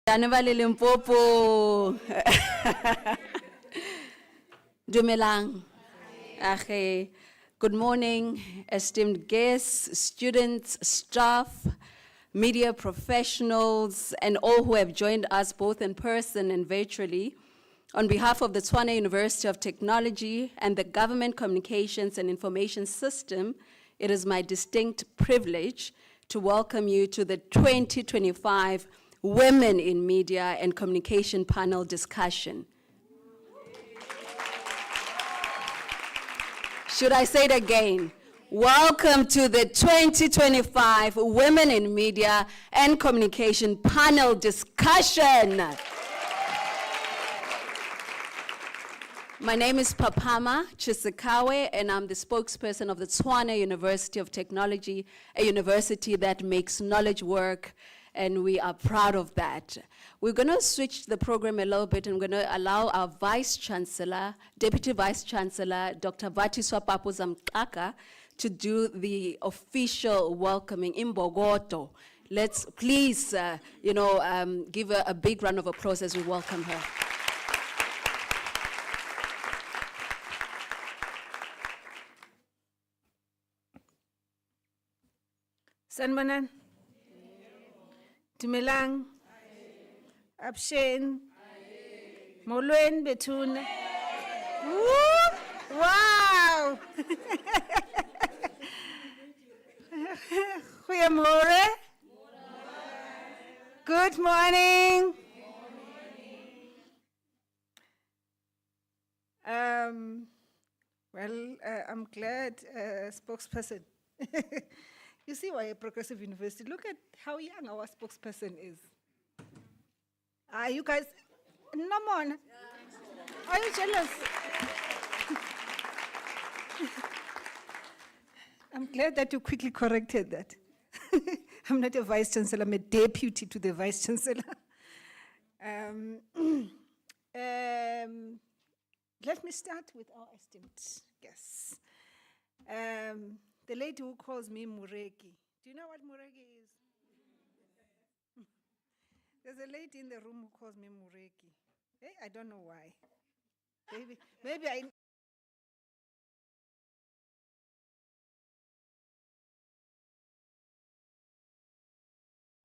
Anivale Limpopo. Dumelang. Ache. Good morning, esteemed guests, students, staff, media professionals, and all who have joined us both in person and virtually. On behalf of the Tshwane University of Technology and the Government Communications and Information System, it is my distinct privilege to welcome you to the 2025 Women in Media and Communication Panel Discussion. Should I say it again? Welcome to the 2025 Women in Media and Communication Panel Discussion. My name is Papama Chisikawe, and I'm the spokesperson of the Tshwane University of Technology, a university that makes knowledge work, and we are proud of that. We're going to switch the program a little bit, and we're going to allow our Vice Chancellor, Deputy Vice Chancellor, Dr. Vatiswa Papu Zamkaka, to do the official welcoming in Bogoto. Let's please, give her a big round of applause as we welcome her. Sanbanan, Dumelang, Abshen, Molwen Betun. Wow! Goeiemorgen. Good morning. I'm glad, spokesperson. You see why a progressive university, look at how young our spokesperson is. Are you guys, no more? Are you jealous? I'm glad that you quickly corrected that. I'm not a vice chancellor, I'm a deputy to the vice chancellor. Let me start with our esteemed guests. The lady who calls me Mureki. Do you know what Mureki is? There's a lady in the room who calls me Mureki. Hey, I don't know why. Maybe I...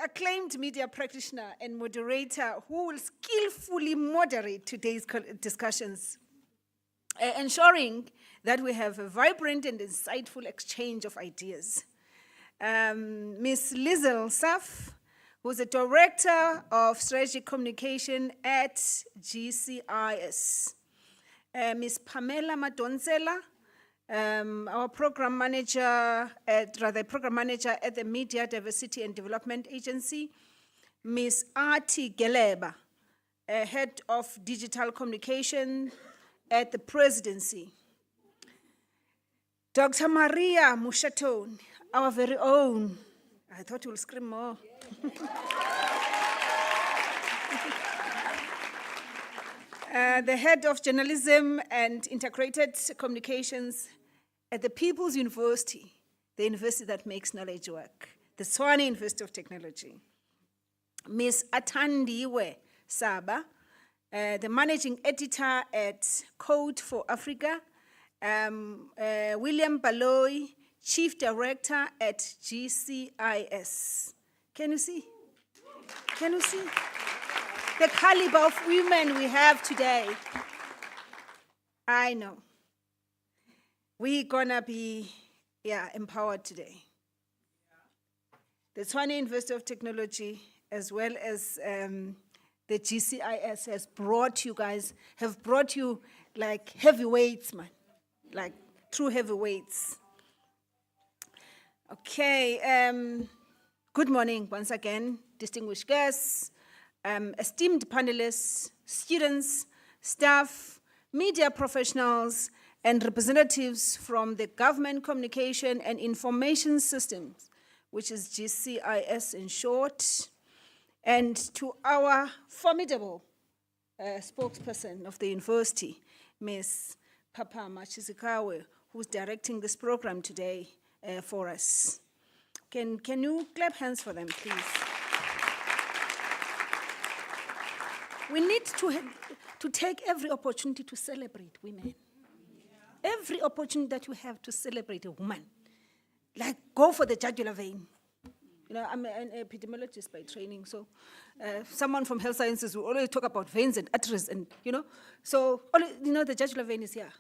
Acclaimed media practitioner and moderator who will skillfully moderate today's discussions, ensuring that we have a vibrant and insightful exchange of ideas. Ms. Lizel Saf, who's the Director of Strategic Communication at GCIS. Ms. Pamela Madonsela, our program manager at the Media Diversity and Development Agency. Ms. Arti Geleba, Head of Digital Communication at the Presidency. Dr. Maria Mushatone, our very own. I thought you would scream more. The Head of Journalism and Integrated Communications at the People's University, the university that makes knowledge work, the Tshwane University of Technology. Ms. Athandiwe Saba, the Managing Editor at Code for Africa. William Baloy, Chief Director at GCIS. Can you see? Can you see? The caliber of women we have today. I know. We're gonna be, empowered today. The Tshwane University of Technology, as well as the GCIS have brought you like heavyweights, man. Like true heavyweights. Okay, good morning once again, distinguished guests, esteemed panelists, students, staff, media professionals, and representatives from the Government Communication and Information Systems, which is GCIS in short, and to our formidable spokesperson of the university, Ms. Papama Chisikawe, who's directing this program today for us. Can you clap hands for them, please? We need to take every opportunity to celebrate women. Every opportunity that you have to celebrate a woman. Like, go for the jugular vein. You know, I'm an epidemiologist by training, so someone from health sciences will always talk about veins and arteries, and, you know. So, the jugular vein is here.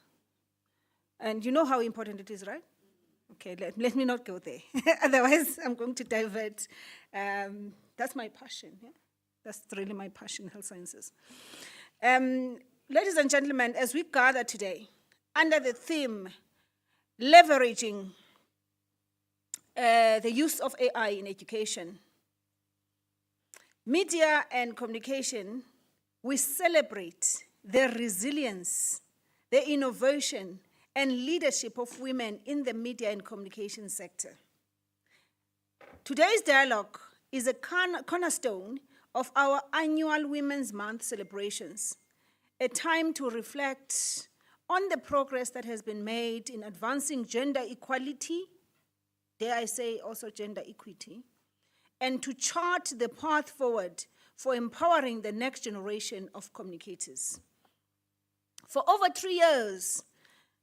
And you know how important it is, right? Okay, let me not go there. Otherwise, I'm going to divert. That's my passion, yeah? That's really my passion, health sciences. Ladies and gentlemen, as we gather today, under the theme, leveraging the use of AI in education, media and communication, we celebrate the resilience, the innovation, and leadership of women in the media and communication sector. Today's dialogue is a cornerstone of our annual Women's Month celebrations, a time to reflect on the progress that has been made in advancing gender equality, dare I say also gender equity, and to chart the path forward for empowering the next generation of communicators. For over 3 years,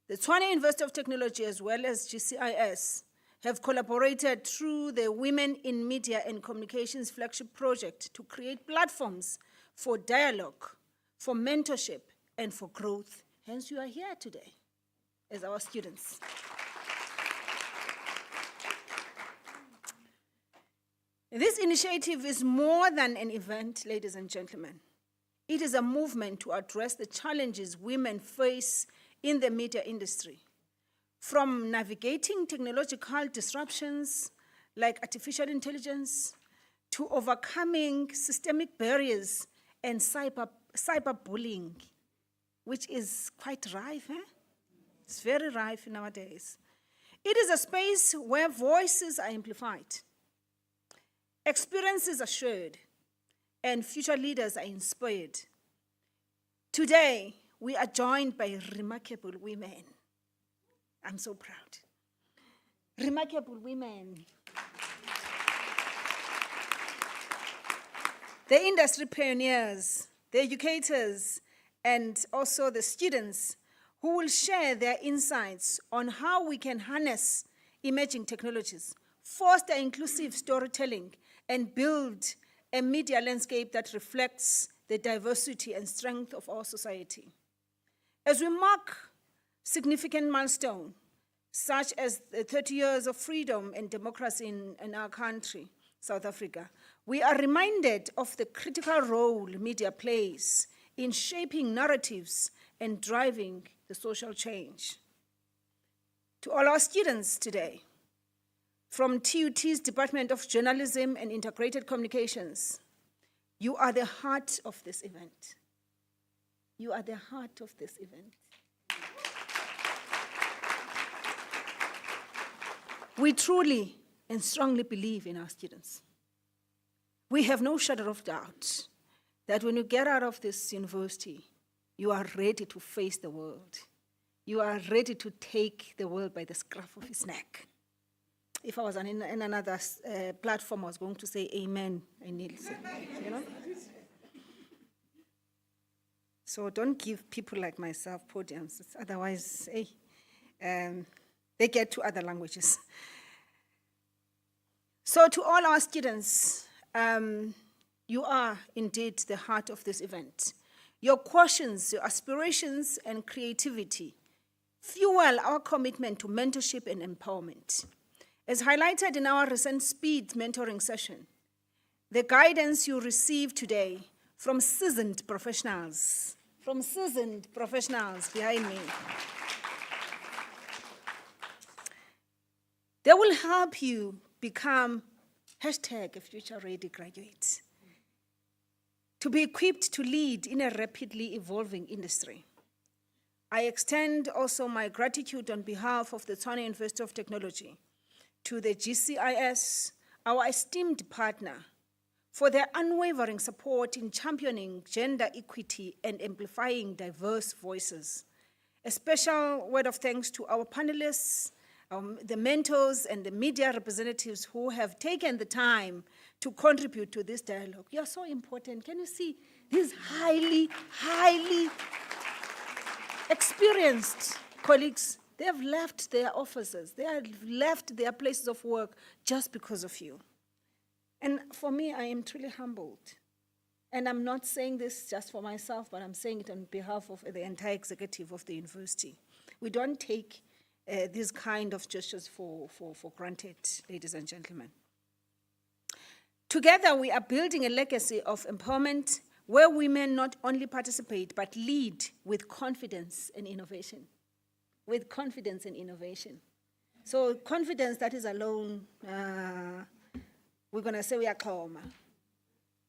the Tshwane University of Technology as well as GCIS have collaborated through the Women in Media and Communications flagship project to create platforms for dialogue, for mentorship, and for growth. Hence, you are here today as our students. This initiative is more than an event, ladies and gentlemen. It is a movement to address the challenges women face in the media industry, from navigating technological disruptions like artificial intelligence to overcoming systemic barriers and cyberbullying, which is quite rife. It's very rife nowadays. It is a space where voices are amplified, experiences are shared, and future leaders are inspired. Today, we are joined by remarkable women. I'm so proud. Remarkable women. The industry pioneers, the educators, and also the students who will share their insights on how we can harness emerging technologies, foster inclusive storytelling, and build a media landscape that reflects the diversity and strength of our society. As we mark significant milestones, such as the 30 years of freedom and democracy in our country, South Africa, we are reminded of the critical role media plays in shaping narratives and driving the social change. To all our students today, from TUT's Department of Journalism and Integrated Communications, you are the heart of this event. You are the heart of this event. We truly and strongly believe in our students. We have no shadow of doubt that when you get out of this university, you are ready to face the world. You are ready to take the world by the scruff of his neck. If I was in another platform, I was going to say amen. I need to say, you know? So don't give people like myself podiums. Otherwise, they get to other languages. So to all our students, you are indeed the heart of this event. Your questions, your aspirations, and creativity fuel our commitment to mentorship and empowerment. As highlighted in our recent speed mentoring session, the guidance you receive today from seasoned professionals behind me, they will help you become # a future-ready graduate, to be equipped to lead in a rapidly evolving industry. I extend also my gratitude on behalf of the Tshwane University of Technology to the GCIS, our esteemed partner, for their unwavering support in championing gender equity and amplifying diverse voices. A special word of thanks to our panelists, the mentors, and the media representatives who have taken the time to contribute to this dialogue. You're so important. Can you see These highly experienced colleagues, they have left their offices, they have left their places of work just because of you. And for me, I am truly humbled. And I'm not saying this just for myself, but I'm saying it on behalf of the entire executive of the university. We don't take these kind of gestures for granted, ladies and gentlemen. Together, we are building a legacy of empowerment where women not only participate, but lead with confidence and innovation. With confidence and innovation. So confidence, that is alone, we're going to say we are calmer.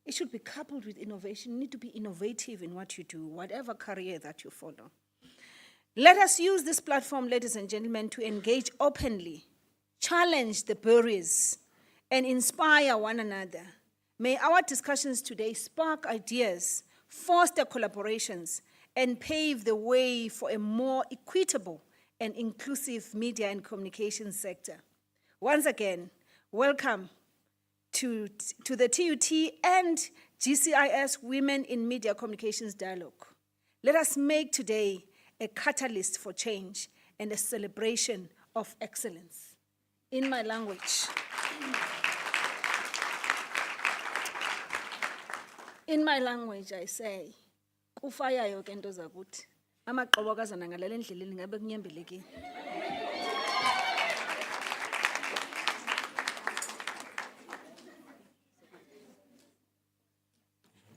It should be coupled with innovation. You need to be innovative in what you do, whatever career that you follow. Let us use this platform, ladies and gentlemen, to engage openly, challenge the barriers, and inspire one another. May our discussions today spark ideas, foster collaborations, and pave the way for a more equitable and inclusive media and communication sector. Once again, welcome to the TUT and GCIS Women in Media Communications Dialogue. Let us make today a catalyst for change and a celebration of excellence. In my language, I say, ufayayo ke nto zakuthi amaqobo akazana ngalale ndleleni ngabe kunyembelekile.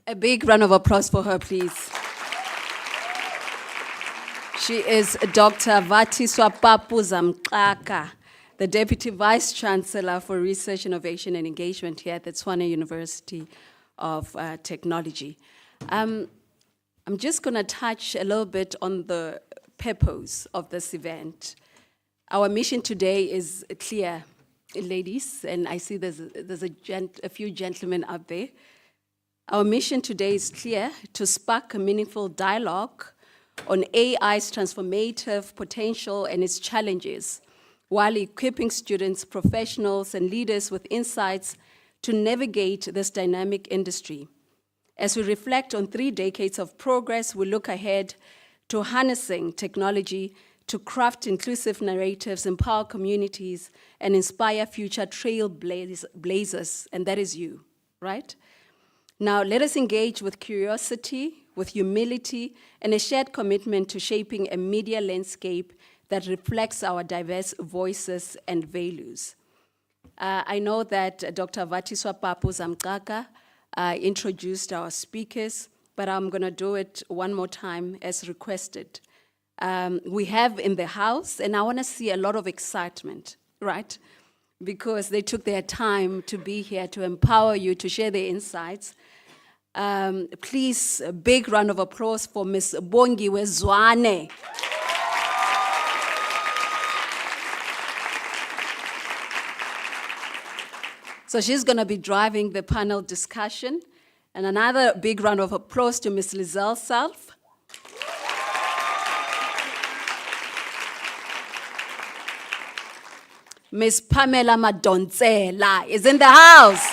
A big round of applause for her, please. She is Dr. Vatiswa Papu Zamkaka, the Deputy Vice Chancellor for Research, Innovation and Engagement here at the Tshwane University of Technology. I'm just going to touch a little bit on the purpose of this event. Our mission today is clear, ladies, and I see there's a few gentlemen up there. Our mission today is clear: to spark a meaningful dialogue on AI's transformative potential and its challenges, while equipping students, professionals, and leaders with insights to navigate this dynamic industry. As we reflect on 3 decades of progress, we look ahead to harnessing technology to craft inclusive narratives, empower communities, and inspire future trailblazers, and that is you, right? Now, let us engage with curiosity, with humility, and a shared commitment to shaping a media landscape that reflects our diverse voices and values. I know that Dr. Vatiswa Papu Zamkaka introduced our speakers, but I'm going to do it one more time as requested. We have in the house, and I want to see a lot of excitement, right? Because they took their time to be here to empower you, to share their insights. Please, a big round of applause for Ms. Bongiwe Zwane. So she's going to be driving the panel discussion. And another big round of applause to Ms. Lizelle Self. Ms. Pamela Madonsela is in the house.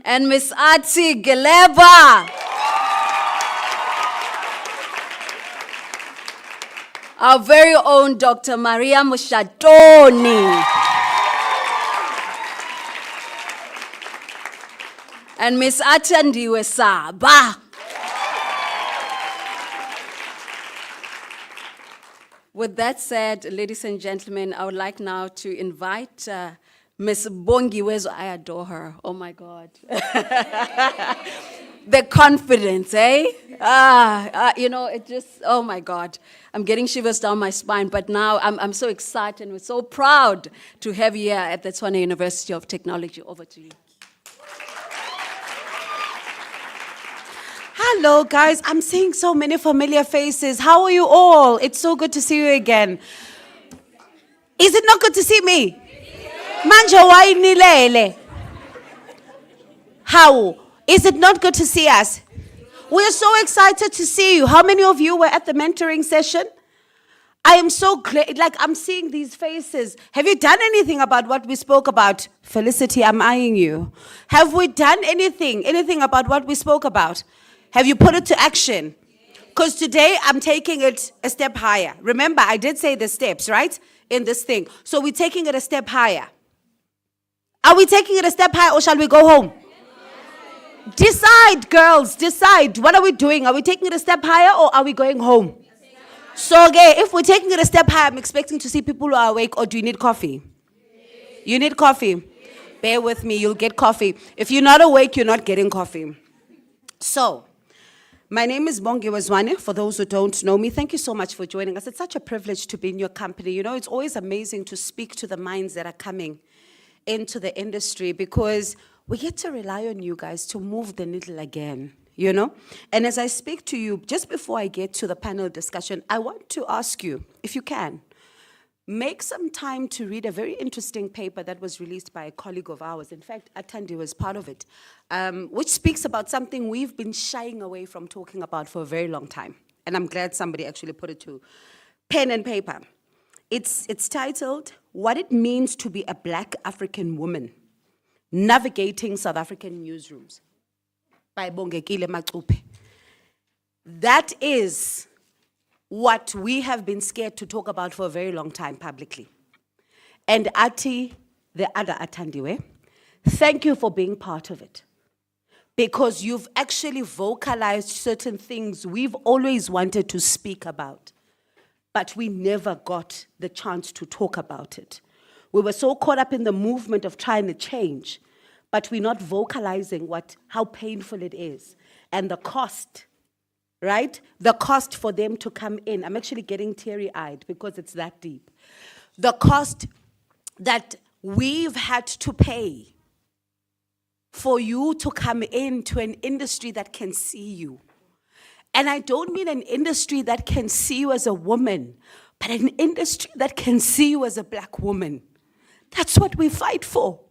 And Ms. Atsi Geleba. Our very own Dr. Maria Mushatoni. And Ms. Athandiwe Saba. With that said, ladies and gentlemen, I would like now to invite Ms. Bongiwe. I adore her. Oh my God. The confidence, eh? You know, it just, oh my God. I'm getting shivers down my spine, but now I'm so excited and we're so proud to have you here at the Tshwane University of Technology. Over to you. Hello, guys. I'm seeing so many familiar faces. How are you all? It's so good to see you again. Is it not good to see me? Manje wainilele. How? Is it not good to see us? We are so excited to see you. How many of you were at the mentoring session? I am so glad, like I'm seeing these faces. Have you done anything about what we spoke about? Felicity, I'm eyeing you. Have we done anything about what we spoke about? Have you put it to action? Because today I'm taking it a step higher. Remember, I did say the steps, right? In this thing. So we're taking it a step higher. Are we taking it a step higher or shall we go home? Decide, girls, decide. What are we doing? Are we taking it a step higher or are we going home? So, okay, if we're taking it a step higher, I'm expecting to see people who are awake, or do you need coffee? You need coffee? Bear with me, you'll get coffee. If you're not awake, you're not getting coffee. So, my name is Bongiwe Zwane. For those who don't know me, thank you so much for joining us. It's such a privilege to be in your company. You know, it's always amazing to speak to the minds that are coming into the industry because we get to rely on you guys to move the needle again. You know? And as I speak to you, just before I get to the panel discussion, I want to ask you, if you can, make some time to read a very interesting paper that was released by a colleague of ours. In fact, Atandi was part of it, which speaks about something we've been shying away from talking about for a very long time. And I'm glad somebody actually put it to pen and paper. It's titled, What It Means to Be a Black African Woman, Navigating South African Newsrooms, by Bongekile Matupe. That is what we have been scared to talk about for a very long time publicly. And Ati, the other Atandiwe, thank you for being part of it. Because you've actually vocalized certain things we've always wanted to speak about, but we never got the chance to talk about it. We were so caught up in the movement of trying to change, but we're not vocalizing how painful it is. And the cost, right? The cost for them to come in. I'm actually getting teary-eyed because it's that deep. The cost that we've had to pay for you to come into an industry that can see you. And I don't mean an industry that can see you as a woman, but an industry that can see you as a black woman. That's what we fight for.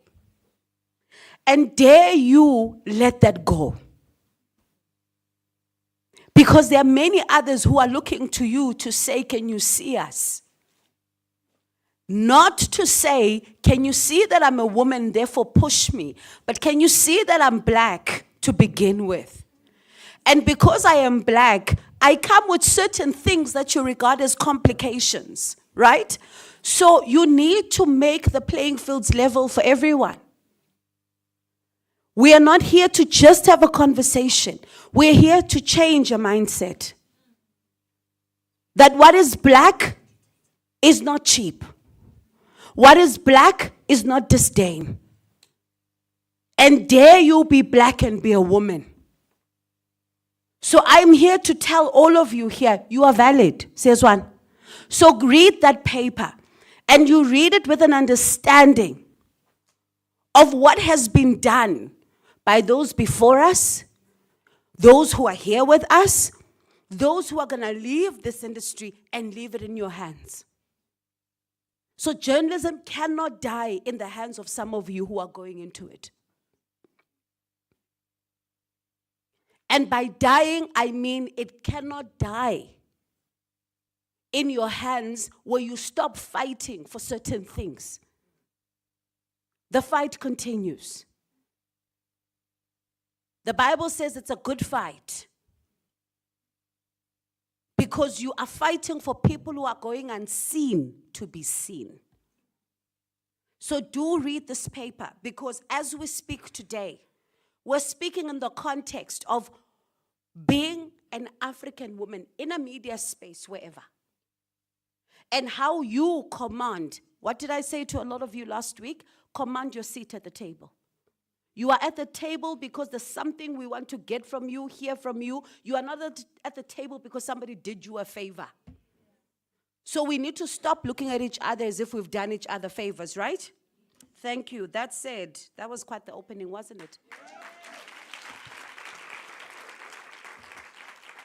And dare you let that go. Because there are many others who are looking to you to say, can you see us? Not to say, can you see that I'm a woman, therefore push me? But can you see that I'm black to begin with? And because I am black, I come with certain things that you regard as complications, right? So you need to make the playing fields level for everyone. We are not here to just have a conversation. We're here to change a mindset. That what is black is not cheap. What is black is not disdain. And dare you be black and be a woman. So I'm here to tell all of you here, you are valid, says one. So read that paper, and you read it with an understanding of what has been done by those before us, those who are here with us, those who are going to leave this industry and leave it in your hands. So journalism cannot die in the hands of some of you who are going into it. And by dying, I mean it cannot die in your hands where you stop fighting for certain things. The fight continues. The Bible says it's a good fight because you are fighting for people who are going unseen to be seen. So do read this paper, because as we speak today, we're speaking in the context of being an African woman in a media space, wherever. And how you command, what did I say to a lot of you last week? Command your seat at the table. You are at the table because there's something we want to get from you, hear from you. You are not at the table because somebody did you a favor. So we need to stop looking at each other as if we've done each other favors, right? Thank you. That said, that was quite the opening, wasn't it?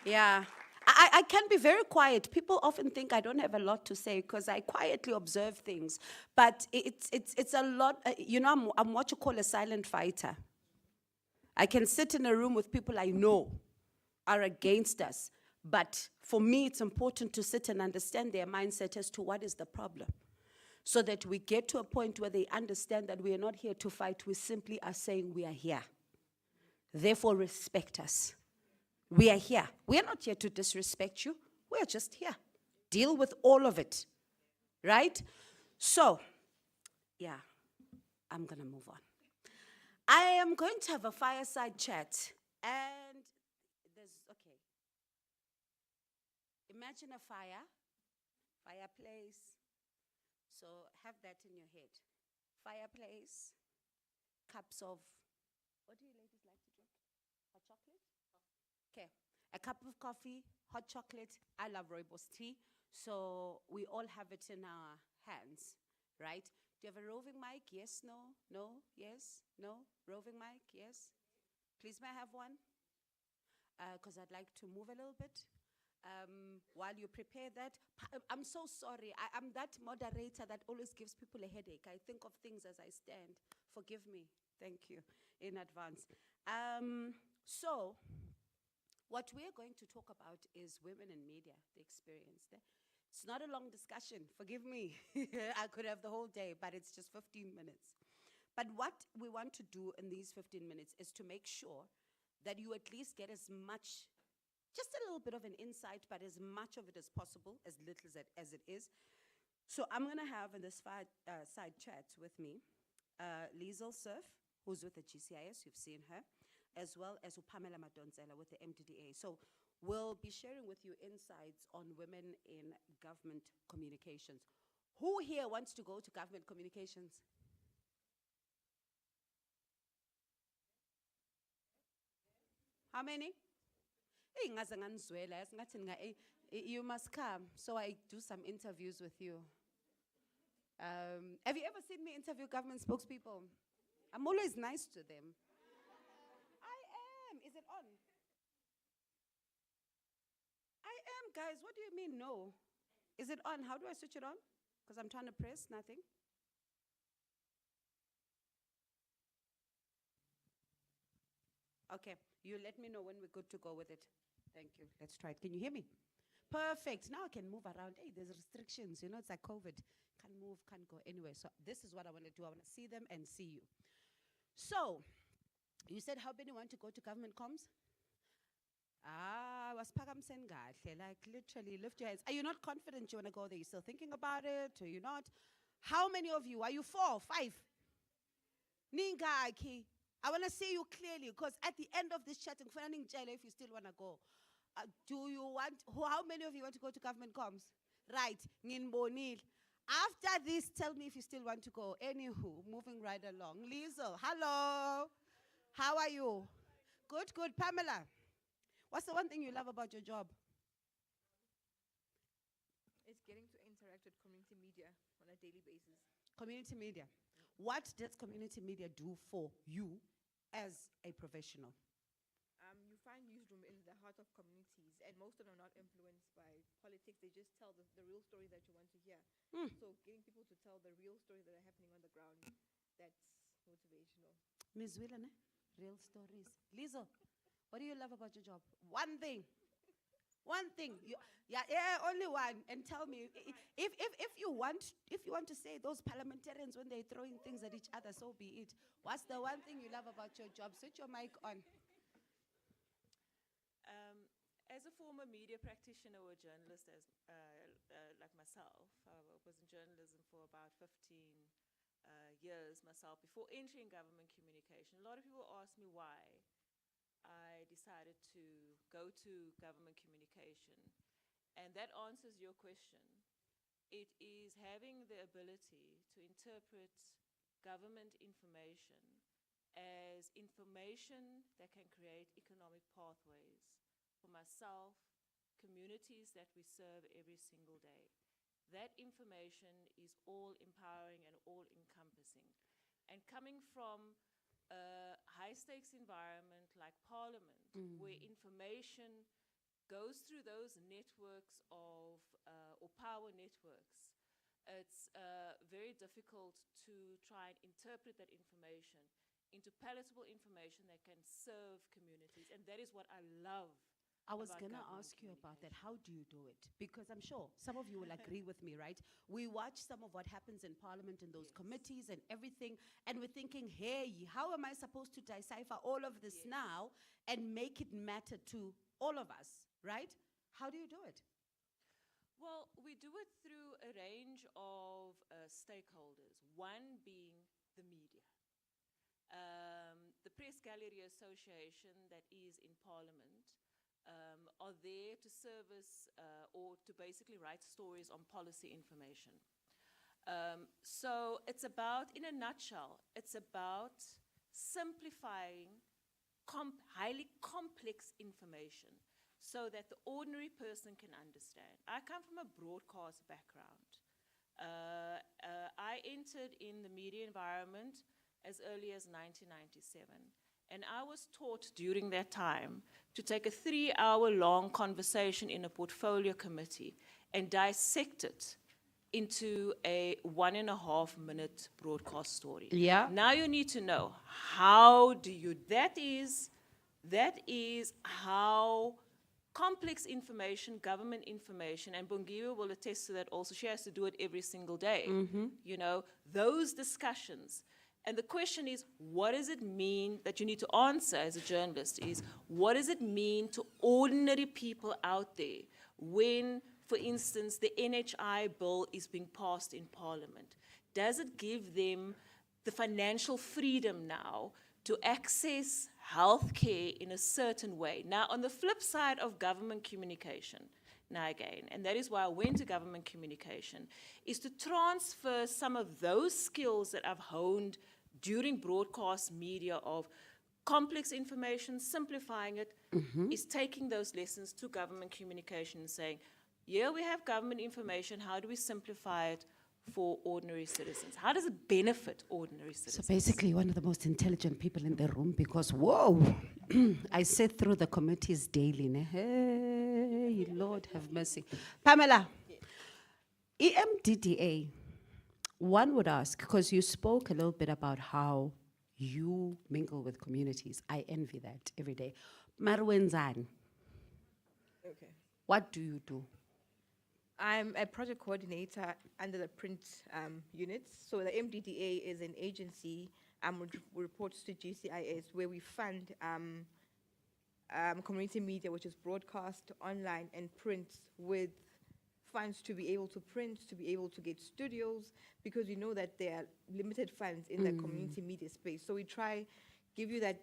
Yeah. I can be very quiet. People often think I don't have a lot to say because I quietly observe things. But it's a lot. You know, I'm what you call a silent fighter. I can sit in a room with people I know are against us, but for me, it's important to sit and understand their mindset as to what is the problem, so that we get to a point where they understand that we are not here to fight, we simply are saying we are here. Therefore, respect us. We are here. We are not here to disrespect you. We are just here. Deal with all of it, right? So, yeah, I'm going to move on. I am going to have a fireside chat, and okay. Imagine a fireplace. So have that in your head. Fireplace, cups of, what do you ladies like to drink? Hot chocolate? Okay, a cup of coffee, hot chocolate. I love rooibos tea, so we all have it in our hands, right? Do you have a roving mic? Yes, no, no, yes, no. Roving mic, yes. Please, may I have one? Because I'd like to move a little bit. While you prepare that, I'm so sorry. I'm that moderator that always gives people a headache. I think of things as I stand. Forgive me. Thank you in advance. So, what we're going to talk about is women in media, the experience there. It's not a long discussion. Forgive me. I could have the whole day, but it's just 15 minutes. But what we want to do in these 15 minutes is to make sure that you at least get as much, just a little bit of an insight, but as much of it as possible, as little as it is. So I'm going to have in this side chat with me, Liesl Surf, who's with the GCIS, you've seen her, as well as Pamela Madonsela with the MDDA. So we'll be sharing with you insights on women in government communications. Who here wants to go to government communications? How many? You must come, so I do some interviews with you. Have you ever seen me interview government spokespeople? I'm always nice to them. I am. Is it on? I am, guys. What do you mean, no? Is it on? How do I switch it on? Because I'm trying to press, nothing. Okay, you let me know when we're good to go with it. Thank you. Let's try it. Can you hear me? Perfect. Now I can move around. Hey, there's restrictions. You know, it's like COVID. Can't move, can't go anywhere. So this is what I want to do. I want to see them and see you. So, you said how many want to go to government comms? Was Pagam Sengatle, like literally lift your hands. Are you not confident you want to go there? You're still thinking about it, or you're not? How many of you? Are you 4, 5? Ningaki. I want to see you clearly, because at the end of this chat, if you still want to go, do you want, how many of you want to go to government comms? Right, Nginbonil. After this, tell me if you still want to go. Anywho, moving right along. Liesl, hello. How are you? Good, good. Pamela, what's the one thing you love about your job? It's getting to interact with community media on a daily basis. Community media. What does community media do for you as a professional? You find newsroom in the heart of communities, and most of them are not influenced by politics. They just tell the real stories that you want to hear. So getting people to tell the real stories that are happening on the ground, that's motivational. Ms. Willene, real stories. Liesl, what do you love about your job? One thing. One thing. Only one. And tell me, if you want to say those parliamentarians when they're throwing things at each other, so be it. What's the one thing you love about your job? Switch your mic on. As a former media practitioner or journalist, like myself, I was in journalism for about 15 years myself before entering government communication. A lot of people ask me why I decided to go to government communication, and that answers your question. It is having the ability to interpret government information as information that can create economic pathways for myself, communities that we serve every single day. That information is all empowering and all encompassing. And coming from a high-stakes environment like Parliament, where information goes through those networks of, or power networks, it's very difficult to try and interpret that information into palatable information that can serve communities. And that is what I love I was about going to government ask you about that. How do you do it? Because I'm sure some of you will agree with me, right? We watch some of what happens in Parliament in those committees and everything, and we're thinking, hey, how am I supposed to decipher all of this now and make it matter to all of us, right? How do you do it? Well, we do it through a range of stakeholders, one being the media. The Press Gallery Association that is in Parliament are there to service or to basically write stories on policy information. So it's about, in a nutshell, it's about simplifying highly complex information so that the ordinary person can understand. I come from a broadcast background. I entered in the media environment as early as 1997. And I was taught during that time to take a 3-hour-long conversation in a portfolio committee and dissect it into a 1.5-minute broadcast story. Yeah. Now you need to know how do you, that is how complex information, government information, and Bongiwe will attest to that also, she has to do it every single day. You know, those discussions. And the question is, what does it mean that you need to answer as a journalist is, what does it mean to ordinary people out there when, for instance, the NHI bill is being passed in Parliament? Does it give them the financial freedom now to access healthcare in a certain way? Now, on the flip side of government communication, now again, and that is why I went to government communication, is to transfer some of those skills that I've honed during broadcast media of complex information, simplifying it, is taking those lessons to government communication and saying, yeah, we have government information, how do we simplify it for ordinary citizens? How does it benefit ordinary citizens? So basically, one of the most intelligent people in the room, because, whoa, I sit through the committees daily. Ne? Hey, Lord have mercy. Pamela, EMDDA, one would ask, because you spoke a little bit about how you mingle with communities. I envy that every day. Marwenzan, Okay. what do you do? I'm a project coordinator under the print units. So the MDDA is an agency which reports to GCIS, where we fund community media, which is broadcast, online, and print, with funds to be able to print, to be able to get studios, because we know that there are limited funds in the community media space. So we try give you that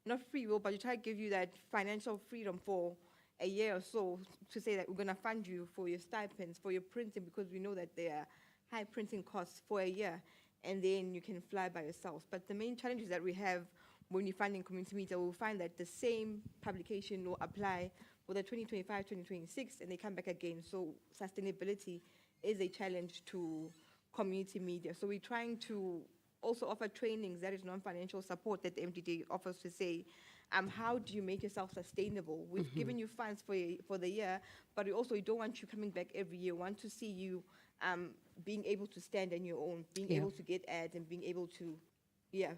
not free will, but we try to give you that financial freedom for a year or so, to say that we're going to fund you for your stipends, for your printing, because we know that there are high printing costs for a year, and then you can fly by yourselves. But the main challenges that we have when you're funding community media, we'll find that the same publication will apply for the 2025-2026, and they come back again. So sustainability is a challenge to community media. So we're trying to also offer trainings, that is non-financial support that the MDD offers, to say, how do you make yourself sustainable? We've given you funds for the year, but we don't want you coming back every year. We want to see you being able to stand on your own, being able to get ads, and being able to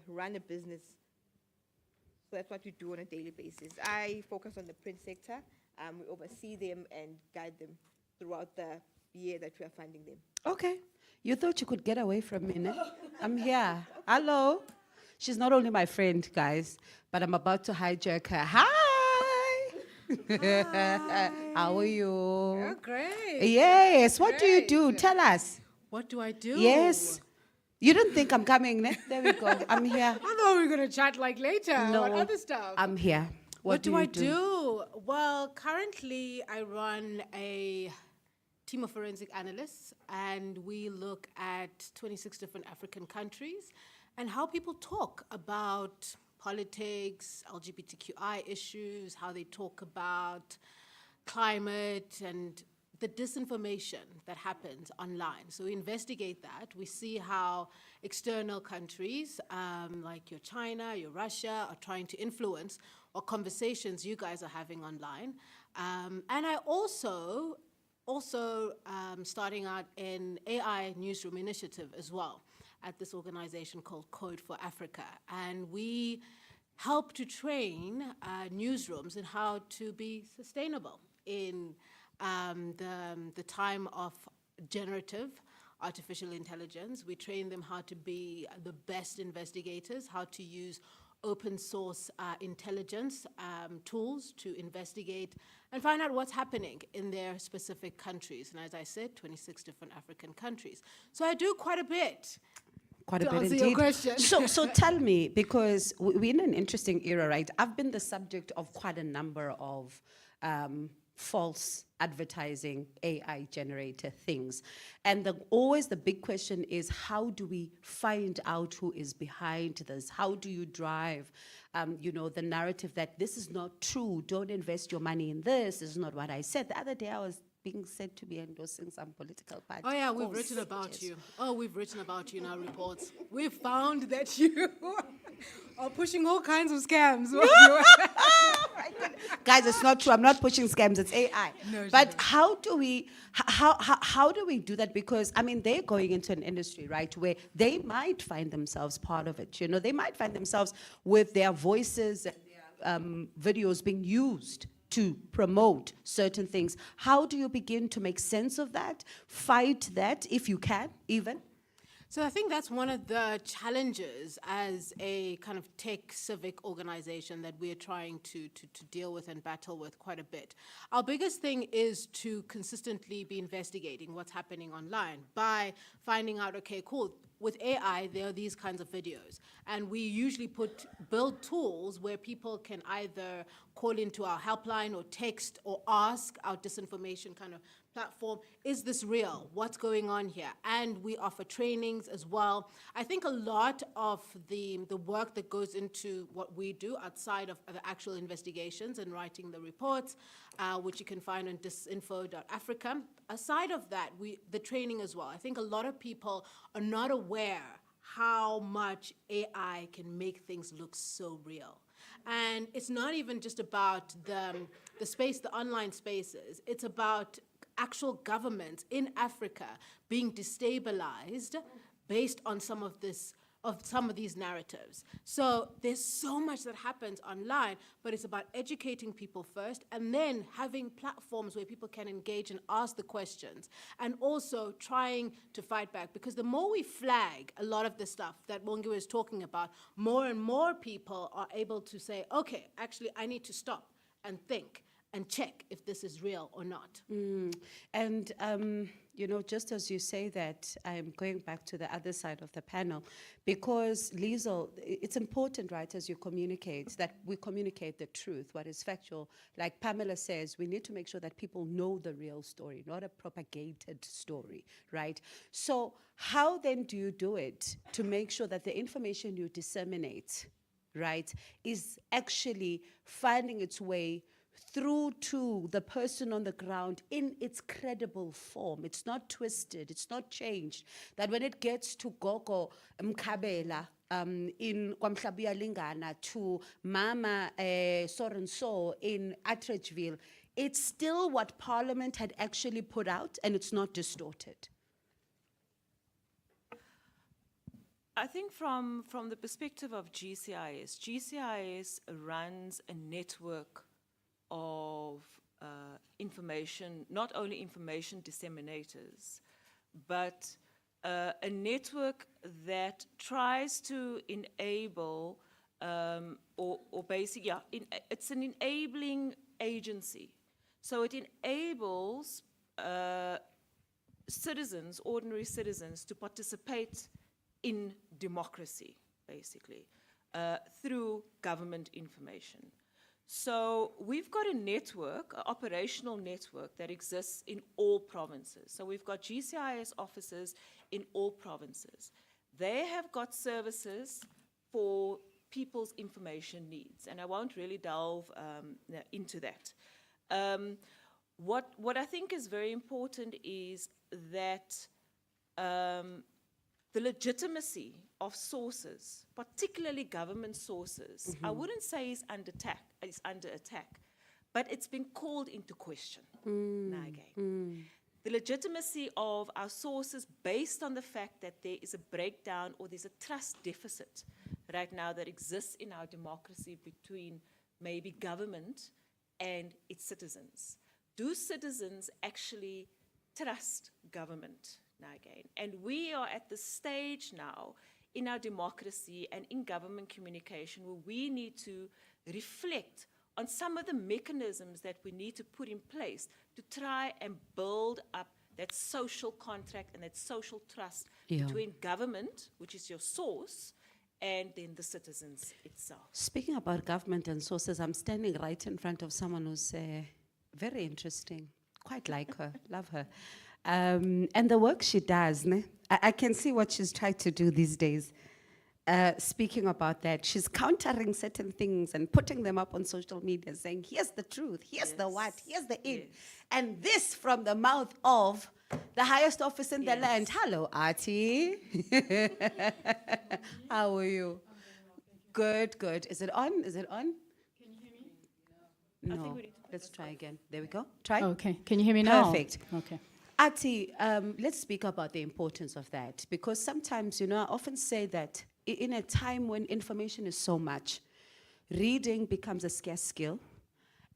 run a business. So that's what we do on a daily basis. I focus on the print sector. We oversee them and guide them throughout the year that we are funding them. Okay. You thought you could get away from me, ne? I'm here. Hello. She's not only my friend, guys, but I'm about to hijack her. Hi. How are you? Oh, great. Yes. What do you do? Great. Tell us. What do I do? Yes. You didn't think I'm coming, ne? There we go. I'm here. I thought we were going to chat like later about other stuff. I'm here. What do I do? Well, currently I run a team of forensic analysts, and we look at 26 different African countries and how people talk about politics, LGBTQI issues, how they talk about climate and the disinformation that happens online. So we investigate that. We see how external countries, like your China, your Russia, are trying to influence what conversations you guys are having online. And I also starting out an AI newsroom initiative as well at this organization called Code for Africa. And we help to train newsrooms in how to be sustainable in the time of generative artificial intelligence. We train them how to be the best investigators, how to use open source intelligence tools to investigate and find out what's happening in their specific countries. And as I said, 26 different African countries. So I do quite a bit. Quite a To bit answer your indeed. question. So tell me, because we're in an interesting era, right? I've been the subject of quite a number of false advertising, AI-generated things. And always the big question is, how do we find out who is behind this? How do you drive, the narrative that this is not true, don't invest your money in this is not what I said. The other day I was being said to be endorsing some political party. Oh yeah, we've written about you. Oh, we've written about you in our reports. We've found that you are pushing all kinds of scams. Guys, it's not true. I'm not pushing scams. It's AI. But how do we do that? Because I mean, they're going into an industry, right, where they might find themselves part of it. They might find themselves with their voices and their videos being used to promote certain things. How do you begin to make sense of that? Fight that, if you can, even? So I think that's one of the challenges as a kind of tech civic organization that we're trying to deal with and battle with quite a bit. Our biggest thing is to consistently be investigating what's happening online by finding out, okay, cool, with AI, there are these kinds of videos. And we usually build tools where people can either call into our helpline or text or ask our disinformation kind of platform, is this real? What's going on here? And we offer trainings as well. I think a lot of the work that goes into what we do outside of the actual investigations and writing the reports, which you can find on disinfo.africa. Aside of that, the training as well. I think a lot of people are not aware how much AI can make things look so real. And it's not even just about the space, the online spaces. It's about actual governments in Africa being destabilized based on some of these narratives. So there's so much that happens online, but it's about educating people first and then having platforms where people can engage and ask the questions and also trying to fight back. Because the more we flag a lot of the stuff that Bongiwe is talking about, more and more people are able to say, okay, actually, I need to stop and think and check if this is real or not. And, just as you say that, I'm going back to the other side of the panel, because, Liesl, it's important, right, as you communicate, that we communicate the truth, what is factual. Like Pamela says, we need to make sure that people know the real story, not a propagated story, right? So how then do you do it to make sure that the information you disseminate, right, is actually finding its way through to the person on the ground in its credible form? It's not twisted, it's not changed. That when it gets to Gogo Mkabela in Kwamhlabuya Lingana, to Mama so and so in Atteridgeville, it's still what Parliament had actually put out and it's not distorted. I think from the perspective of GCIS runs a network of information, not only information disseminators, but a network that tries to enable, it's an enabling agency. So it enables citizens, ordinary citizens, to participate in democracy, basically, through government information. So we've got a network, an operational network that exists in all provinces. So we've got GCIS offices in all provinces. They have got services for people's information needs, and I won't really delve into that. What I think is very important is that the legitimacy of sources, particularly government sources, I wouldn't say is under attack, but it's been called into question. The legitimacy of our sources based on the fact that there is a breakdown or there's a trust deficit right now that exists in our democracy between maybe government and its citizens. Do citizens actually trust government now again? And we are at the stage now in our democracy and in government communication where we need to reflect on some of the mechanisms that we need to put in place to try and build up that social contract and that social trust between government, which is your source, and then the citizens itself. Speaking about government and sources, I'm standing right in front of someone who's very interesting. Quite like her, love her. And the work she does, I can see what she's tried to do these days. Speaking about that, she's countering certain things and putting them up on social media, saying, here's the truth, here's the what, here's the in. And this from the mouth of the highest office in the land. Hello, Artie. How are you? Good, good. Is it on? Is it on? Can you hear me? No. Let's try again. There we go. Try. Okay. Can you hear me now? Perfect. Okay. Artie, let's speak about the importance of that, because sometimes, I often say that in a time when information is so much, reading becomes a scarce skill,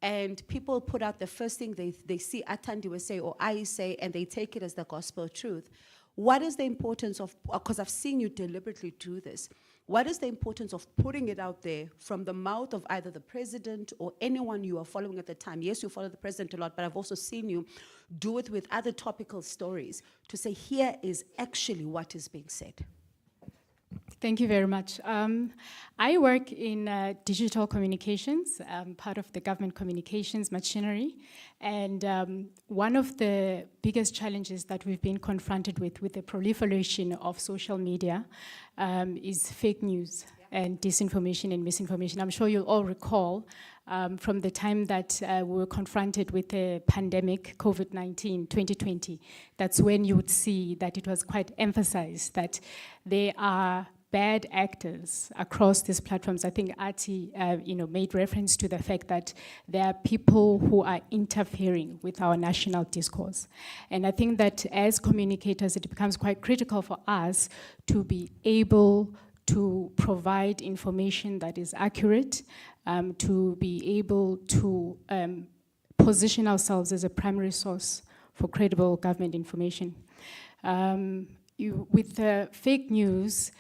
and people put out the first thing they see Atandiwe say or I say, and they take it as the gospel truth. What is the importance of, because I've seen you deliberately do this, what is the importance of putting it out there from the mouth of either the president or anyone you are following at the time? Yes, you follow the president a lot, but I've also seen you do it with other topical stories to say, here is actually what is being said. Thank you very much. I work in digital communications, part of the government communications machinery. And one of the biggest challenges that we've been confronted with the proliferation of social media is fake news and disinformation and misinformation. I'm sure you'll all recall from the time that we were confronted with the pandemic, COVID-19, 2020, that's when you would see that it was quite emphasized that there are bad actors across these platforms. I think Artie, made reference to the fact that there are people who are interfering with our national discourse. And I think that as communicators, it becomes quite critical for us to be able to provide information that is accurate, to be able to position ourselves as a primary source for credible government information. With the fake news,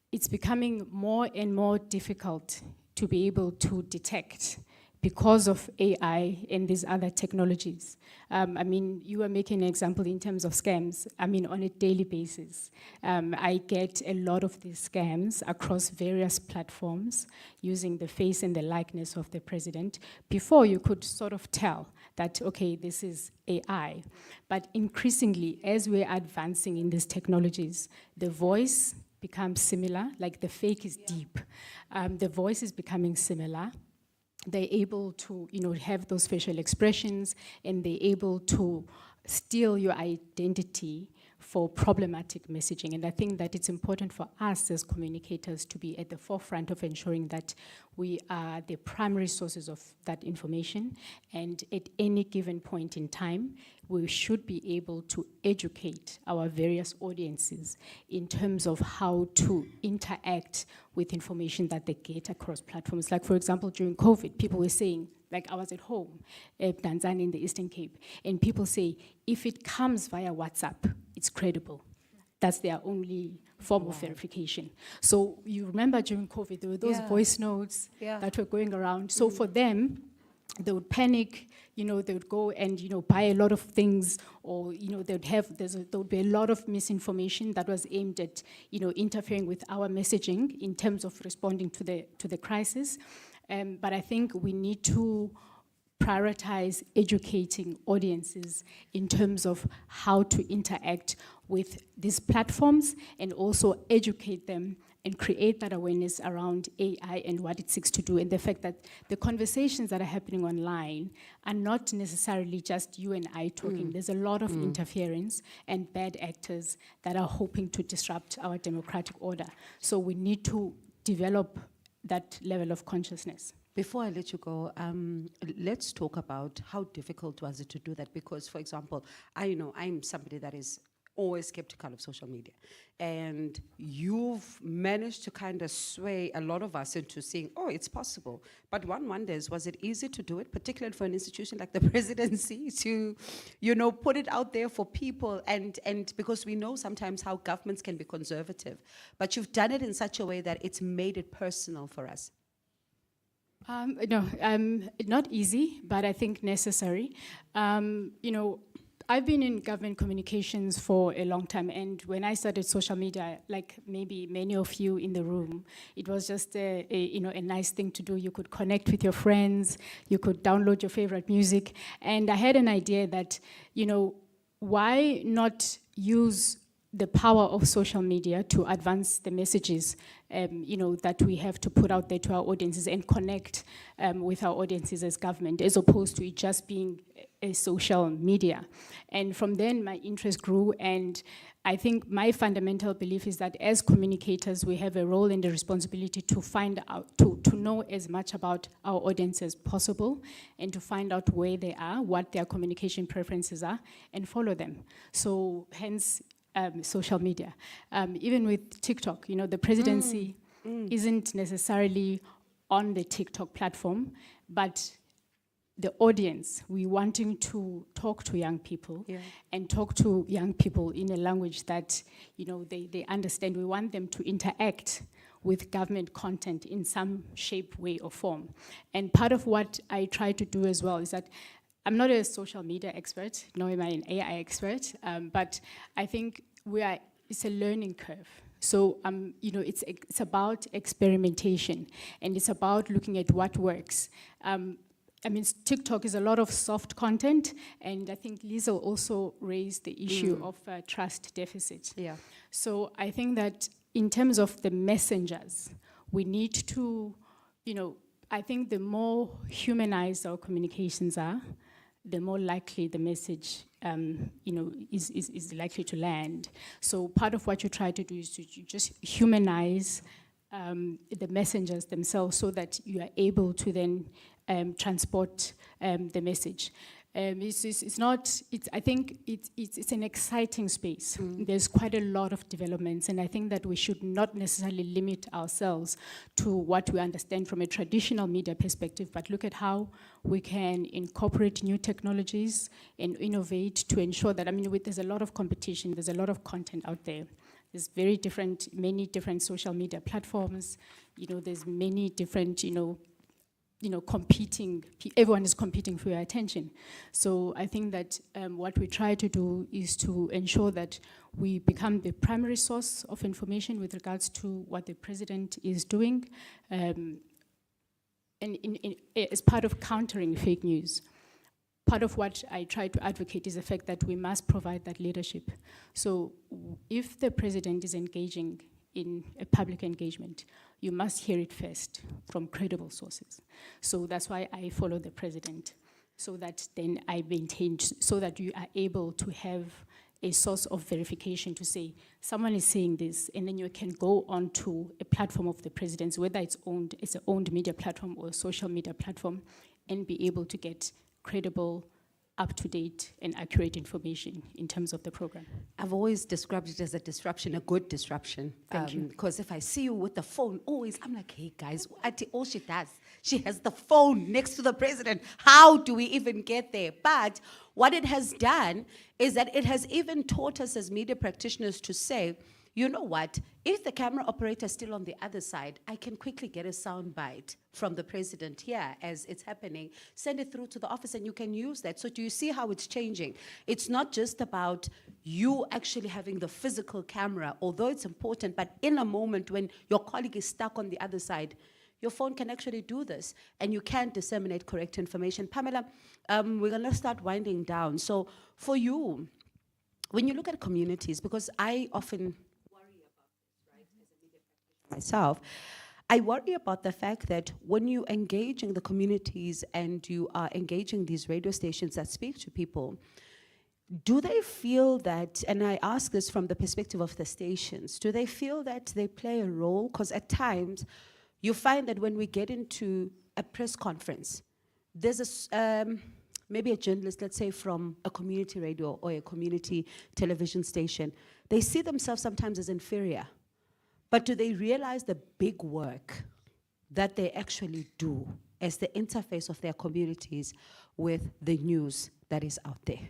it's becoming more and more difficult to be able to detect because of AI and these other technologies. You were making an example in terms of scams. On a daily basis, I get a lot of these scams across various platforms using the face and the likeness of the president. Before, you could sort of tell that, okay, this is AI. But increasingly, as we're advancing in these technologies, the voice becomes similar, like the fake is deep. The voice is becoming similar. They're able to, have those facial expressions, and they're able to steal your identity for problematic messaging. And I think that it's important for us as communicators to be at the forefront of ensuring that we are the primary sources of that information. And at any given point in time, we should be able to educate our various audiences in terms of how to interact with information that they get across platforms. Like, for example, during COVID, people were saying, like I was at home, Tanzania in the Eastern Cape, and people say, if it comes via WhatsApp, it's credible. That's their only form of verification. So you remember during COVID, there were those voice notes that were going around. So for them, they would panic, they would go and, buy a lot of things, or, there would be a lot of misinformation that was aimed at, interfering with our messaging in terms of responding to the crisis. But I think we need to prioritize educating audiences in terms of how to interact with these platforms, and also educate them and create that awareness around AI and what it seeks to do, and the fact that the conversations that are happening online are not necessarily just you and I talking. There's a lot of interference and bad actors that are hoping to disrupt our democratic order. So we need to develop that level of consciousness. Before I let you go, let's talk about how difficult was it to do that, because, for example, I'm somebody that is always skeptical of social media. And you've managed to kind of sway a lot of us into seeing, oh, it's possible. But one wonders, was it easy to do it, particularly for an institution like the presidency, to, put it out there for people? And because we know sometimes how governments can be conservative, but you've done it in such a way that it's made it personal for us. No, not easy, but I think necessary. I've been in government communications for a long time, and when I started social media, like maybe many of you in the room, it was just a nice thing to do. You could connect with your friends, you could download your favorite music, and I had an idea that, why not use the power of social media to advance the messages, that we have to put out there to our audiences and connect with our audiences as government, as opposed to it just being a social media. And from then, my interest grew, and I think my fundamental belief is that as communicators, we have a role and a responsibility to find out, to know as much about our audience as possible, and to find out where they are, what their communication preferences are, and follow them. So hence, social media. Even with TikTok, the presidency isn't necessarily on the TikTok platform, but the audience, we wanting to talk to young people and talk to young people in a language that, they understand. We want them to interact with government content in some shape, way, or form. And part of what I try to do as well is that I'm not a social media expert, nor am I an AI expert, but I think it's a learning curve. So, it's about experimentation, and it's about looking at what works. TikTok is a lot of soft content, and I think Liesl also raised the issue of trust deficit. Yeah. So I think that in terms of the messengers, we need to, I think the more humanized our communications are, the more likely the message, is likely to land. So part of what you try to do is to just humanize the messengers themselves, so that you are able to then transport the message. I think it's an exciting space. There's quite a lot of developments, and I think that we should not necessarily limit ourselves to what we understand from a traditional media perspective, but look at how we can incorporate new technologies and innovate to ensure that, there's a lot of competition, there's a lot of content out there. There's many different social media platforms, there's many different, everyone is competing for your attention. So I think that what we try to do is to ensure that we become the primary source of information with regards to what the president is doing, and as part of countering fake news. Part of what I try to advocate is the fact that we must provide that leadership. So if the president is engaging in a public engagement, you must hear it first from credible sources. So that's why I follow the president, so that then I maintain, so that you are able to have a source of verification to say, someone is saying this, and then you can go onto a platform of the president's, whether it's an owned media platform or a social media platform, and be able to get credible, up-to-date and accurate information in terms of the program. I've always described it as a disruption, a good disruption. Thank you. Because if I see you with the phone, I'm like, hey guys, all she does, she has the phone next to the president. How do we even get there? But what it has done is that it has even taught us as media practitioners to say, you know what, if the camera operator is still on the other side, I can quickly get a sound bite from the president here as it's happening, send it through to the office, and you can use that. So do you see how it's changing? It's not just about you actually having the physical camera, although it's important, but in a moment when your colleague is stuck on the other side, your phone can actually do this, and you can disseminate correct information. Pamela, we're gonna start winding down. So for you, when you look at communities, because I often myself, I worry about the fact that when you engage in the communities and you are engaging these radio stations that speak to people, do they feel that, and I ask this from the perspective of the stations, do they feel that they play a role? Because at times, you find that when we get into a press conference, there's maybe a journalist, let's say from a community radio or a community television station, they see themselves sometimes as inferior. But do they realize the big work that they actually do as the interface of their communities with the news that is out there?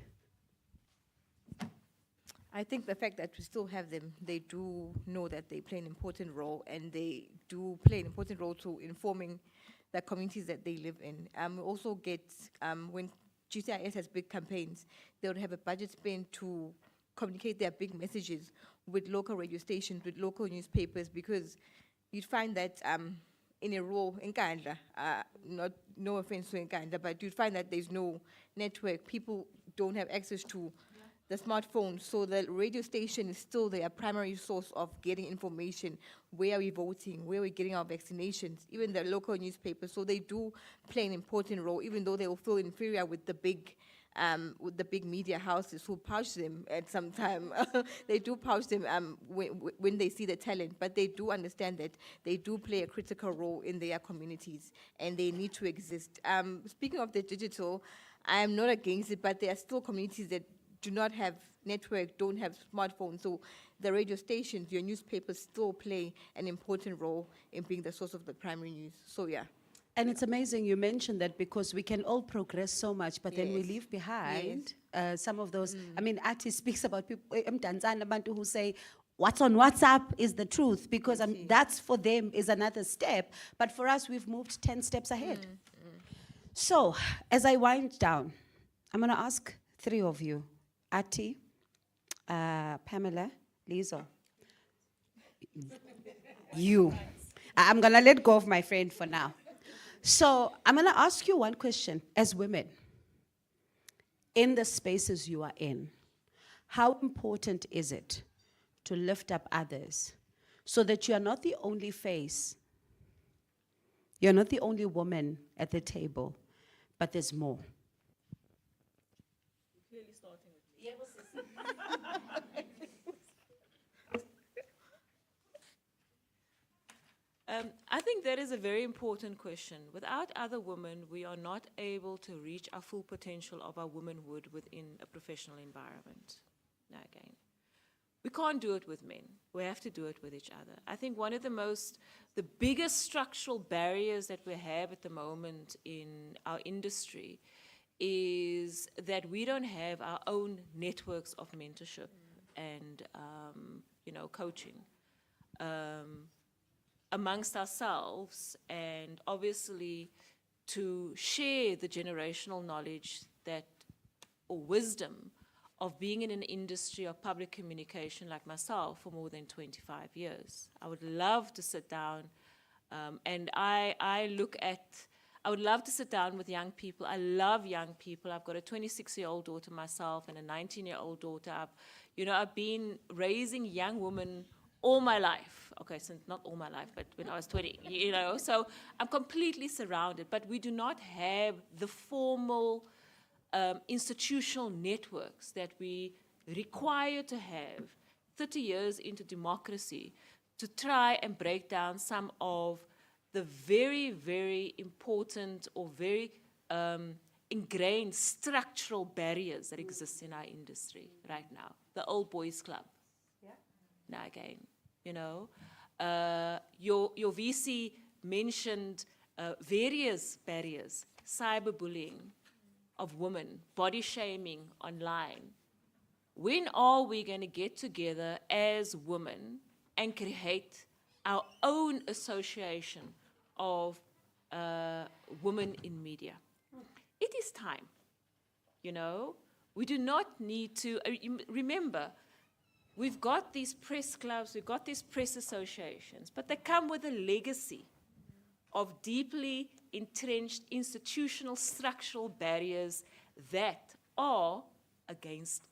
I think the fact that we still have them, they do know that they play an important role, and they do play an important role to informing the communities that they live in. We also get, when GCIS has big campaigns, they would have a budget spent to communicate their big messages with local radio stations, with local newspapers, because you'd find that in a rural, in Nkandla, no offense to Nkandla, but you'd find that there's no network. People don't have access to the smartphone, so the radio station is still their primary source of getting information. Where are we voting? Where are we getting our vaccinations? Even the local newspapers, so they do play an important role, even though they will feel inferior with the big media houses who pouch them at some time. They do pouch them when they see the talent, but they do understand that they do play a critical role in their communities, and they need to exist. Speaking of the digital, I am not against it, but there are still communities that do not have network, don't have smartphones, so the radio stations, your newspapers still play an important role in being the source of the primary news. So yeah. And it's amazing you mentioned that, because we can all progress so much, but then we Yes. leave behind some of those. I mean, Ati speaks about people Bantu who say, what's on WhatsApp is the truth, because that's for them is another step. But for us, we've moved 10 steps ahead. So, as I wind down, I'm going to ask three of you, Ati, Pamela, Lizo, you. I'm going to let go of my friend for now. So I'm going to ask you one question. As women, in the spaces you are in, how important is it to lift up others so that you are not the only face, you're not the only woman at the table, but there's more? Clearly starting with me. I think that is a very important question. Without other women, we are not able to reach our full potential of our womanhood within a professional environment. Now again, we can't do it with men. We have to do it with each other. I think one of the biggest structural barriers that we have at the moment in our industry is that we don't have our own networks of mentorship and, coaching. Amongst ourselves, and obviously to share the generational knowledge or wisdom of being in an industry of public communication like myself for more than 25 years. I would love to sit down and I would love to sit down with young people. I love young people. I've got a 26-year-old daughter myself and a 19-year-old daughter. I've been raising young women all my life. Okay, so not all my life, but when I was 20, so I'm completely surrounded, but we do not have the formal institutional networks that we require to have 30 years into democracy to try and break down some of the very, very important or very ingrained structural barriers that exist in our industry right now. The old boys club. Now again, your VC mentioned various barriers, cyberbullying of women, body shaming online. When are we going to get together as women and create our own association of women in media? It is time, We do not need to, remember, we've got these press clubs, we've got these press associations, but they come with a legacy of deeply entrenched institutional structural barriers that are against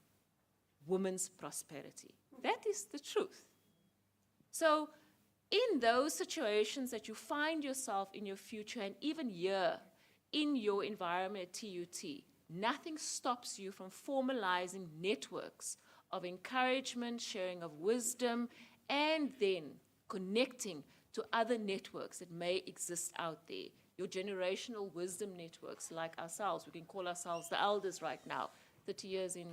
women's prosperity. That is the truth. So in those situations that you find yourself in your future, and even here in your environment at TUT, nothing stops you from formalizing networks of encouragement, sharing of wisdom, and then connecting to other networks that may exist out there your generational wisdom networks like ourselves. We can call ourselves the elders right now, 30 years in,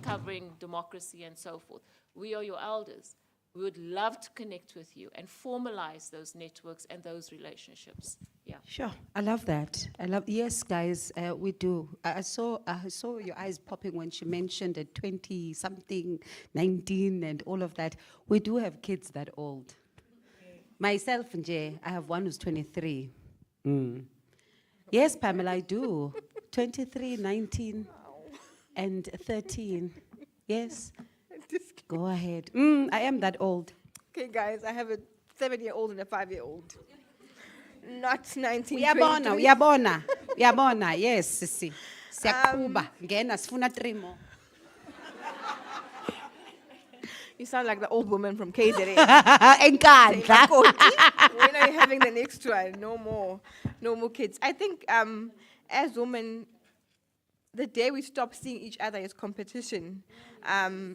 covering democracy and so forth. We are your elders. We would love to connect with you and formalize those networks and those relationships. Yeah. Sure, I love that. Yes, guys, we do. I saw your eyes popping when she mentioned at 20-something, 19 and all of that. We do have kids that old. Myself, Nje, I have one who's 23. Yes, Pamela, I do. 23, 19, and 13. Yes. Go ahead. I am that old. Okay, guys, I have a 7-year-old and a 5-year-old. Not 19. Uyabona, yes, sisi. Siyakuba, ngena sifuna 3 more. You sound like the old woman from KZN. Enkandla. When are you having the next one? No more kids. I think as women, the day we stop seeing each other as competition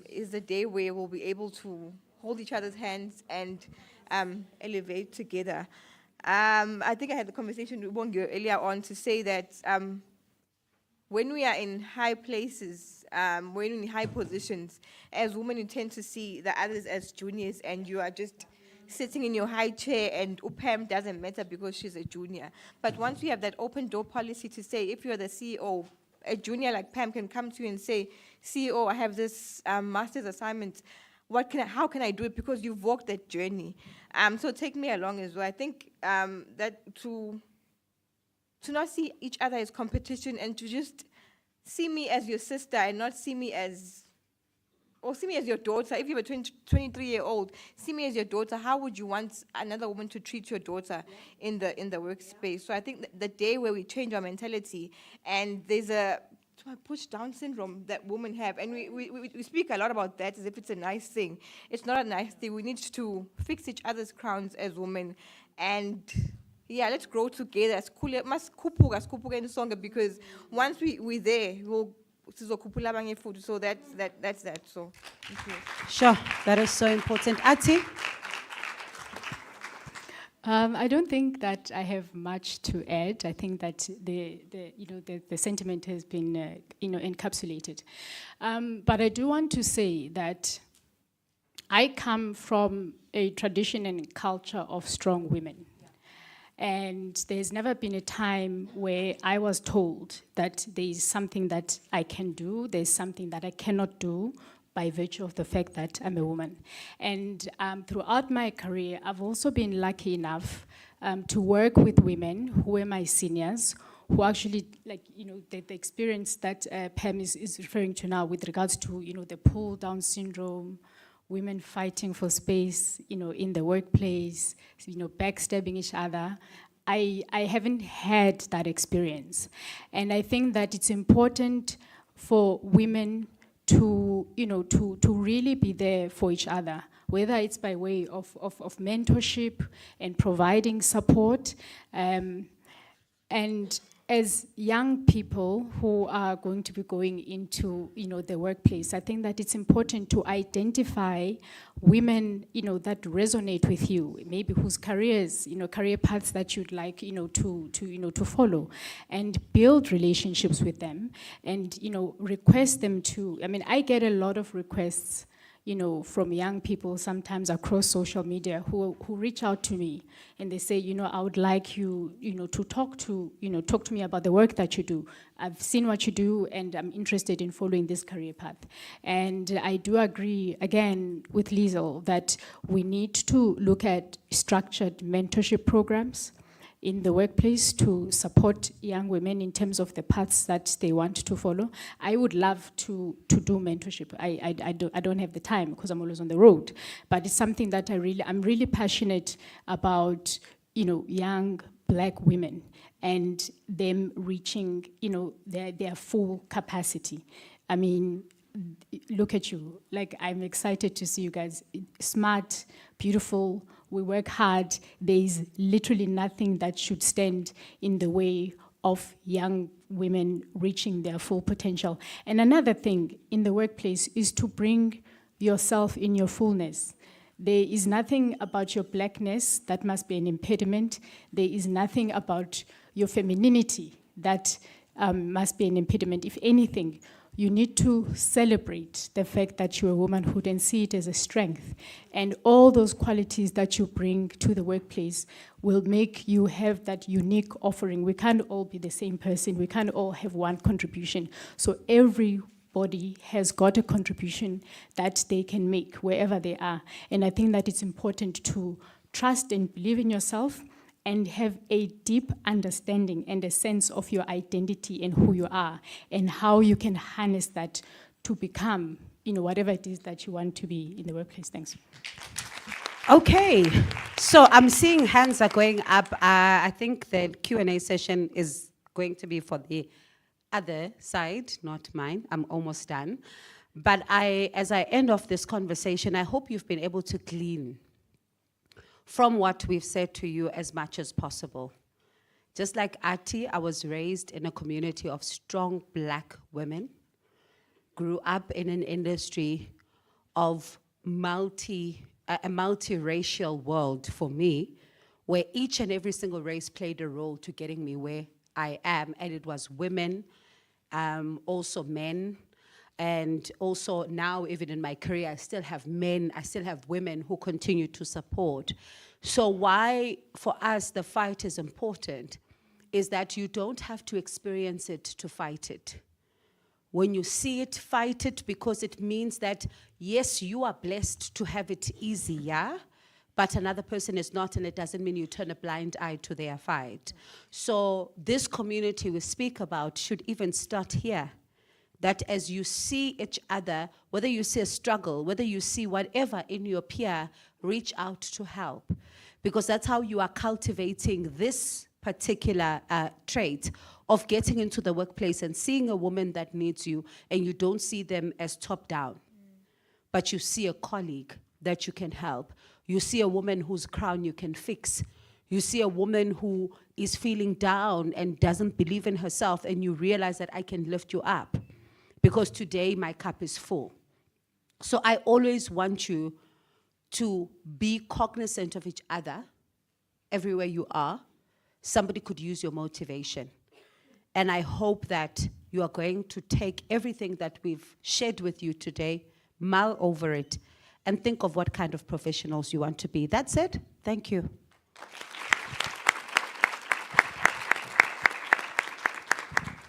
is the day where we'll be able to hold each other's hands and elevate together. I think I had the conversation with Bongo earlier on to say that when we are in high places, when we're in high positions, as women you tend to see the others as juniors, and you are just sitting in your high chair and UPAM doesn't matter because she's a junior. But once we have that open door policy to say, if you're the CEO, a junior like Pam can come to you and say, CEO, I have this master's assignment. How can I do it? Because you've walked that journey. So take me along as well. I think that to not see each other as competition and to just see me as your sister and not see me as, or see me as your daughter. If you were 23-year-old, see me as your daughter. How would you want another woman to treat your daughter in the workspace? So I think the day where we change our mentality, and there's a push Down syndrome that women have, and we speak a lot about that as if it's a nice thing. It's not a nice thing. We need to fix each other's crowns as women, and yeah, let's grow together. As cool, must kupuka in song, because once we're there, we'll sizokhuphula abanye futhi. So that's that. So thank you. Sure, that is so important. Ati? I don't think that I have much to add. I think that the sentiment has been encapsulated. But I do want to say that I come from a tradition and culture of strong women. And there's never been a time where I was told that there is something that I can do, there's something that I cannot do by virtue of the fact that I'm a woman. And throughout my career, I've also been lucky enough to work with women who were my seniors, who actually, the experience that Pam is referring to now with regards to, the pull-down syndrome, women fighting for space, in the workplace, backstabbing each other. I haven't had that experience. And I think that it's important for women to really be there for each other, whether it's by way of mentorship and providing support. And as young people who are going to be going into, the workplace, I think that it's important to identify women, that resonate with you, maybe whose careers, career paths that you'd like, to follow, and build relationships with them, and, request them to. I get a lot of requests, from young people sometimes across social media who reach out to me and they say, I would like you, to talk to me about the work that you do. I've seen what you do and I'm interested in following this career path. And I do agree, again, with Liesl that we need to look at structured mentorship programs in the workplace to support young women in terms of the paths that they want to follow. I would love to do mentorship. I don't have the time because I'm always on the road, but it's something that I'm really passionate about, young Black women and them reaching, their full capacity. Look at you, I'm excited to see you guys, smart, beautiful, we work hard. There is literally nothing that should stand in the way of young women reaching their full potential. And another thing in the workplace is to bring yourself in your fullness. There is nothing about your blackness that must be an impediment. There is nothing about your femininity that must be an impediment. If anything, you need to celebrate the fact that you're a womanhood and see it as a strength. And all those qualities that you bring to the workplace will make you have that unique offering. We can't all be the same person. We can't all have one contribution. So everybody has got a contribution that they can make wherever they are. And I think that it's important to trust and believe in yourself and have a deep understanding and a sense of your identity and who you are and how you can harness that to become, whatever it is that you want to be in the workplace. Thanks. Okay, so I'm seeing hands are going up. I think the Q&A session is going to be for the other side, not mine. I'm almost done. But as I end off this conversation, I hope you've been able to glean from what we've said to you as much as possible. Just like Ati, I was raised in a community of strong black women, grew up in an industry of a multiracial world for me, where each and every single race played a role to getting me where I am, and it was women, also men, and also now, even in my career, I still have men, I still have women who continue to support. So why, for us, the fight is important is that you don't have to experience it to fight it. When you see it, fight it, because it means that, yes, you are blessed to have it easy, yeah? But another person is not, and it doesn't mean you turn a blind eye to their fight. So this community we speak about should even start here. That as you see each other, whether you see a struggle, whether you see whatever in your peer, reach out to help. Because that's how you are cultivating this particular trait of getting into the workplace and seeing a woman that needs you, and you don't see them as top down, but you see a colleague that you can help. You see a woman whose crown you can fix. You see a woman who is feeling down and doesn't believe in herself, and you realize that I can lift you up because today my cup is full. So I always want you to be cognizant of each other everywhere you are. Somebody could use your motivation. And I hope that you are going to take everything that we've shared with you today, mull over it, and think of what kind of professionals you want to be. That's it. Thank you.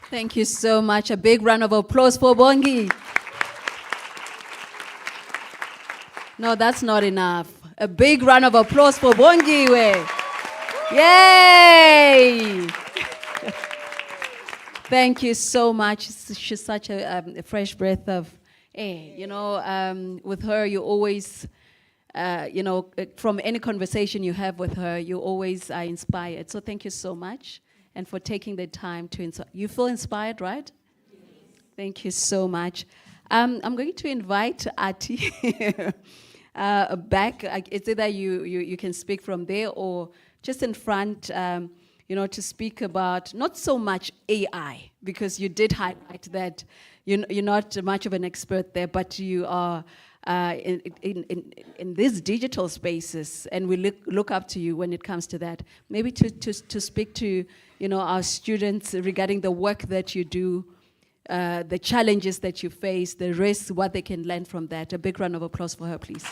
Thank you so much. A big round of applause for Bongi. No, that's not enough. A big round of applause for Bongi. Yay! Thank you so much. She's such a fresh breath of air. With her, you always, from any conversation you have with her, you always are inspired. So thank you so much. And for taking the time to inspire. You feel inspired, right? Yes. Thank you so much. I'm going to invite Ati back. It's either you can speak from there or just in front, to speak about not so much AI, because you did highlight that you're not much of an expert there, but you are in these digital spaces, and we look up to you when it comes to that. Maybe to speak to our students regarding the work that you do, the challenges that you face, the risks, what they can learn from that. A big round of applause for her, please.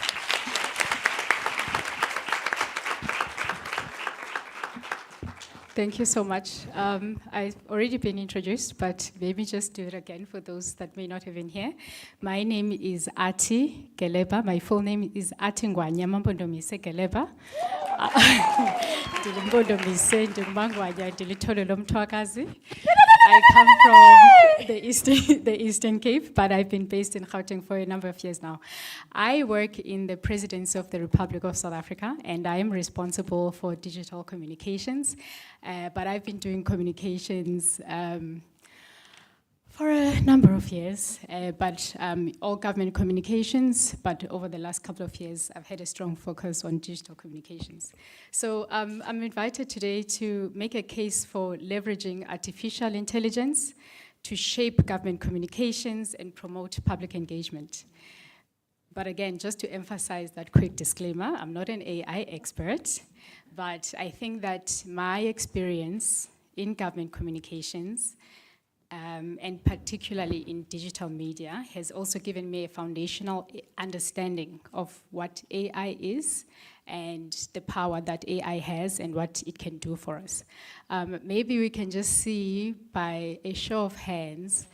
Thank you so much. I've already been introduced, but maybe just do it again for those that may not have been here. My name is Ati Geleba. My full name is Ati Ngwanya Mampondomise Geleba. I come from the Eastern Cape, but I've been based in Gauteng for a number of years now. I work in the Presidency of the Republic of South Africa, and I am responsible for digital communications. But I've been doing communications for a number of years, but all government communications, but over the last couple of years, I've had a strong focus on digital communications. So I'm invited today to make a case for leveraging artificial intelligence to shape government communications and promote public engagement. But again, just to emphasize that quick disclaimer, I'm not an AI expert, but I think that my experience in government communications, and particularly in digital media, has also given me a foundational understanding of what AI is and the power that AI has and what it can do for us. Maybe we can just see by a show of hands,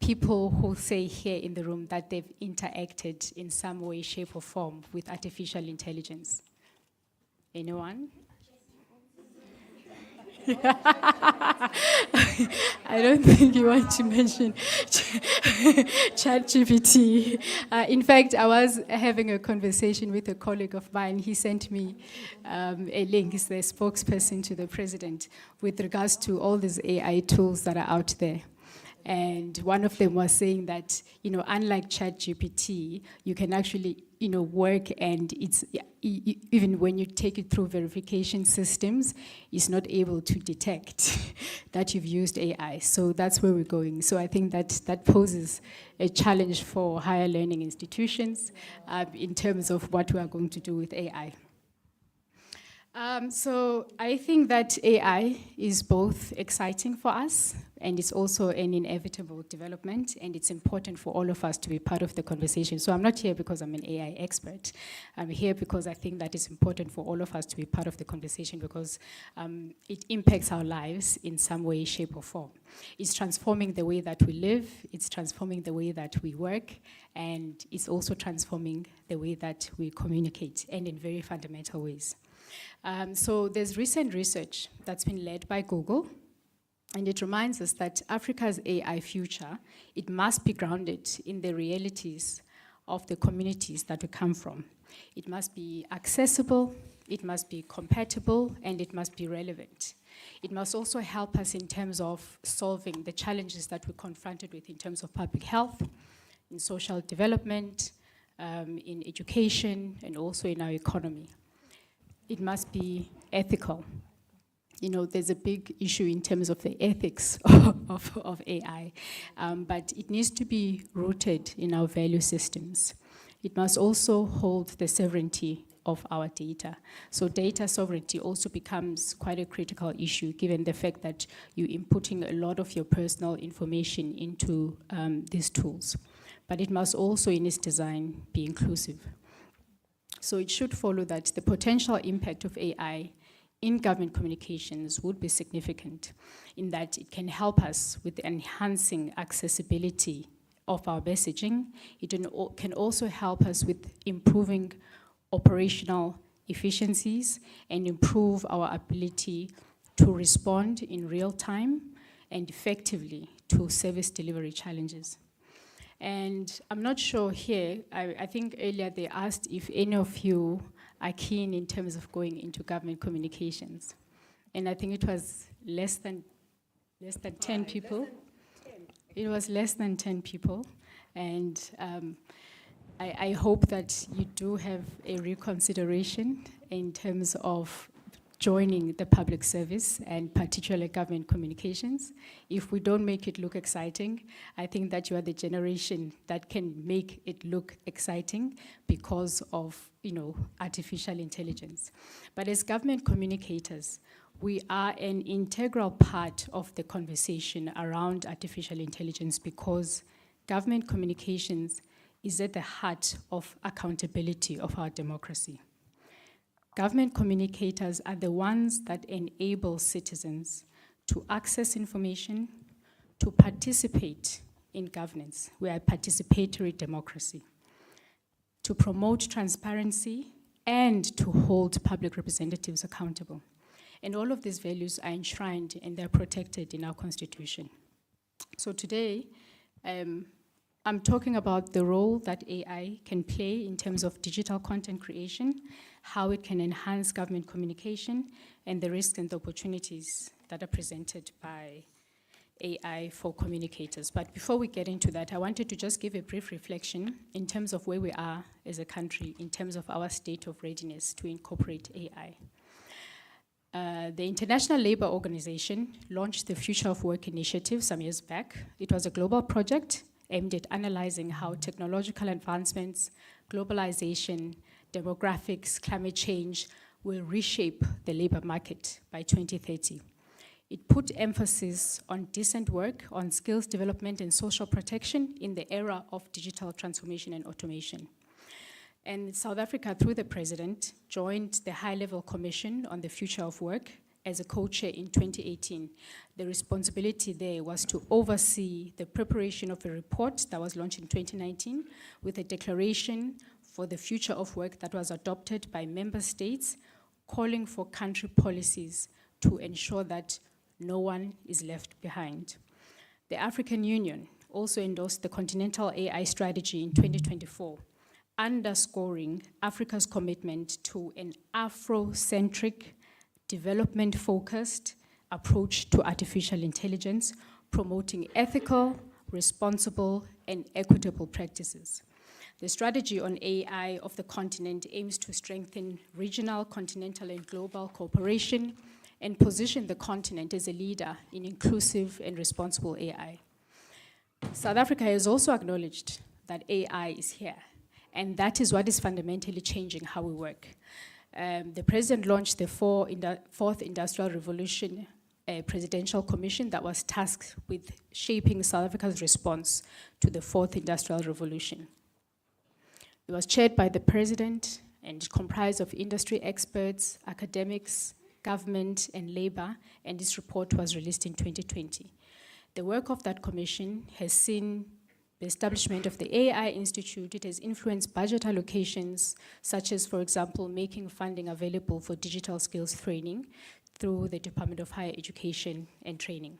people who say here in the room that they've interacted in some way, shape, or form with artificial intelligence. Anyone? I don't think you want to mention ChatGPT. In fact, I was having a conversation with a colleague of mine. He sent me a link. He's the spokesperson to the president with regards to all these AI tools that are out there. And one of them was saying that, unlike ChatGPT, you can actually, work, and it's even when you take it through verification systems, it's not able to detect that you've used AI. So that's where we're going. So I think that poses a challenge for higher learning institutions in terms of what we are going to do with AI. So I think that AI is both exciting for us, and it's also an inevitable development, and it's important for all of us to be part of the conversation. So I'm not here because I'm an AI expert. I'm here because I think that it's important for all of us to be part of the conversation, because it impacts our lives in some way, shape, or form. It's transforming the way that we live, it's transforming the way that we work, and it's also transforming the way that we communicate, and in very fundamental ways. So there's recent research that's been led by Google, and it reminds us that Africa's AI future, it must be grounded in the realities of the communities that we come from. It must be accessible, it must be compatible, and it must be relevant. It must also help us in terms of solving the challenges that we're confronted with in terms of public health, in social development, in education, and also in our economy. It must be ethical. There's a big issue in terms of the ethics of AI, but it needs to be rooted in our value systems. It must also hold the sovereignty of our data. So data sovereignty also becomes quite a critical issue, given the fact that you're inputting a lot of your personal information into these tools. But it must also, in its design, be inclusive. So it should follow that the potential impact of AI in government communications would be significant, in that it can help us with enhancing accessibility of our messaging. It can also help us with improving operational efficiencies and improve our ability to respond in real time and effectively to service delivery challenges. And I'm not sure here, I think earlier they asked if any of you are keen in terms of going into government communications. And I think it was less than 10 people. It was less than 10 people. And I hope that you do have a reconsideration in terms of joining the public service, and particularly government communications. If we don't make it look exciting, I think that you are the generation that can make it look exciting because of, artificial intelligence. But as government communicators, we are an integral part of the conversation around artificial intelligence, because government communications is at the heart of accountability of our democracy. Government communicators are the ones that enable citizens to access information, to participate in governance. We are a participatory democracy. To promote transparency and to hold public representatives accountable. And all of these values are enshrined and they're protected in our Constitution. So today, I'm talking about the role that AI can play in terms of digital content creation, how it can enhance government communication, and the risks and the opportunities that are presented by AI for communicators. But before we get into that, I wanted to just give a brief reflection in terms of where we are as a country, in terms of our state of readiness to incorporate AI. The International Labour Organization launched the Future of Work initiative some years back. It was a global project aimed at analyzing how technological advancements, globalization, demographics, climate change will reshape the labor market by 2030. It put emphasis on decent work, on skills development and social protection in the era of digital transformation and automation. And South Africa, through the president, joined the High-Level Commission on the Future of Work as a co-chair in 2018. The responsibility there was to oversee the preparation of a report that was launched in 2019 with a declaration for the future of work that was adopted by member states, calling for country policies to ensure that no one is left behind. The African Union also endorsed the Continental AI Strategy in 2024, underscoring Africa's commitment to an Afrocentric, development-focused approach to artificial intelligence, promoting ethical, responsible, and equitable practices. The strategy on AI of the continent aims to strengthen regional, continental, and global cooperation and position the continent as a leader in inclusive and responsible AI. South Africa has also acknowledged that AI is here, and that is what is fundamentally changing how we work. The president launched the Fourth Industrial Revolution Presidential Commission that was tasked with shaping South Africa's response to the Fourth Industrial Revolution. It was chaired by the president and comprised of industry experts, academics, government, and labor, and this report was released in 2020. The work of that commission has seen the establishment of the AI Institute. It has influenced budget allocations, such as, for example, making funding available for digital skills training through the Department of Higher Education and Training.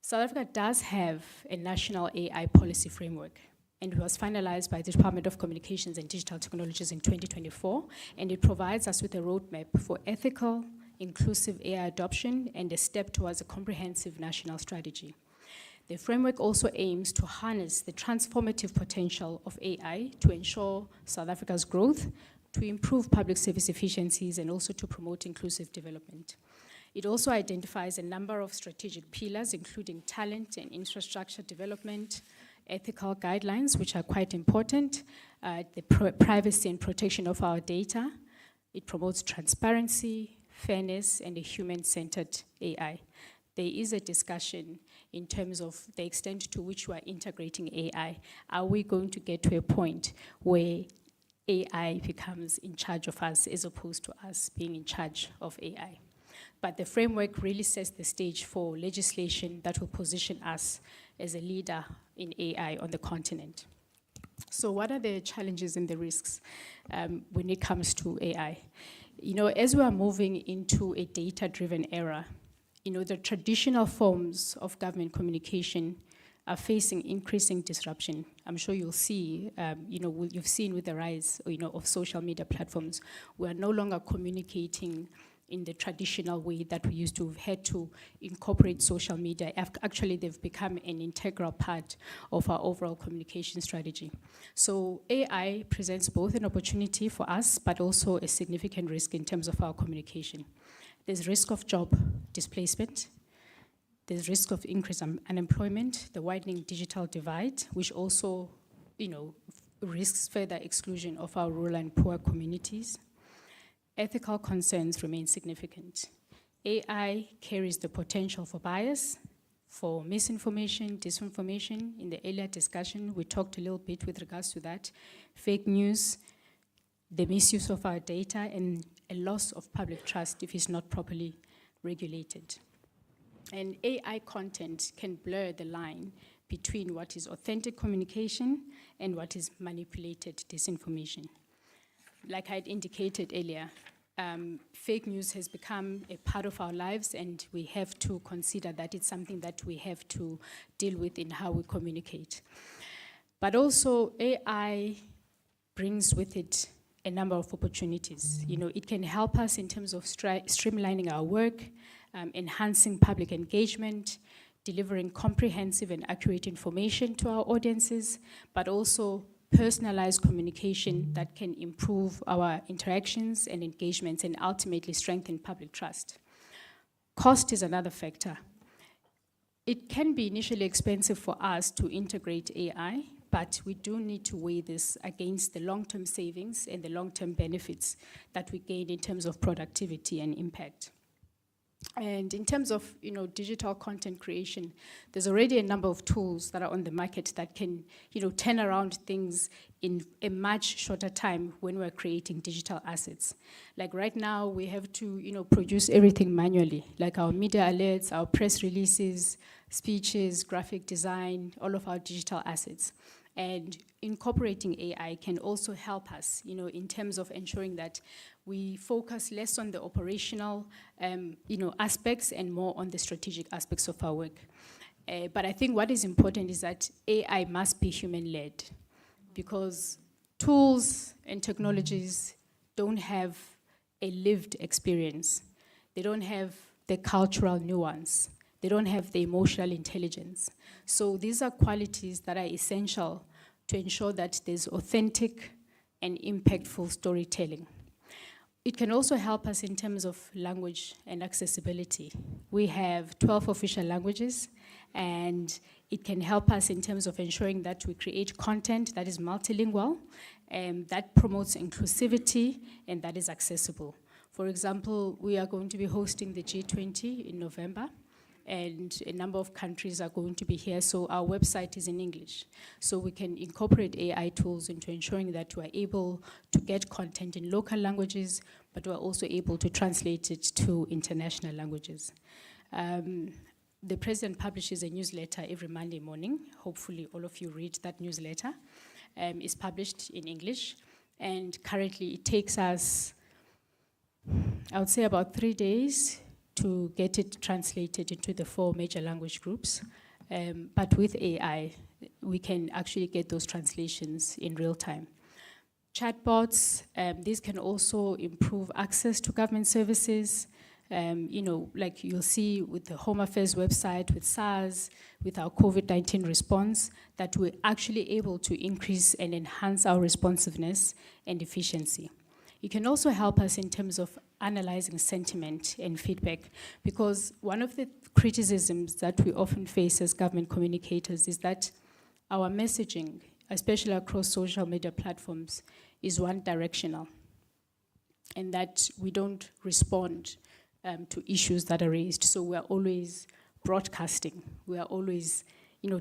South Africa does have a national AI policy framework, and it was finalized by the Department of Communications and Digital Technologies in 2024, and it provides us with a roadmap for ethical, inclusive AI adoption and a step towards a comprehensive national strategy. The framework also aims to harness the transformative potential of AI to ensure South Africa's growth, to improve public service efficiencies, and also to promote inclusive development. It also identifies a number of strategic pillars, including talent and infrastructure development, ethical guidelines, which are quite important, the privacy and protection of our data. It promotes transparency, fairness, and a human-centered AI. There is a discussion in terms of the extent to which we are integrating AI. Are we going to get to a point where AI becomes in charge of us as opposed to us being in charge of AI? But the framework really sets the stage for legislation that will position us as a leader in AI on the continent. So what are the challenges and the risks when it comes to AI? You know, as we are moving into a data-driven era, you know, the traditional forms of government communication are facing increasing disruption. I'm sure you'll see, you know, you've seen with the rise, you know, of social media platforms, we are no longer communicating in the traditional way that we used to. Have had to incorporate social media. Actually, they've become an integral part of our overall communication strategy. So AI presents both an opportunity for us, but also a significant risk in terms of our communication. There's risk of job displacement. There's risk of increased unemployment, the widening digital divide, which also, you know, risks further exclusion of our rural and poor communities. Ethical concerns remain significant. AI carries the potential for bias, for misinformation, disinformation. In the earlier discussion, we talked a little bit with regards to that. Fake news, the misuse of our data, and a loss of public trust if it's not properly regulated. And AI content can blur the line between what is authentic communication and what is manipulated disinformation. Like I had indicated earlier, fake news has become a part of our lives, and we have to consider that it's something that we have to deal with in how we communicate. But also, AI brings with it a number of opportunities. You know, it can help us in terms of streamlining our work, enhancing public engagement, delivering comprehensive and accurate information to our audiences, but also personalized communication that can improve our interactions and engagements and ultimately strengthen public trust. Cost is another factor. It can be initially expensive for us to integrate AI, but we do need to weigh this against the long-term savings and the long-term benefits that we gain in terms of productivity and impact. And in terms of digital content creation, there's already a number of tools that are on the market that can turn around things in a much shorter time when we're creating digital assets. Like right now, we have to produce everything manually, like our media alerts, our press releases, speeches, graphic design, all of our digital assets. And incorporating AI can also help us, in terms of ensuring that we focus less on the operational, aspects and more on the strategic aspects of our work. But I think what is important is that AI must be human-led, because tools and technologies don't have a lived experience. They don't have the cultural nuance. They don't have the emotional intelligence. So these are qualities that are essential to ensure that there's authentic and impactful storytelling. It can also help us in terms of language and accessibility. We have 12 official languages, and it can help us in terms of ensuring that we create content that is multilingual, and that promotes inclusivity, and that is accessible. For example, we are going to be hosting the G20 in November, and a number of countries are going to be here, so our website is in English. So we can incorporate AI tools into ensuring that we're able to get content in local languages, but we're also able to translate it to international languages. The President publishes a newsletter every Monday morning. Hopefully all of you read that newsletter. It's published in English, and currently it takes us, I would say, about 3 days to get it translated into the 4 major language groups. But with AI, we can actually get those translations in real time. Chatbots, these can also improve access to government services. Like you'll see with the Home Affairs website, with SARS, with our COVID-19 response, that we're actually able to increase and enhance our responsiveness and efficiency. It can also help us in terms of analyzing sentiment and feedback, because one of the criticisms that we often face as government communicators is that our messaging, especially across social media platforms, is one-directional, and that we don't respond to issues that are raised. So we are always broadcasting. We are always,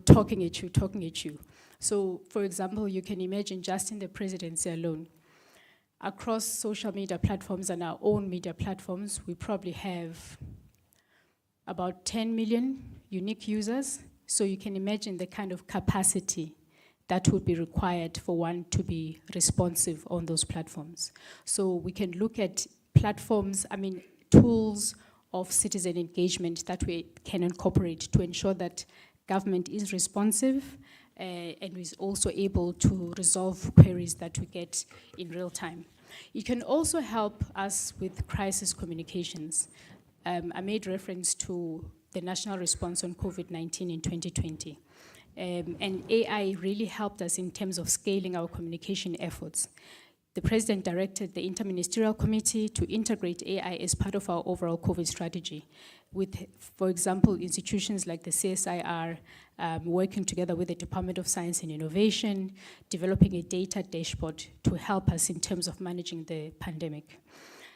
talking at you. So, for example, you can imagine just in the presidency alone, across social media platforms and our own media platforms, we probably have about 10 million unique users. So you can imagine the kind of capacity that would be required for one to be responsive on those platforms. So we can look at platforms, tools of citizen engagement that we can incorporate to ensure that government is responsive and is also able to resolve queries that we get in real time. It can also help us with crisis communications. I made reference to the national response on COVID-19 in 2020. And AI really helped us in terms of scaling our communication efforts. The President directed the Interministerial Committee to integrate AI as part of our overall COVID strategy with, for example, institutions like the CSIR working together with the Department of Science and Innovation, developing a data dashboard to help us in terms of managing the pandemic.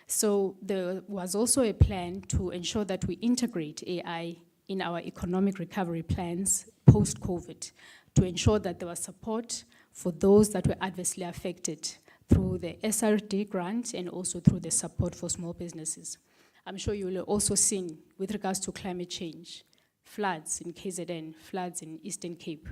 So there was also a plan to ensure that we integrate AI in our economic recovery plans post-COVID to ensure that there was support for those that were adversely affected through the SRD grant and also through the support for small businesses. I'm sure you will have also seen with regards to climate change, floods in KZN, floods in Eastern Cape.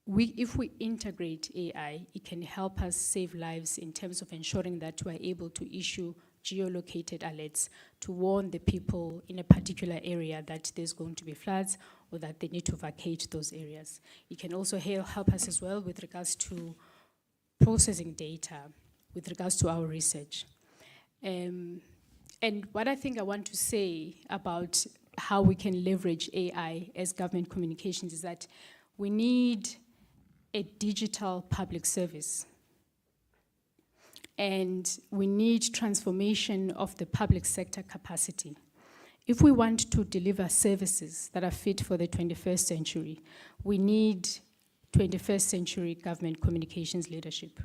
If we integrate AI, it can help us save lives in terms of ensuring that we're able to issue geolocated alerts to warn the people in a particular area that there's going to be floods or that they need to vacate those areas. It can also help us as well with regards to processing data, with regards to our research. And what I think I want to say about how we can leverage AI as government communications is that we need a digital public service. And we need transformation of the public sector capacity. If we want to deliver services that are fit for the 21st century, we need 21st century government communications leadership.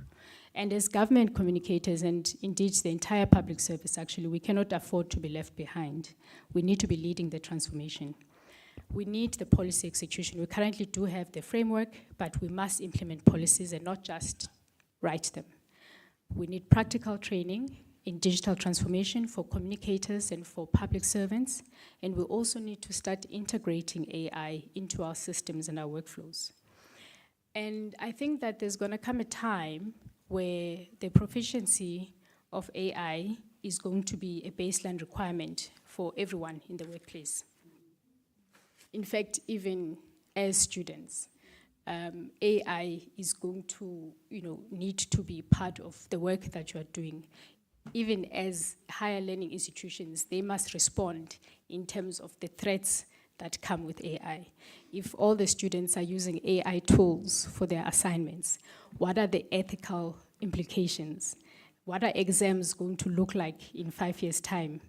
And as government communicators, and indeed the entire public service actually, we cannot afford to be left behind. We need to be leading the transformation. We need the policy execution. We currently do have the framework, but we must implement policies and not just write them. We need practical training in digital transformation for communicators and for public servants, and we also need to start integrating AI into our systems and our workflows. And I think that there's going to come a time where the proficiency of AI is going to be a baseline requirement for everyone in the workplace. In fact, even as students, AI is going to, need to be part of the work that you are doing. Even as higher learning institutions, they must respond in terms of the threats that come with AI. If all the students are using AI tools for their assignments, what are the ethical implications? What are exams going to look like in 5 years' time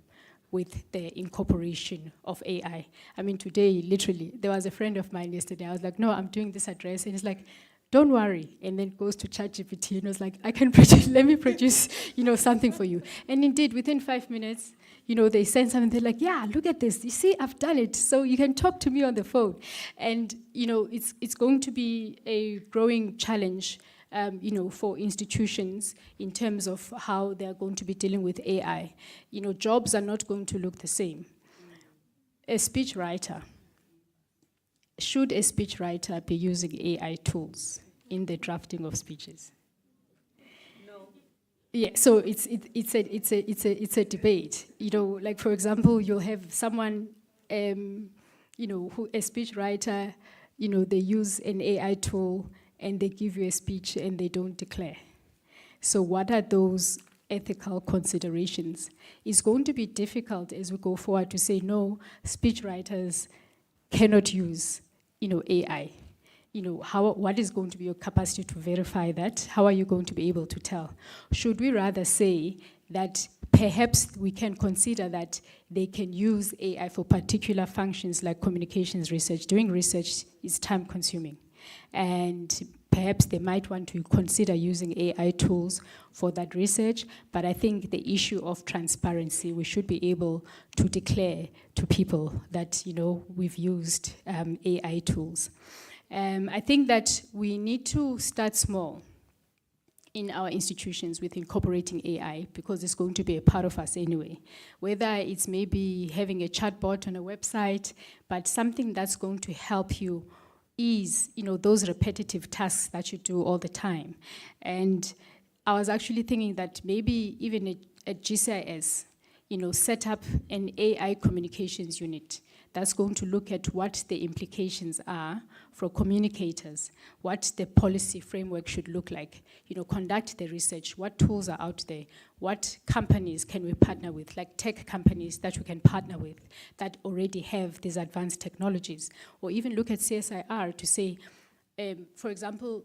with the incorporation of AI? I mean, today, literally, there was a friend of mine yesterday. I was like, no, I'm doing this address. And he's like, don't worry. And then goes to ChatGPT and was like, I can produce, let me produce, something for you. And indeed, within 5 minutes, they send something, they're like, yeah, look at this. You see, I've done it. So you can talk to me on the phone. And, it's going to be a growing challenge, for institutions in terms of how they're going to be dealing with AI. Jobs are not going to look the same. A speech writer. Should a speechwriter be using AI tools in the drafting of speeches? No. Yeah, so it's a debate. Like for example, you'll have someone, who a speechwriter, they use an AI tool and they give you a speech and they don't declare. So what are those ethical considerations? It's going to be difficult as we go forward to say no, speechwriters cannot use AI. What is going to be your capacity to verify that? How are you going to be able to tell? Should we rather say that perhaps we can consider that they can use AI for particular functions like communications research? Doing research is time consuming. And perhaps they might want to consider using AI tools for that research, but I think the issue of transparency, we should be able to declare to people that, we've used AI tools. I think that we need to start small in our institutions with incorporating AI because it's going to be a part of us anyway. Whether it's maybe having a chatbot on a website, but something that's going to help you ease, those repetitive tasks that you do all the time. And I was actually thinking that maybe even at GCIS, set up an AI communications unit that's going to look at what the implications are for communicators, what the policy framework should look like, conduct the research, what tools are out there, what companies can we partner with, like tech companies that we can partner with that already have these advanced technologies, or even look at CSIR to say, for example,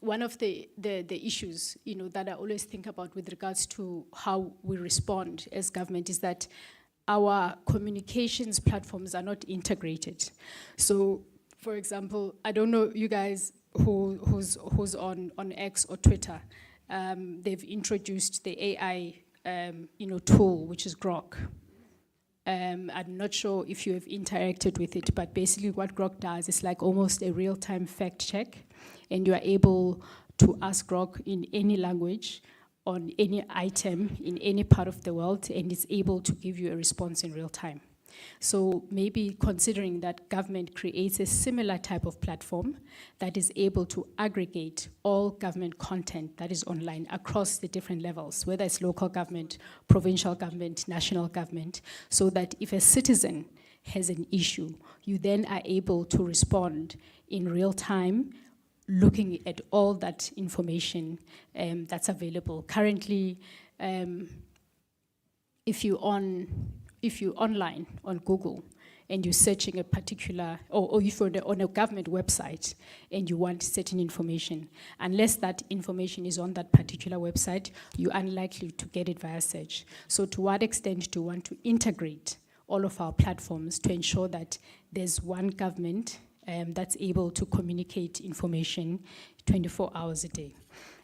one of the issues, that I always think about with regards to how we respond as government is that our communications platforms are not integrated. So, for example, I don't know you guys who's on X or Twitter. They've introduced the AI, tool, which is Grok. I'm not sure if you have interacted with it, but basically what Grok does is like almost a real-time fact check, and you are able to ask Grok in any language on any item in any part of the world, and it's able to give you a response in real time. So maybe considering that government creates a similar type of platform that is able to aggregate all government content that is online across the different levels, whether it's local government, provincial government, national government, so that if a citizen has an issue, you then are able to respond in real time, looking at all that information that's available. Currently, if you're online on Google and you're searching a particular, or if you're on a government website and you want certain information, unless that information is on that particular website, you're unlikely to get it via search. So to what extent do you want to integrate all of our platforms to ensure that there's one government that's able to communicate information 24 hours a day.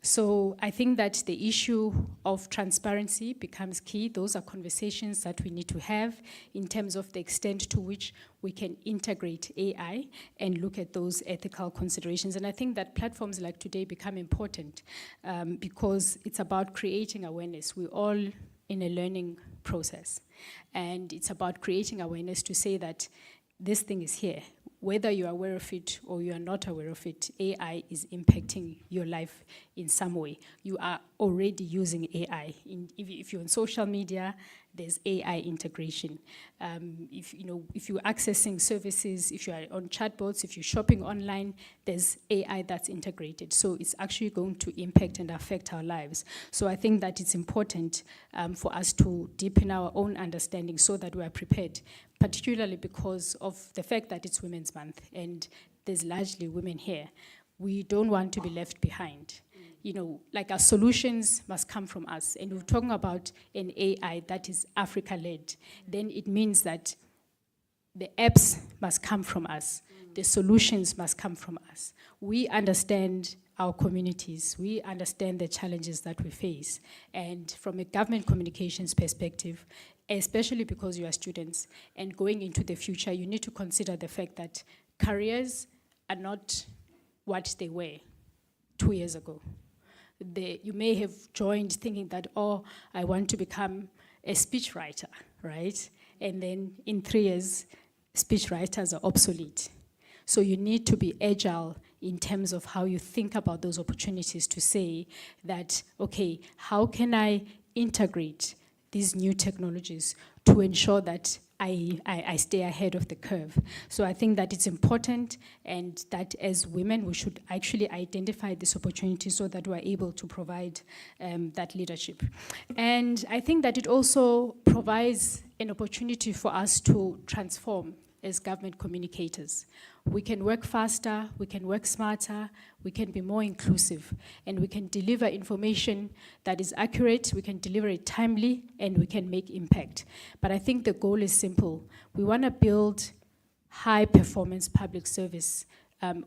So I think that the issue of transparency becomes key. Those are conversations that we need to have in terms of the extent to which we can integrate AI and look at those ethical considerations. And I think that platforms like today become important because it's about creating awareness. We're all in a learning process. And it's about creating awareness to say that this thing is here. Whether you're aware of it or you are not aware of it, AI is impacting your life in some way. You are already using AI. If you're on social media, there's AI integration. If you're accessing services, if you are on chatbots, if you're shopping online, there's AI that's integrated. So it's actually going to impact and affect our lives. So I think that it's important for us to deepen our own understanding so that we are prepared, particularly because of the fact that it's Women's Month and there's largely women here. We don't want to be left behind. Like our solutions must come from us. And we're talking about an AI that is Africa-led. Then it means that the apps must come from us. The solutions must come from us. We understand our communities. We understand the challenges that we face. And from a government communications perspective, especially because you are students and going into the future, you need to consider the fact that careers are not what they were 2 years ago. You may have joined thinking that, oh, I want to become a speechwriter, right? And then in 3 years, speechwriters are obsolete. So you need to be agile in terms of how you think about those opportunities to say that, okay, how can I integrate these new technologies to ensure that I stay ahead of the curve. So I think that it's important, and that as women, we should actually identify this opportunity so that we're able to provide that leadership. And I think that it also provides an opportunity for us to transform as government communicators. We can work faster, we can work smarter, we can be more inclusive, and we can deliver information that is accurate, we can deliver it timely, and we can make impact. But I think the goal is simple. We want to build high-performance public service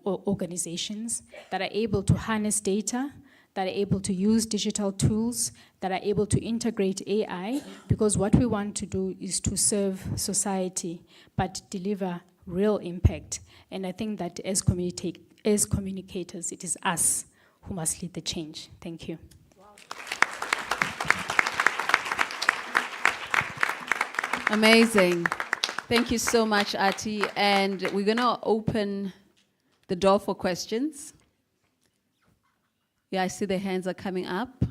organizations that are able to harness data, that are able to use digital tools, that are able to integrate AI, because what we want to do is to serve society, but deliver real impact. And I think that as communicators, it is us who must lead the change. Thank you. Wow. Amazing. Thank you so much, Ati. And we're going to open the door for questions. Yeah, I see the hands are coming up.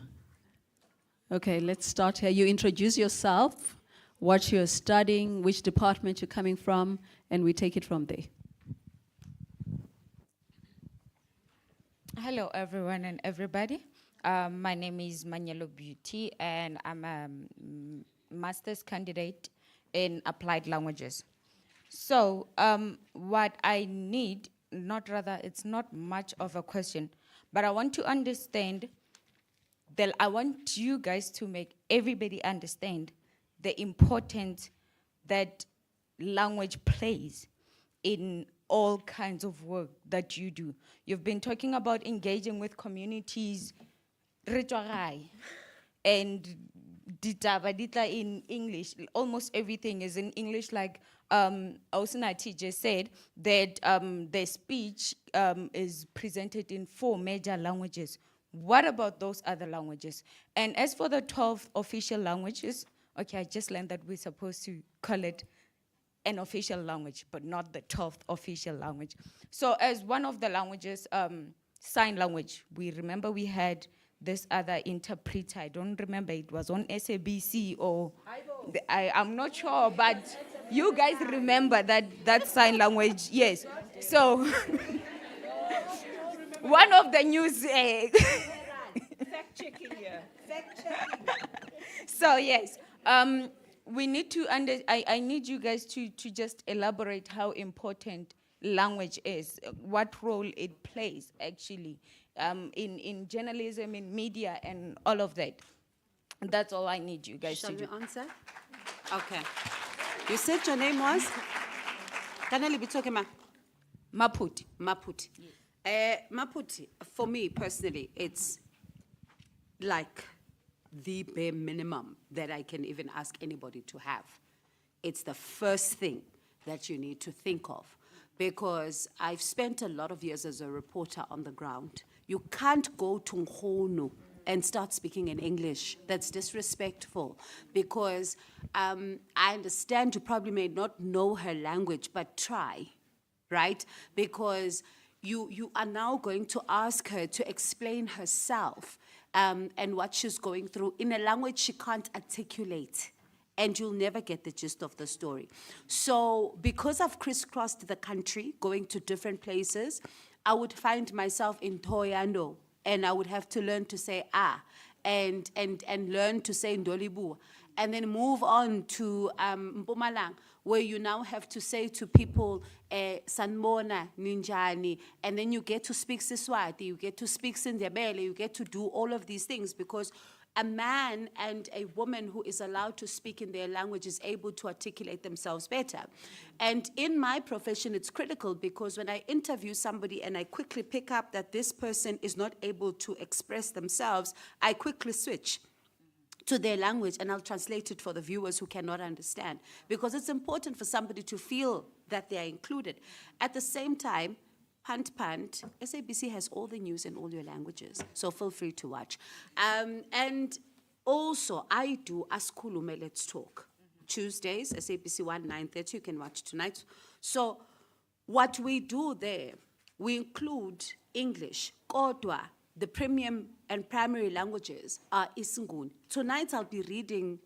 Okay, let's start here. You introduce yourself, what you're studying, which department you're coming from, and we take it from there. Hello, everyone and everybody. My name is Manyelo Beauty, and I'm a master's candidate in applied languages. So what I need, it's not much of a question, but I want to understand that I want you guys to make everybody understand the importance that language plays in all kinds of work that you do. You've been talking about engaging with communities, and in English. Almost everything is in English, like Osunati just said, that the speech is presented in 4 major languages. What about those other languages? And as for the 12 official languages, okay, I just learned that we're supposed to call it an official language, but not the 12th official language. So as one of the languages, sign language, we had this other interpreter. I don't remember, it was on SABC or, I'm not sure, but you guys remember that sign language, yes. So, one of the news, Fact checking here. Fact checking. So yes, we need to I need you guys to just elaborate how important language is, what role it plays actually in journalism, in media, and all of that. That's all I need you guys to do. Shall we answer? Okay. You said your name was? Kanali Bitokema. Maputi. Maputi, for me personally, it's like the bare minimum that I can even ask anybody to have. It's the first thing that you need to think of, because I've spent a lot of years as a reporter on the ground. You can't go to Nkhono and start speaking in English. That's disrespectful, because I understand you probably may not know her language, but try, right? Because you are now going to ask her to explain herself and what she's going through in a language she can't articulate, and you'll never get the gist of the story. So because I've crisscrossed the country, going to different places, I would find myself in Thoyando, and I would have to learn to say and learn to say Ndolibu, and then move on to Mpumalanga, where you now have to say to people, Sanbona, Ninjani, and then you get to speak Siswati, you get to speak Sindebele, you get to do all of these things, because a man and a woman who is allowed to speak in their language is able to articulate themselves better. And in my profession, it's critical, because when I interview somebody and I quickly pick up that this person is not able to express themselves, I quickly switch to their language, and I'll translate it for the viewers who cannot understand, because it's important for somebody to feel that they are included. At the same time, Punt, SABC has all the news in all your languages, so feel free to watch. And also, I do Askulume Let's Talk. Tuesdays, SABC 1, 9:30, you can watch tonight. So what we do there, we include English, Kodwa, the premium and primary languages are isiNguni. Tonight I'll be reading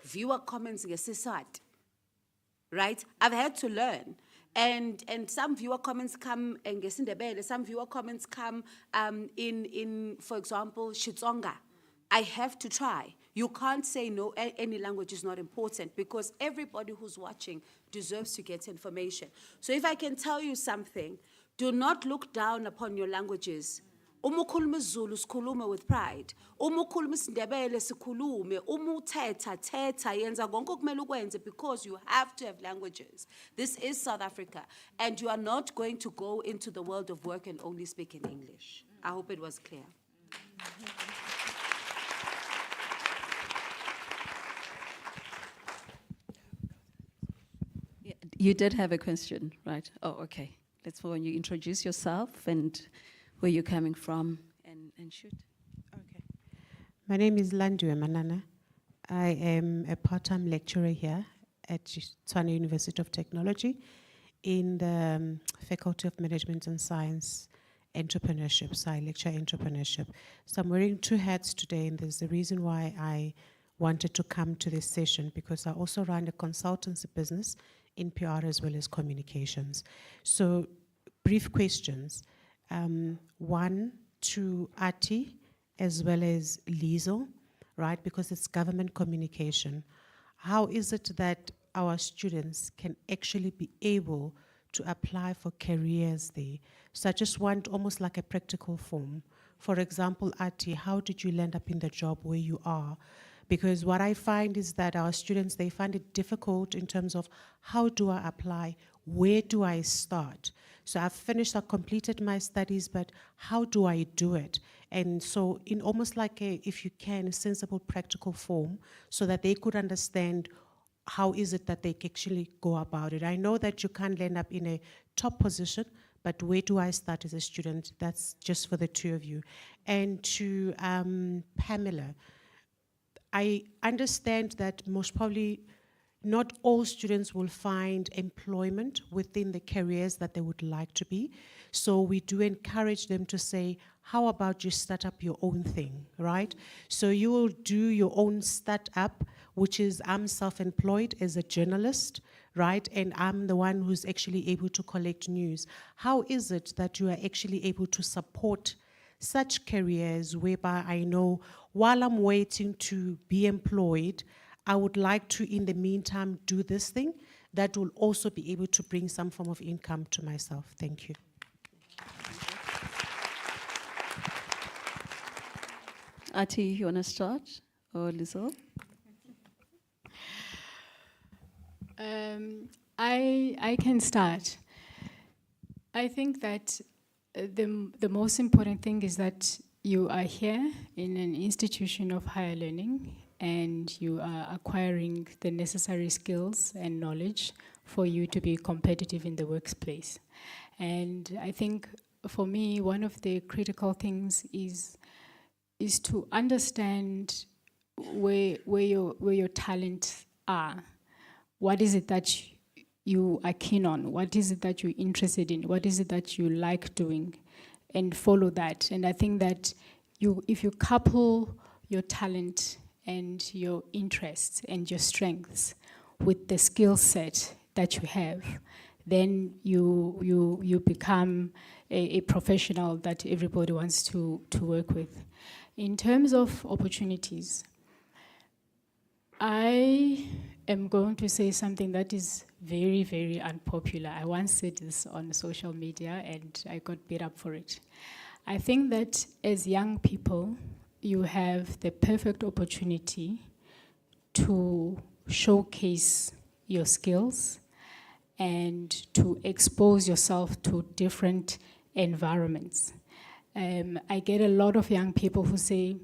viewer comments ngeSiswati, right? I've had to learn. And some viewer comments come in ngeSindebele, some viewer comments come in, for example, Xitsonga. I have to try. You can't say no, any language is not important, because everybody who's watching deserves to get information. So if I can tell you something, do not look down upon your languages. Uma ukhuluma isiZulu sikhulume with pride. Uma ukhuluma isiNdebele sikhulume. Uma uthetha thetha, yenza konke okumele ukwenze, because you have to have languages. This is South Africa, and you are not going to go into the world of work and only speak in English. I hope it was clear. Yeah, you did have a question, right? Oh, okay. Let's move on. You introduce yourself and where you're coming from, and shoot. Okay. My name is Landwe Manana. I am a part-time lecturer here at Tshwane University of Technology in the Faculty of Management and Science Entrepreneurship. So I lecture entrepreneurship. So I'm wearing two hats today, and there's the reason why I wanted to come to this session, because I also run a consultancy business in PR as well as communications. So brief questions. One to Ati as well as Lizo, right? Because it's government communication. How is it that our students can actually be able to apply for careers there? So I just want almost like a practical form. For example, Ati, how did you land up in the job where you are? Because what I find is that our students, they find it difficult in terms of how do I apply? Where do I start? So I've finished, I've completed my studies, but how do I do it? And so in almost like a, if you can, a sensible, practical form, so that they could understand how is it that they can actually go about it. I know that you can't end up in a top position, but where do I start as a student? That's just for the two of you. And to Pamela, I understand that most probably not all students will find employment within the careers that they would like to be. So we do encourage them to say, how about you start up your own thing, right? So you will do your own startup, which is I'm self-employed as a journalist, right? And I'm the one who's actually able to collect news. How is it that you are actually able to support such careers whereby I know while I'm waiting to be employed, I would like to, in the meantime, do this thing that will also be able to bring some form of income to myself. Thank you. Ati, you want to start? Or Lizo? I can start. I think that the most important thing is that you are here in an institution of higher learning and you are acquiring the necessary skills and knowledge for you to be competitive in the workplace. And I think for me, one of the critical things is to understand where your talents are. What is it that you are keen on? What is it that you're interested in? What is it that you like doing? And follow that. And I think that if you couple your talent and your interests and your strengths with the skill set that you have, then you become a professional that everybody wants to work with. In terms of opportunities, I am going to say something that is very, very unpopular. I once said this on social media and I got beat up for it. I think that as young people, you have the perfect opportunity to showcase your skills and to expose yourself to different environments. I get a lot of young people who say,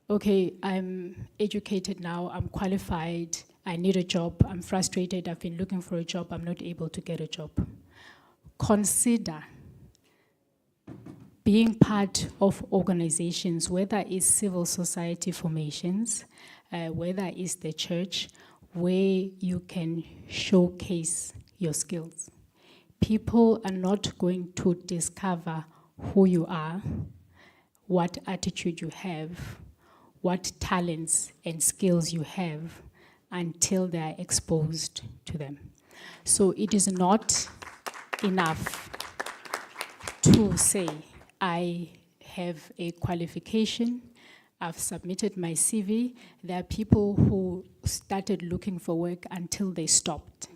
okay, I'm educated now, I'm qualified, I need a job, I'm frustrated, I've been looking for a job, I'm not able to get a job. Consider being part of organizations, whether it's civil society formations, whether it's the church, where you can showcase your skills. People are not going to discover who you are, what attitude you have, what talents and skills you have until they are exposed to them. So it is not enough to say, I have a qualification, I've submitted my CV. There are people who started looking for work until they stopped.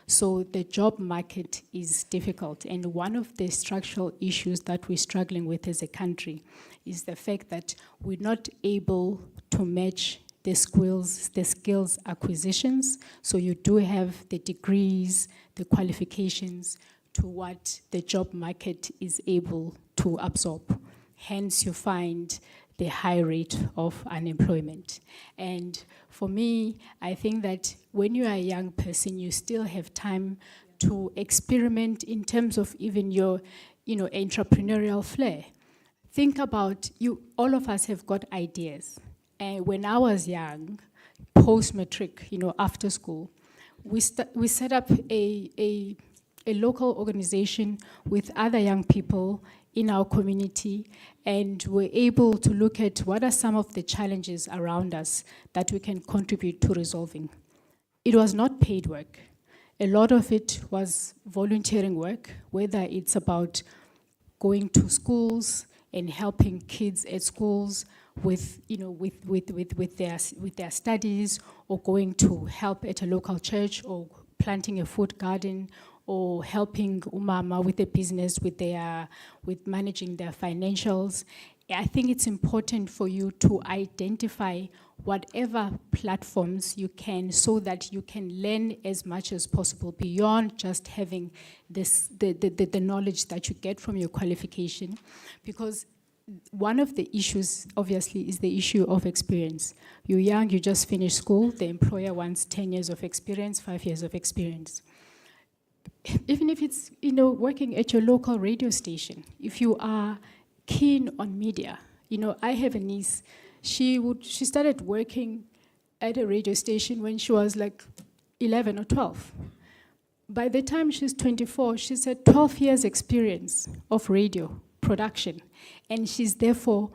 So the job market is difficult, and one of the structural issues that we're struggling with as a country is the fact that we're not able to match the skills acquisitions. So you do have the degrees, the qualifications to what the job market is able to absorb. Hence, you find the high rate of unemployment. And for me, I think that when you are a young person, you still have time to experiment in terms of even your, entrepreneurial flair. Think about all of us have got ideas. And when I was young, post-matric, after school, we set up a local organization with other young people in our community, and we're able to look at what are some of the challenges around us that we can contribute to resolving. It was not paid work. A lot of it was volunteering work, whether it's about going to schools and helping kids at schools with their studies, or going to help at a local church, or planting a food garden, or helping umama with a business with managing their financials. I think it's important for you to identify whatever platforms you can, so that you can learn as much as possible beyond just having the knowledge that you get from your qualification. Because one of the issues, obviously, is the issue of experience. You're young, you just finished school, the employer wants 10 years of experience, 5 years of experience. Even if it's, working at your local radio station, if you are keen on media, I have a niece, she started working at a radio station when she was like 11 or 12. By the time she's 24, she's had 12 years experience of radio production, and she's therefore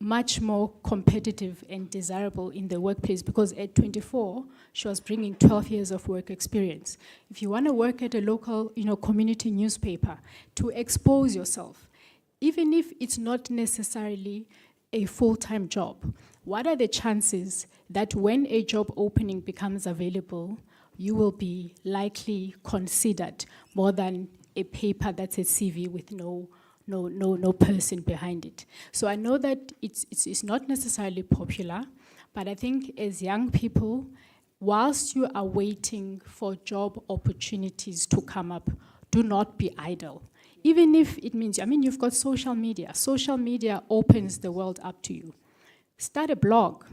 much more competitive and desirable in the workplace, because at 24, she was bringing 12 years of work experience. If you want to work at a local, community newspaper, to expose yourself, even if it's not necessarily a full-time job, what are the chances that when a job opening becomes available, you will be likely considered more than a paper that's a CV with no person behind it? So I know that it's not necessarily popular, but I think as young people, whilst you are waiting for job opportunities to come up, do not be idle. even if it means, I mean, you've got social media. Social media opens the world up to you. Start a blog,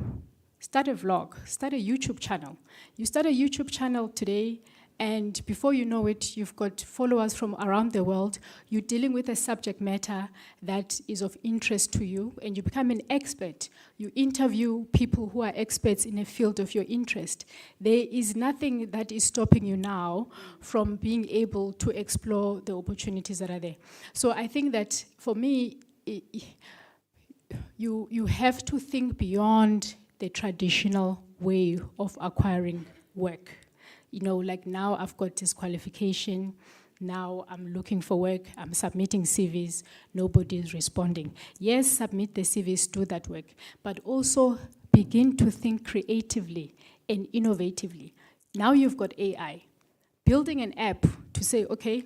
start a vlog, start a YouTube channel. You start a YouTube channel today, and before you know it, you've got followers from around the world. You're dealing with a subject matter that is of interest to you, and you become an expert. You interview people who are experts in a field of your interest. There is nothing that is stopping you now from being able to explore the opportunities that are there. So I think that for me, you have to think beyond the traditional way of acquiring work. You know, like now I've got this qualification, now I'm looking for work, I'm submitting CVs, nobody is responding. Yes, submit the CVs, do that work, but also begin to think creatively and innovatively. Now you've got AI. Building an app to say, okay,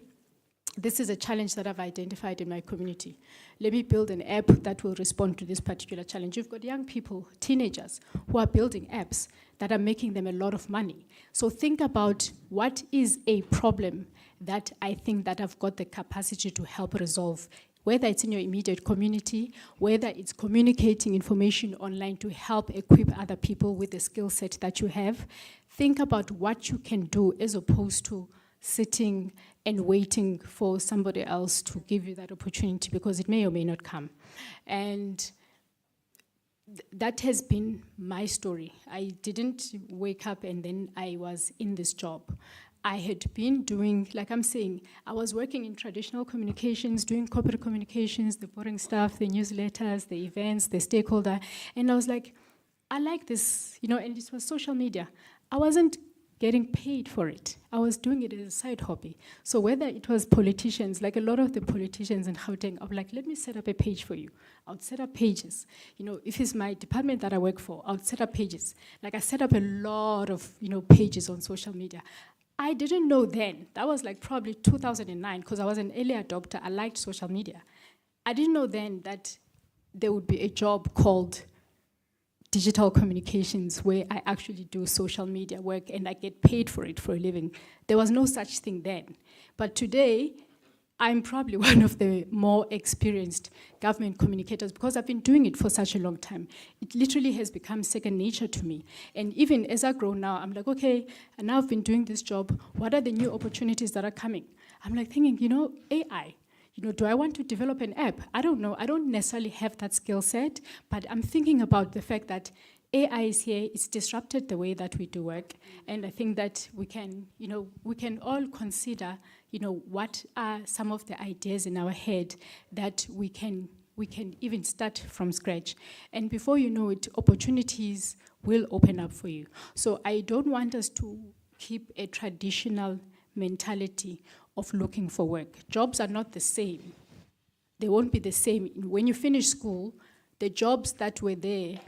this is a challenge that I've identified in my community. Let me build an app that will respond to this particular challenge. You've got young people, teenagers, who are building apps that are making them a lot of money. So think about what is a problem that I think that I've got the capacity to help resolve, whether it's in your immediate community, whether it's communicating information online to help equip other people with the skill set that you have. Think about what you can do as opposed to sitting and waiting for somebody else to give you that opportunity, because it may or may not come. And that has been my story. I didn't wake up and then I was in this job. I had been doing, like I'm saying, I was working in traditional communications, doing corporate communications, the boring stuff, the newsletters, the events, the stakeholder, and I was like, I like this, you know, and it was social media. I wasn't getting paid for it. I was doing it as a side hobby. So whether it was politicians, like a lot of the politicians in Gauteng, I'm like, let me set up a page for you. I would set up pages. You know, if it's my department that I work for, I would set up pages. Like I set up a lot of, you know, pages on social media. I didn't know then, that was like probably 2009, because I was an early adopter, I liked social media. I didn't know then that there would be a job called digital communications where I actually do social media work and I get paid for it for a living. There was no such thing then. But today, I'm probably one of the more experienced government communicators because I've been doing it for such a long time. It literally has become second nature to me. And even as I grow now, I'm like, okay, and now I've been doing this job, what are the new opportunities that are coming? I'm like thinking, you know, AI. You know, do I want to develop an app? I don't know. I don't necessarily have that skill set, but I'm thinking about the fact that AI is here. It's disrupted the way that we do work, and I think that we can, you know, we can all consider, you know, what are some of the ideas in our head that we can even start from scratch, and before you know it, opportunities will open up for you. So I don't want us to keep a traditional mentality of looking for work. Jobs are not the same. They won't be the same. When you finish school, the jobs that were there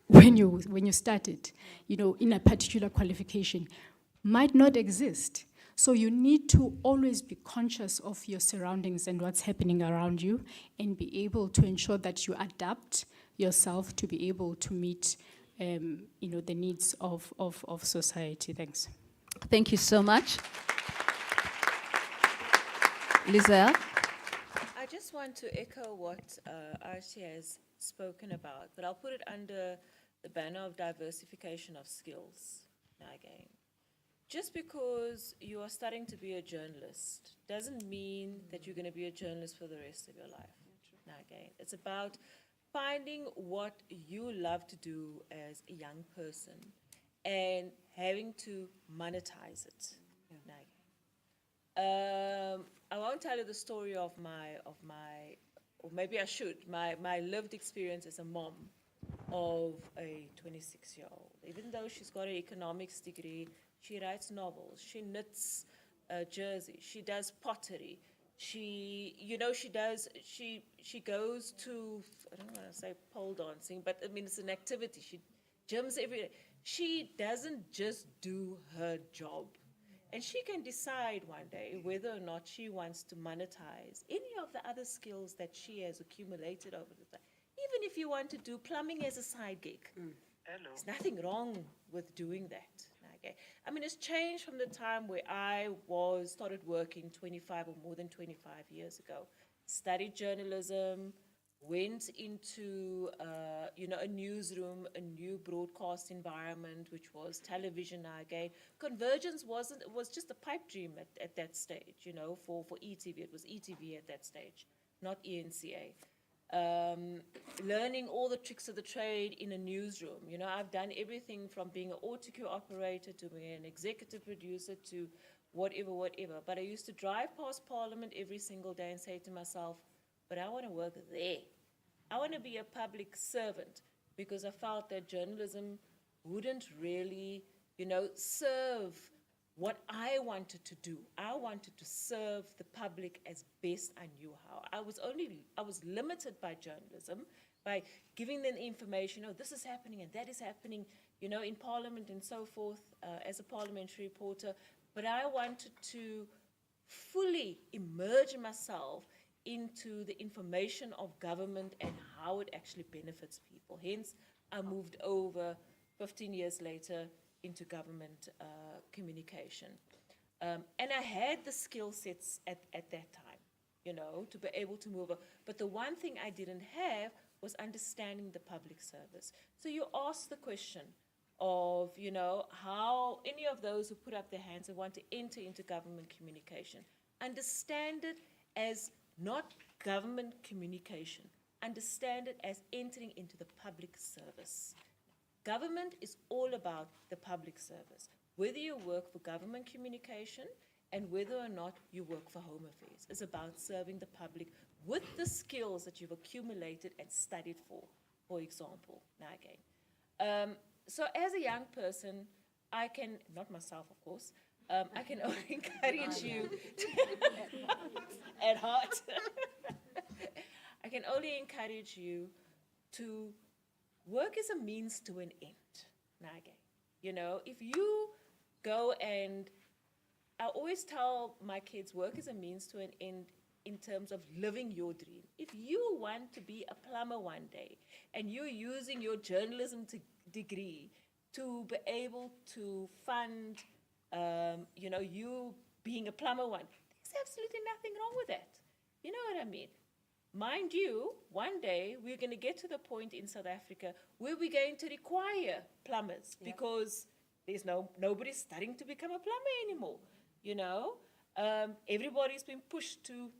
when you started, you know, in a particular qualification, might not exist. So you need to always be conscious of your surroundings and what's happening around you and be able to ensure that you adapt yourself to be able to meet you know, the needs of society. Thanks. Thank you so much. Lizelle? I just want to echo what Archie has spoken about, but I'll put it under the banner of diversification of skills. Now again, just because you are starting to be a journalist doesn't mean that you're going to be a journalist for the rest of your life. Now again, it's about finding what you love to do as a young person and having to monetize it. Now again. I won't tell you the story of or maybe I should, my lived experience as a mom of a 26-year-old. Even though she's got an economics degree, she writes novels, she knits jerseys, she does pottery, she goes to, I don't want to say pole dancing, but I mean, it's an activity. She gyms every day. She doesn't just do her job. And she can decide one day whether or not she wants to monetize any of the other skills that she has accumulated over the time. Even if you want to do plumbing as a side gig, there's nothing wrong with doing that. Okay. I mean, it's changed from the time where started working 25 or more than 25 years ago. Studied journalism, went into, a newsroom, a new broadcast environment, which was television again. Convergence was just a pipe dream at that stage, for ETV. It was ETV at that stage, not ENCA. Learning all the tricks of the trade in a newsroom. I've done everything from being an autocue operator to being an executive producer to whatever. But I used to drive past Parliament every single day and say to myself, but I want to work there. I want to be a public servant, because I felt that journalism wouldn't really, serve what I wanted to do. I wanted to serve the public as best I knew how. I was limited by journalism, by giving them information, this is happening and that is happening, in Parliament and so forth, as a parliamentary reporter. But I wanted to fully immerse myself into the information of government and how it actually benefits people. Hence, I moved over 15 years later into government communication. And I had the skill sets at that time, to be able to move over. But the one thing I didn't have was understanding the public service. So you ask the question of, how any of those who put up their hands and want to enter into government communication, understand it as not government communication. Understand it as entering into the public service. Government is all about the public service. Whether you work for government communication and whether or not you work for Home Affairs, it's about serving the public with the skills that you've accumulated and studied for example. Now again. So as a young person, I can, not myself of course, I can only encourage you at heart. I can only encourage you to work as a means to an end. Now again, if you go and, I always tell my kids, work as a means to an end in terms of living your dream. If you want to be a plumber one day and you're using your journalism degree to be able to fund, you being a plumber there's absolutely nothing wrong with that. You know what I mean? Mind you, one day we're going to get to the point in South Africa where we're going to require plumbers because there's nobody's studying to become a plumber anymore. Everybody's been pushed to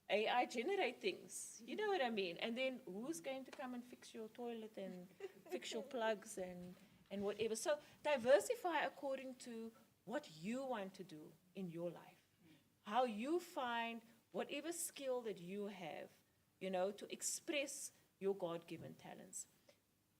AI generate things. You know what I mean? And then who's going to come and fix your toilet and fix your plugs and whatever? So diversify according to what you want to do in your life. How you find whatever skill that you have, to express your God-given talents.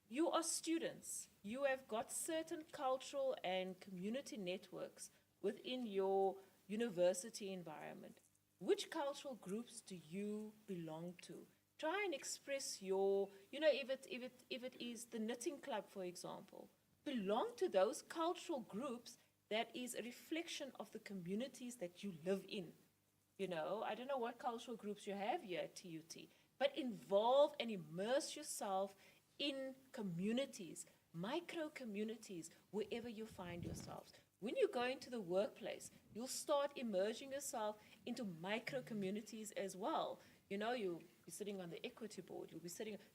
You are students. You have got certain cultural and community networks within your university environment. Which cultural groups do you belong to? Try and express your, if it is the knitting club, for example, belong to those cultural groups that is a reflection of the communities that you live in. I don't know what cultural groups you have here at TUT, but involve and immerse yourself in communities, micro-communities, wherever you find yourselves. When you go into the workplace, you'll start immersing yourself into micro-communities as well. You'll be sitting on the equity board,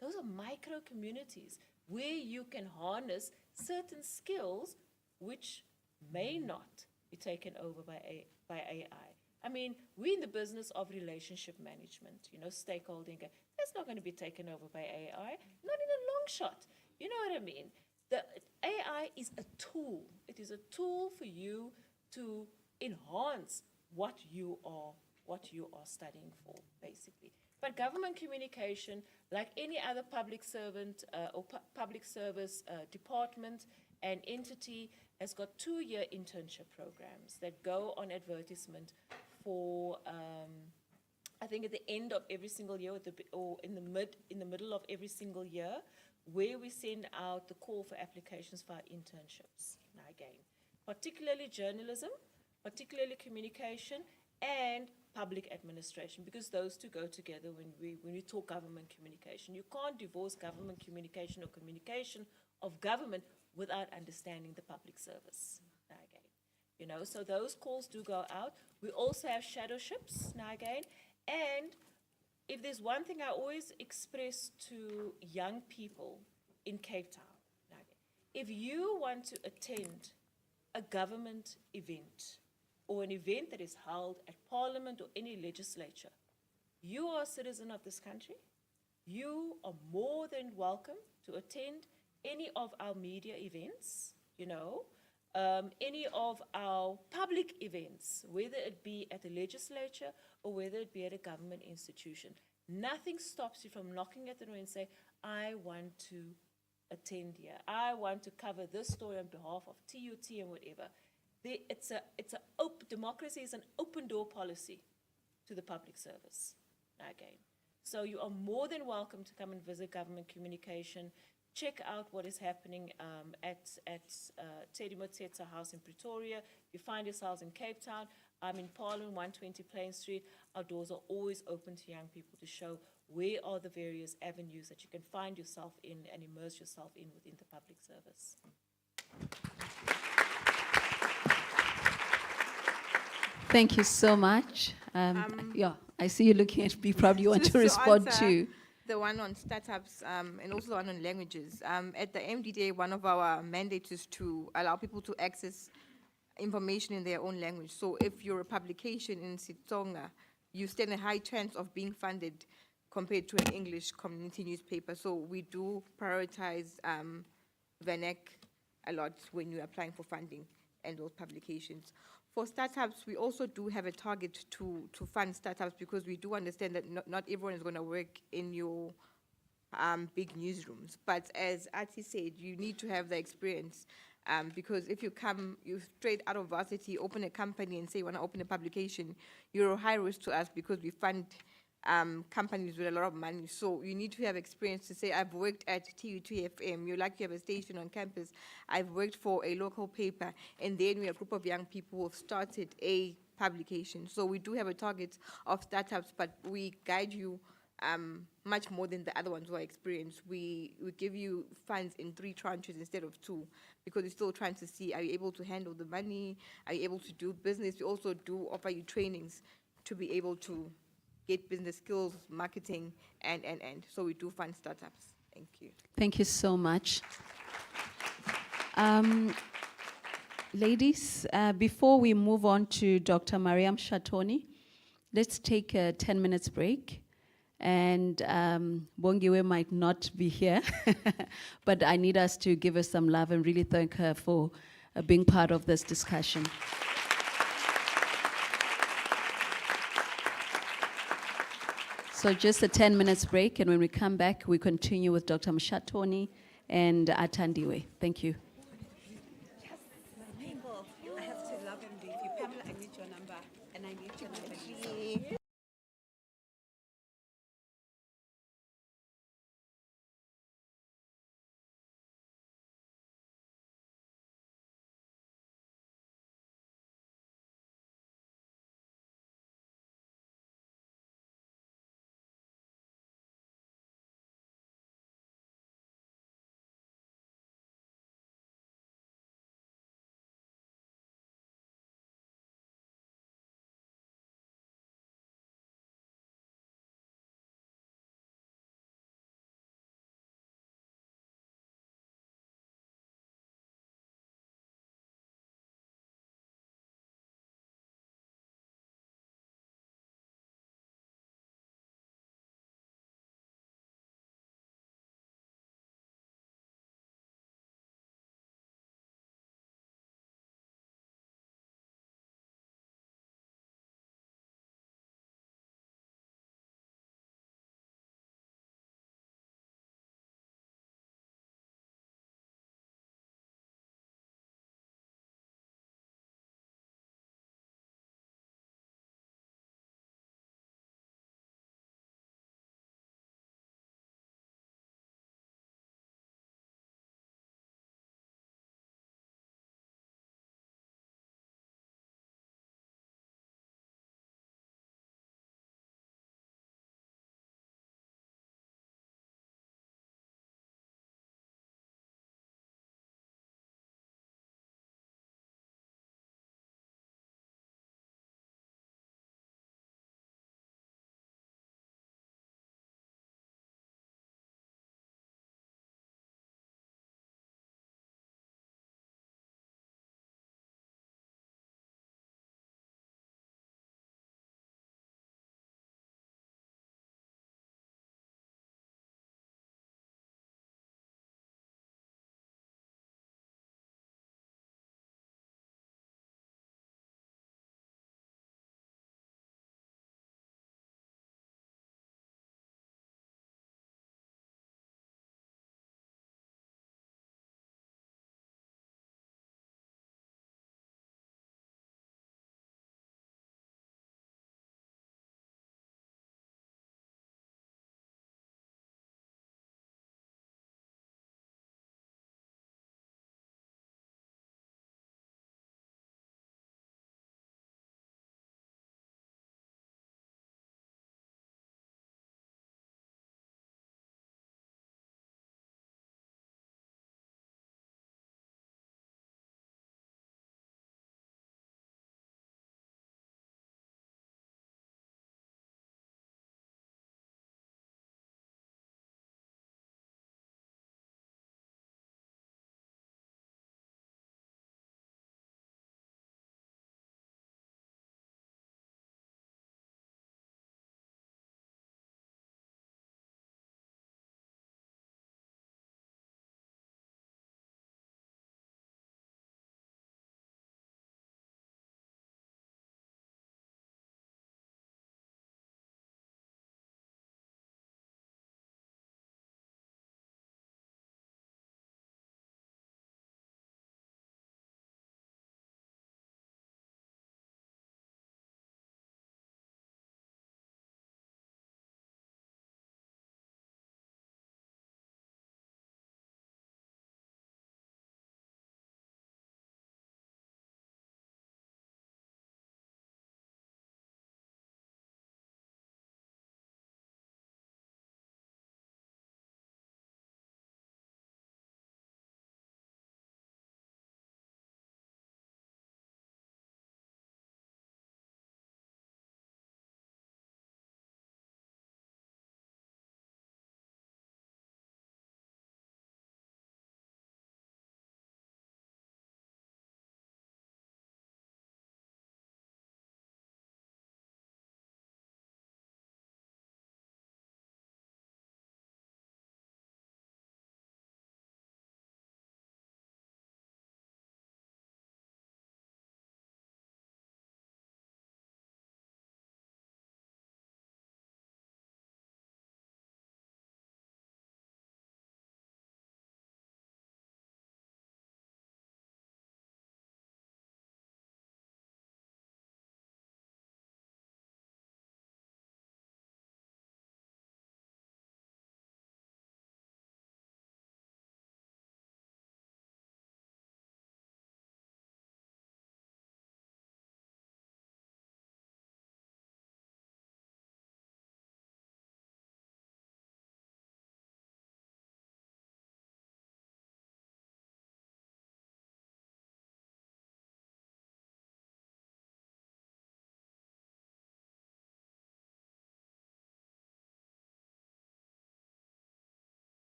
those are micro-communities where you can harness certain skills which may not be taken over by AI. I mean, we're in the business of relationship management, stakeholding. That's not going to be taken over by AI, not in a long shot. You know what I mean? The AI is a tool. It is a tool for you to enhance what you are studying for, basically. But government communication, like any other public servant or public service department and entity, has got 2-year internship programs that go on advertisement for, I think at the end of every single year, or in the middle of every single year, where we send out the call for applications for our internships. Now again, particularly journalism, particularly communication, and public administration, because those two go together when we talk government communication. You can't divorce government communication or communication of government without understanding the public service. you know, so those calls do go out. We also have shadow ships now again, and if there's one thing I always express to young people in Cape Town, now again, if you want to attend a government event or an event that is held at Parliament or any legislature, you are a citizen of this country. You are more than welcome to attend any of our media events, you know, any of our public events, whether it be at the legislature or whether it be at a government institution. Nothing stops you from knocking at the door and say, I want to attend here. I want to cover this story on behalf of TUT and whatever. Democracy is an open door policy to the public service, again. So you are more than welcome to come and visit government communication. Check out what is happening at Teddy Motetsa House in Pretoria. If you find yourselves in Cape Town, I'm in Parliament, 120 Plain Street. Our doors are always open to young people to show where are the various avenues that you can find yourself in and immerse yourself in within the public service. Thank you so much. Yeah, I see you looking at me. Probably you want Just to respond answer to. the one on startups and also the one on languages. At the MDDA, one of our mandates is to allow people to access information in their own language. So if you're a publication in Sitsonga, you stand a high chance of being funded compared to an English community newspaper. So we do prioritize VANEC a lot when you're applying for funding and those publications. For startups, we also do have a target to fund startups because we do understand that not everyone is going to work in your big newsrooms. But as Ati said, you need to have the experience because if you straight out of varsity, open a company and say you want to open a publication, you're a high risk to us because we fund companies with a lot of money. So you need to have experience to say, I've worked at TUT-FM, you're lucky you have a station on campus, I've worked for a local paper, and then we are a group of young people who have started a publication. So we do have a target of startups, but we guide you much more than the other ones who are experienced. We give you funds in 3 tranches instead of 2, because we're still trying to see, are you able to handle the money? Are you able to do business? We also do offer you trainings to be able to get business skills, marketing, and. So we do fund startups. Thank you. Thank you so much. Ladies, before we move on to Dr. Mariam Shatoni, let's take a 10 minutes break. And Bongiwe might not be here, but I need us to give her some love and really thank her for being part of this discussion. So just a 10 minutes break, and when we come back, we continue with Dr. Mshatoni and Atandiwe. Thank you. I have to love and leave you. Pamela, I need your number, and I need your number.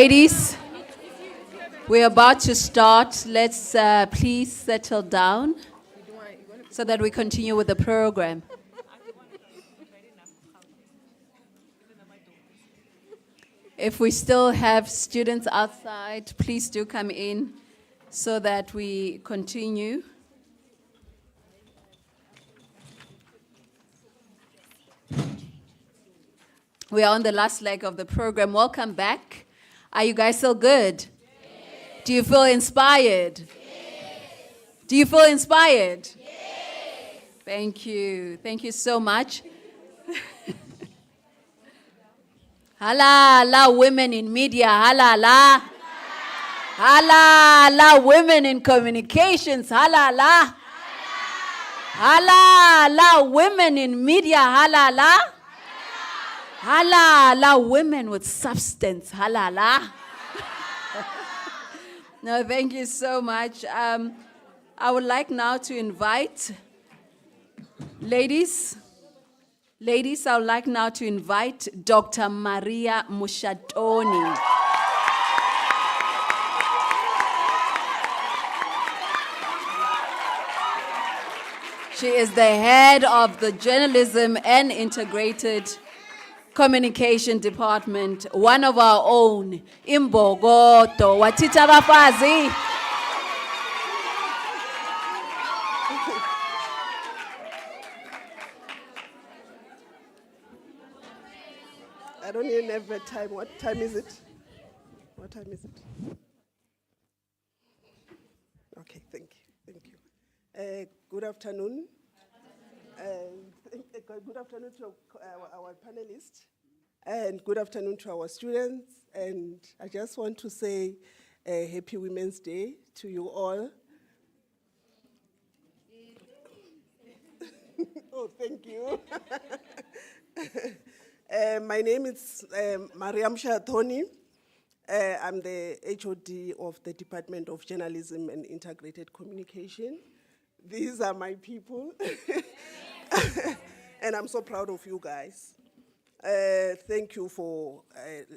Ladies, we're about to start. Let's please settle down so that we continue with the program. If we still have students outside, please do come in so that we continue. We are on the last leg of the program. Welcome back. Are you guys still good? Yes. Do you feel inspired? Yes. Do you feel inspired? Yes. Thank you. Thank you so much. Halala women in media. Halala. Halala women in communications. Halala. Halala women in media. Halala. Halala women with substance. Halala. No, thank you so much. I would like now to invite ladies, I would like now to invite Dr. Maria Mushatoni. She is the head of the Journalism and Integrated Communication Department, one of our own, Imbogoto, Watita Bafazi. I don't even have a time. What time is it? What time is it? Okay, thank you. Good afternoon. Good afternoon to our panelists, and good afternoon to our students. And I just want to say a happy Women's Day to you all. Oh, thank you. My name is Mariam Shatoni. I'm the HOD of the Department of Journalism and Integrated Communication. These are my people. And I'm so proud of you guys. Thank you for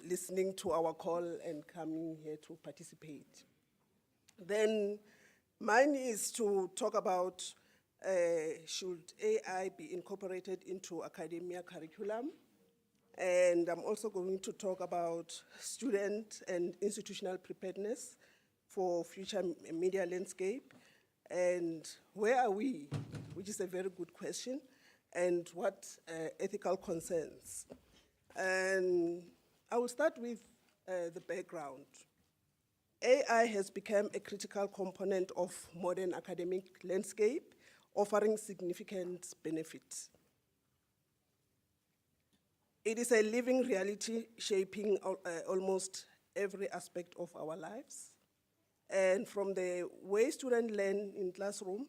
listening to our call and coming here to participate. Then mine is to talk about should AI be incorporated into academia curriculum? And I'm also going to talk about student and institutional preparedness for future media landscape. And where are we? Which is a very good question. And what ethical concerns? And I will start with the background. AI has become a critical component of modern academic landscape, offering significant benefits. It is a living reality shaping almost every aspect of our lives. And from the way students learn in classroom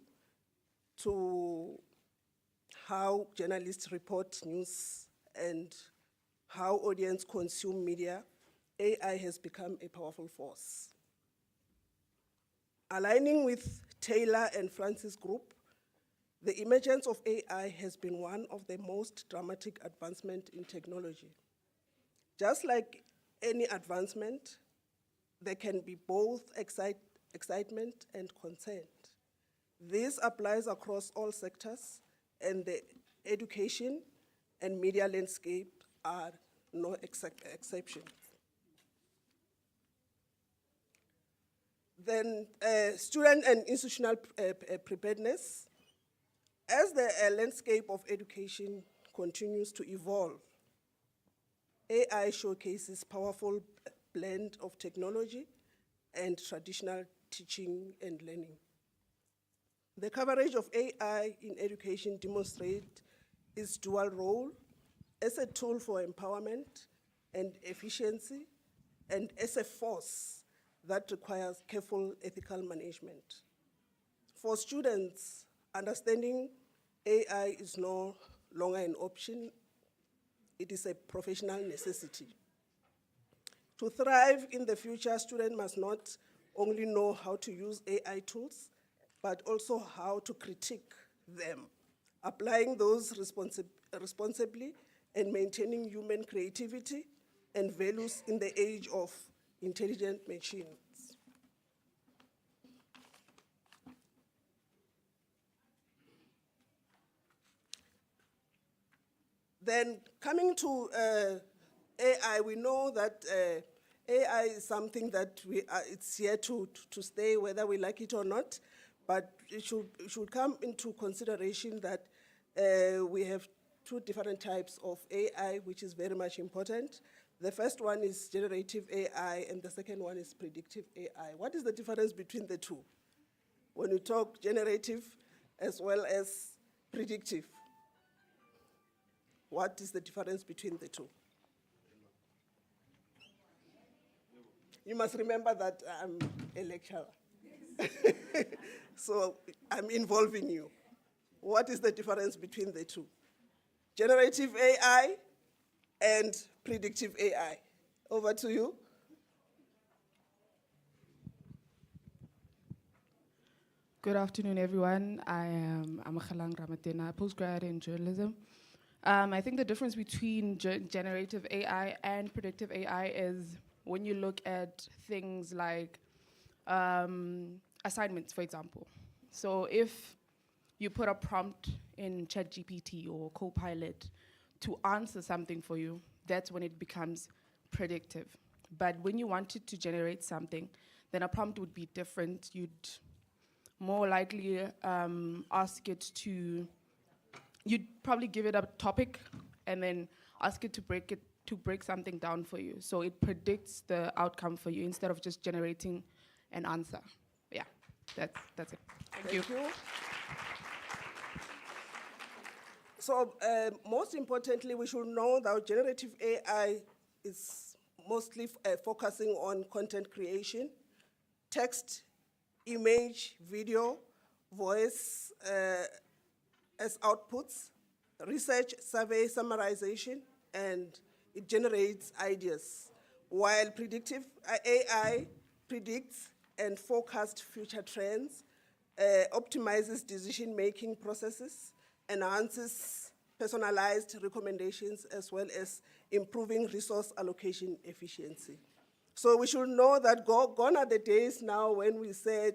to how journalists report news and how audience consume media, AI has become a powerful force. Aligning with Taylor and Francis Group, the emergence of AI has been one of the most dramatic advancements in technology. Just like any advancement, there can be both excitement and concern. This applies across all sectors, and the education and media landscape are no exception. Then student and institutional preparedness. As the landscape of education continues to evolve, AI showcases powerful blend of technology and traditional teaching and learning. The coverage of AI in education demonstrates its dual role as a tool for empowerment and efficiency, and as a force that requires careful ethical management. For students, understanding AI is no longer an option, it is a professional necessity. To thrive in the future, students must not only know how to use AI tools, but also how to critique them, applying those responsibly and maintaining human creativity and values in the age of intelligent machines. Then coming to AI, we know that AI is something that it's here to stay, whether we like it or not, but it should come into consideration that we have two different types of AI, which is very much important. The first one is generative AI, and the second one is predictive AI. What is the difference between the two? When you talk generative as well as predictive, what is the difference between the two? You must remember that I'm a lecturer. So I'm involving you. What is the difference between the two? Generative AI and predictive AI. Over to you. Good afternoon, everyone. I am Amakhalang Ramatena, postgrad in journalism. I think the difference between generative AI and predictive AI is when you look at things like assignments, for example. So if you put a prompt in ChatGPT or Copilot to answer something for you, that's when it becomes predictive. But when you wanted to generate something, then a prompt would be different. You'd more likely ask it to, you'd probably give it a topic and then ask it to break something down for you. So it predicts the outcome for you instead of just generating an answer. Yeah, that's it. Thank you. So most importantly, we should know that generative AI is mostly focusing on content creation, text, image, video, voice as outputs, research, survey, summarization, and it generates ideas. While predictive AI predicts and forecasts future trends, optimizes decision-making processes, enhances personalized recommendations, as well as improving resource allocation efficiency. So we should know that gone are the days now when we said,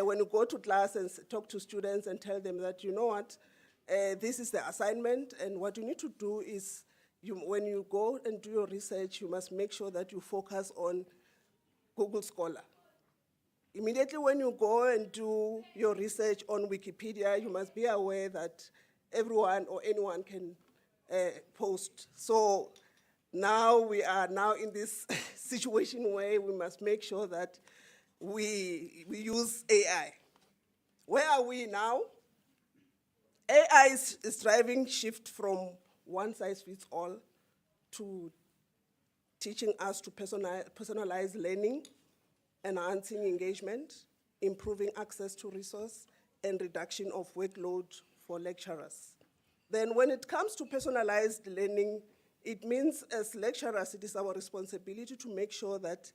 when you go to class and talk to students and tell them that, you know what, this is the assignment, and what you need to do is, when you go and do your research, you must make sure that you focus on Google Scholar. Immediately when you go and do your research on Wikipedia, you must be aware that everyone or anyone can post. So now we are now in this situation where we must make sure that we use AI. Where are we now? AI is driving shift from one size fits all to teaching us to personalize learning, enhancing engagement, improving access to resource, and reduction of workload for lecturers. Then when it comes to personalized learning, it means as lecturers, it is our responsibility to make sure that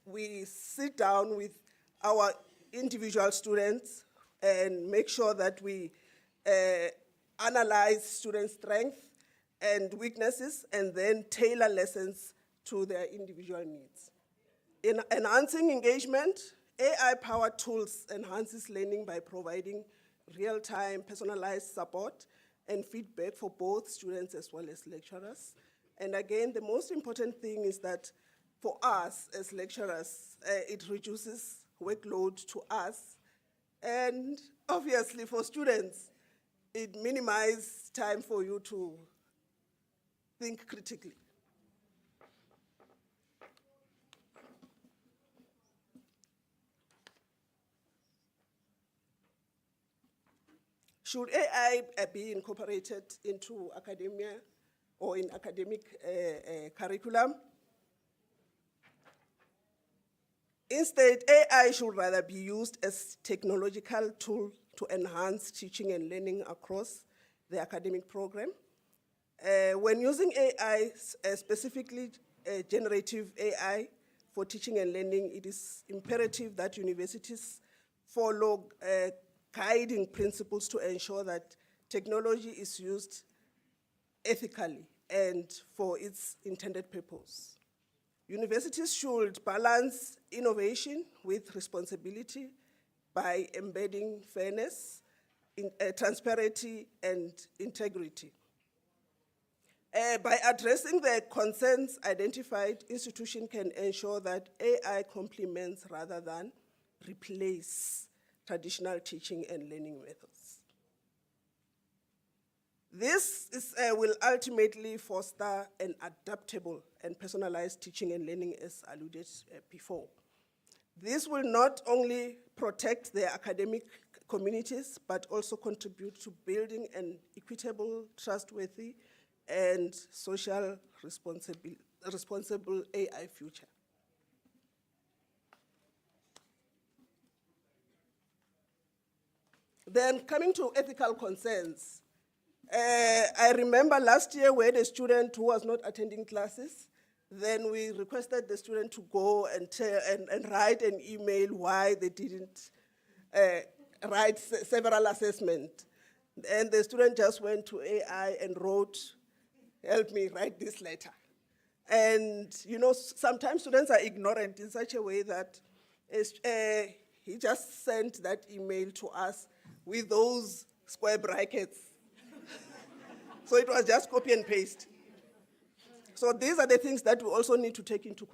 we sit down with our individual students and make sure that we analyze students' strengths and weaknesses and then tailor lessons to their individual needs. In enhancing engagement, AI-powered tools enhances learning by providing real-time personalized support and feedback for both students as well as lecturers. And again, the most important thing is that for us as lecturers, it reduces workload to us. And obviously for students, it minimizes time for you to think critically. Should AI be incorporated into academia or in academic curriculum? Instead, AI should rather be used as technological tool to enhance teaching and learning across the academic program. When using AI, specifically generative AI for teaching and learning, it is imperative that universities follow guiding principles to ensure that technology is used ethically and for its intended purpose. Universities should balance innovation with responsibility by embedding fairness, transparency, and integrity. By addressing the concerns identified, institutions can ensure that AI complements rather than replace traditional teaching and learning methods. This will ultimately foster an adaptable and personalized teaching and learning, as alluded before. This will not only protect the academic communities, but also contribute to building an equitable, trustworthy, and social responsible AI future. Then coming to ethical concerns, I remember last year we had a student who was not attending classes. Then we requested the student to go and write an email why they didn't write several assessments. And the student just went to AI and wrote, "Help me write this letter." And you know, sometimes students are ignorant in such a way that he just sent that email to us with those square brackets. So it was just copy and paste. So these are the things that we also need to take into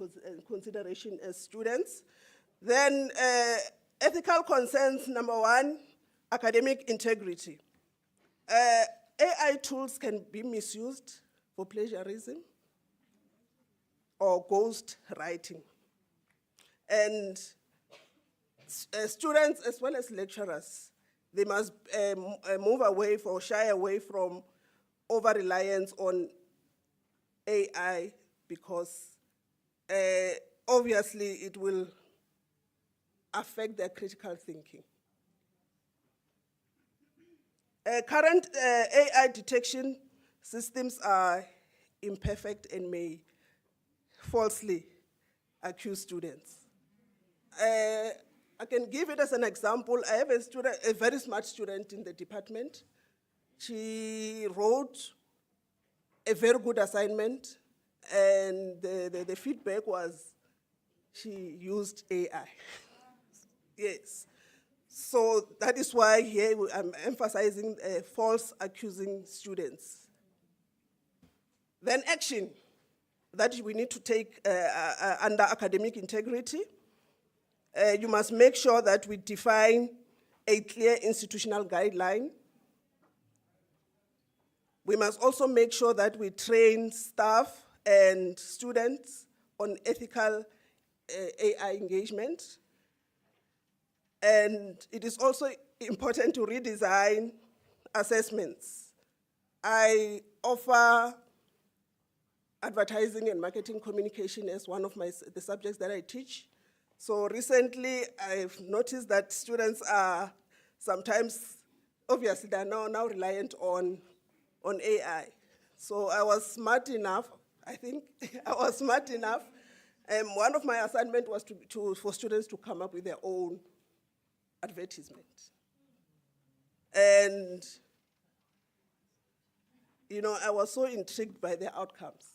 consideration as students. Then ethical concerns, number one, academic integrity. AI tools can be misused for plagiarism or ghost writing. And students as well as lecturers, they must move away or shy away from over-reliance on AI because obviously it will affect their critical thinking. Current AI detection systems are imperfect and may falsely accuse students. I can give it as an example. I have a very smart student in the department. She wrote a very good assignment, and the feedback was she used AI. Yes. So that is why here I'm emphasizing false accusing students. Then action that we need to take under academic integrity. You must make sure that we define a clear institutional guideline. We must also make sure that we train staff and students on ethical AI engagement. And it is also important to redesign assessments. I offer advertising and marketing communication as one of the subjects that I teach. So recently, I've noticed that students are sometimes, obviously, they're now reliant on AI. So I was smart enough, I think, I was smart enough. One of my assignments was for students to come up with their own advertisement. And, you know, I was so intrigued by the outcomes.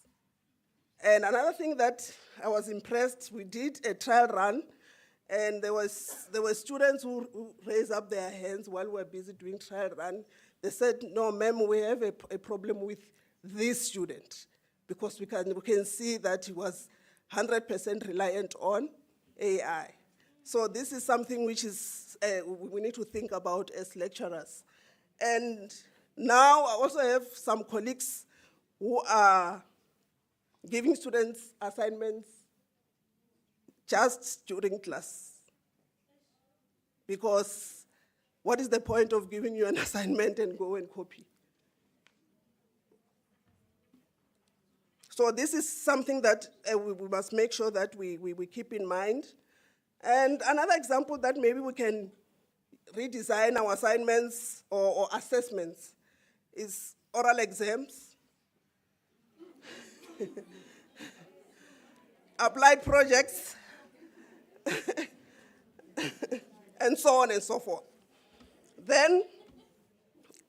And another thing that I was impressed, we did a trial run, and there were students who raised up their hands while we were busy doing trial run. They said, "No, ma'am, we have a problem with this student because we can see that he was 100% reliant on AI." So this is something which is we need to think about as lecturers. And now I also have some colleagues who are giving students assignments just during class. Because what is the point of giving you an assignment and go and copy? So this is something that we must make sure that we keep in mind. And another example that maybe we can redesign our assignments or assessments is oral exams, applied projects, and so on and so forth. Then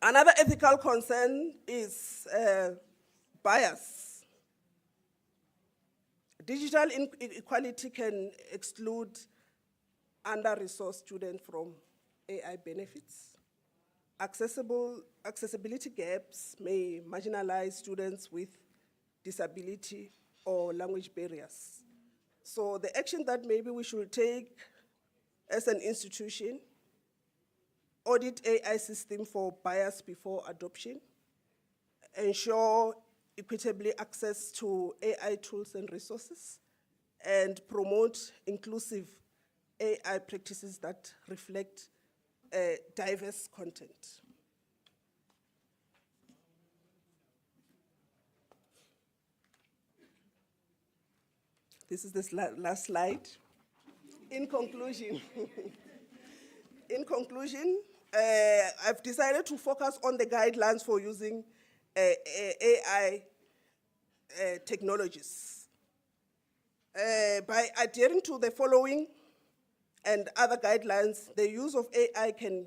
another ethical concern is bias. Digital inequality can exclude under-resourced students from AI benefits. Accessibility gaps may marginalize students with disability or language barriers. So the action that maybe we should take as an institution, audit AI system for bias before adoption, ensure equitably access to AI tools and resources, and promote inclusive AI practices that reflect diverse content. This is the last slide. In conclusion, I've decided to focus on the guidelines for using AI technologies. By adhering to the following and other guidelines, the use of AI can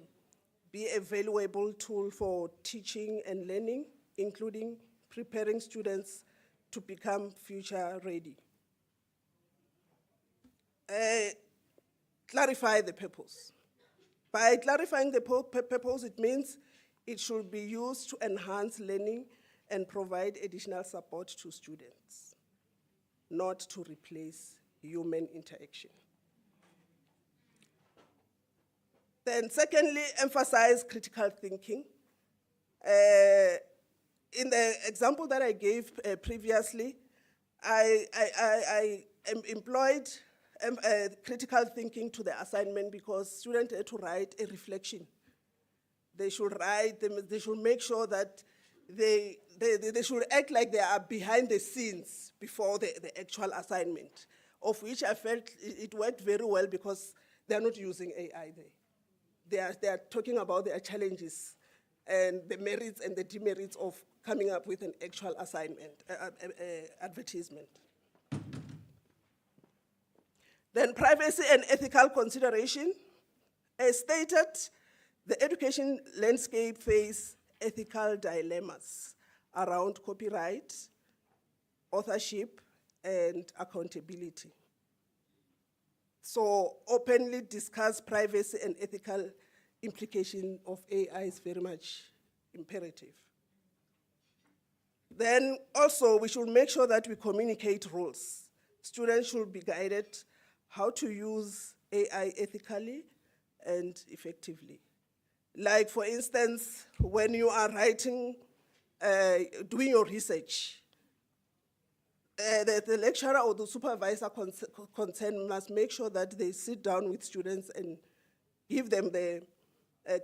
be a valuable tool for teaching and learning, including preparing students to become future ready. Clarify the purpose. By clarifying the purpose, it means it should be used to enhance learning and provide additional support to students, not to replace human interaction. Then secondly, emphasize critical thinking. In the example that I gave previously, I employed critical thinking to the assignment because students had to write a reflection. They should write, they should make sure that they should act like they are behind the scenes before the actual assignment, of which I felt it worked very well because they're not using AI there. They are talking about their challenges and the merits and the demerits of coming up with an actual assignment, advertisement. Then privacy and ethical consideration. As stated, the education landscape faces ethical dilemmas around copyright, authorship, and accountability. So openly discuss privacy and ethical implication of AI is very much imperative. Then also we should make sure that we communicate rules. Students should be guided how to use AI ethically and effectively. Like for instance, when you are writing, doing your research, the lecturer or the supervisor concerned must make sure that they sit down with students and give them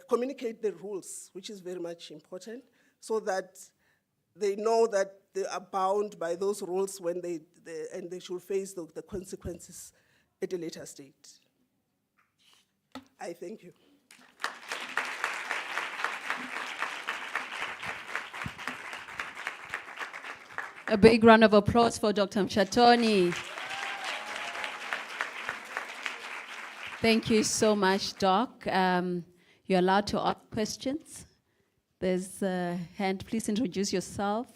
communicate the rules, which is very much important, so that they know that they are bound by those rules when and they should face the consequences at a later stage. I thank you. A big round of applause for Dr. Mshatoni. Thank you so much, Doc. You're allowed to ask questions. There's a hand. Please introduce yourself,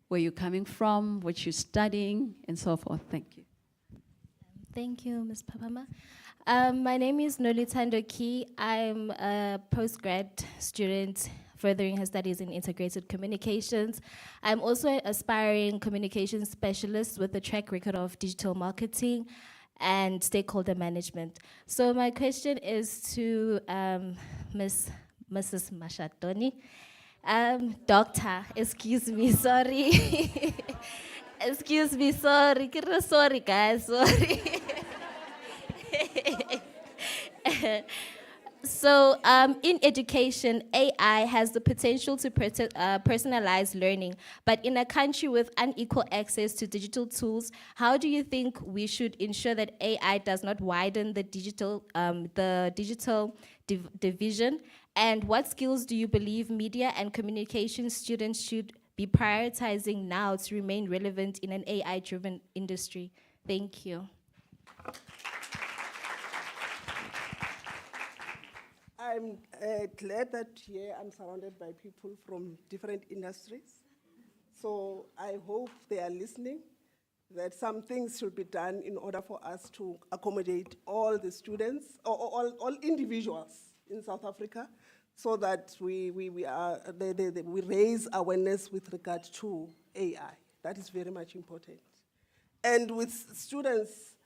where you're coming from, what you're studying, and so forth. Thank you. Thank you, Ms. Papama. My name is Nolitando Ki. I'm a postgrad student furthering her studies in integrated communications. I'm also an aspiring communications specialist with a track record of digital marketing and stakeholder management. So my question is to Mrs. Mashatoni. Doctor, excuse me, sorry. Excuse me, sorry. Sorry, guys, sorry. So in education, AI has the potential to personalize learning, but in a country with unequal access to digital tools, how do you think we should ensure that AI does not widen the digital division? And what skills do you believe media and communication students should be prioritizing now to remain relevant in an AI-driven industry? Thank you. I'm glad that here I'm surrounded by people from different industries. So I hope they are listening that some things should be done in order for us to accommodate all the students, or all individuals in South Africa, so that we raise awareness with regard to AI. That is very much important. And with students,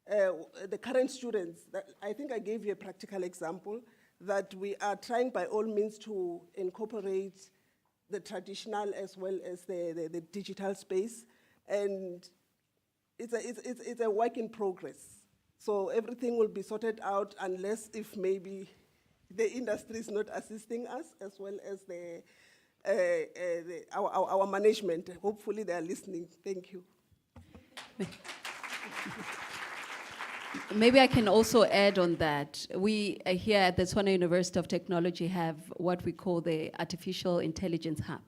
the current students, I think I gave you a practical example, that we are trying by all means to incorporate the traditional as well as the digital space. And it's a work in progress. So everything will be sorted out unless if maybe the industry is not assisting us, as well as our management. Hopefully they are listening. Thank you. Maybe I can also add on that. We here at the Tshwane University of Technology have what we call the Artificial Intelligence Hub.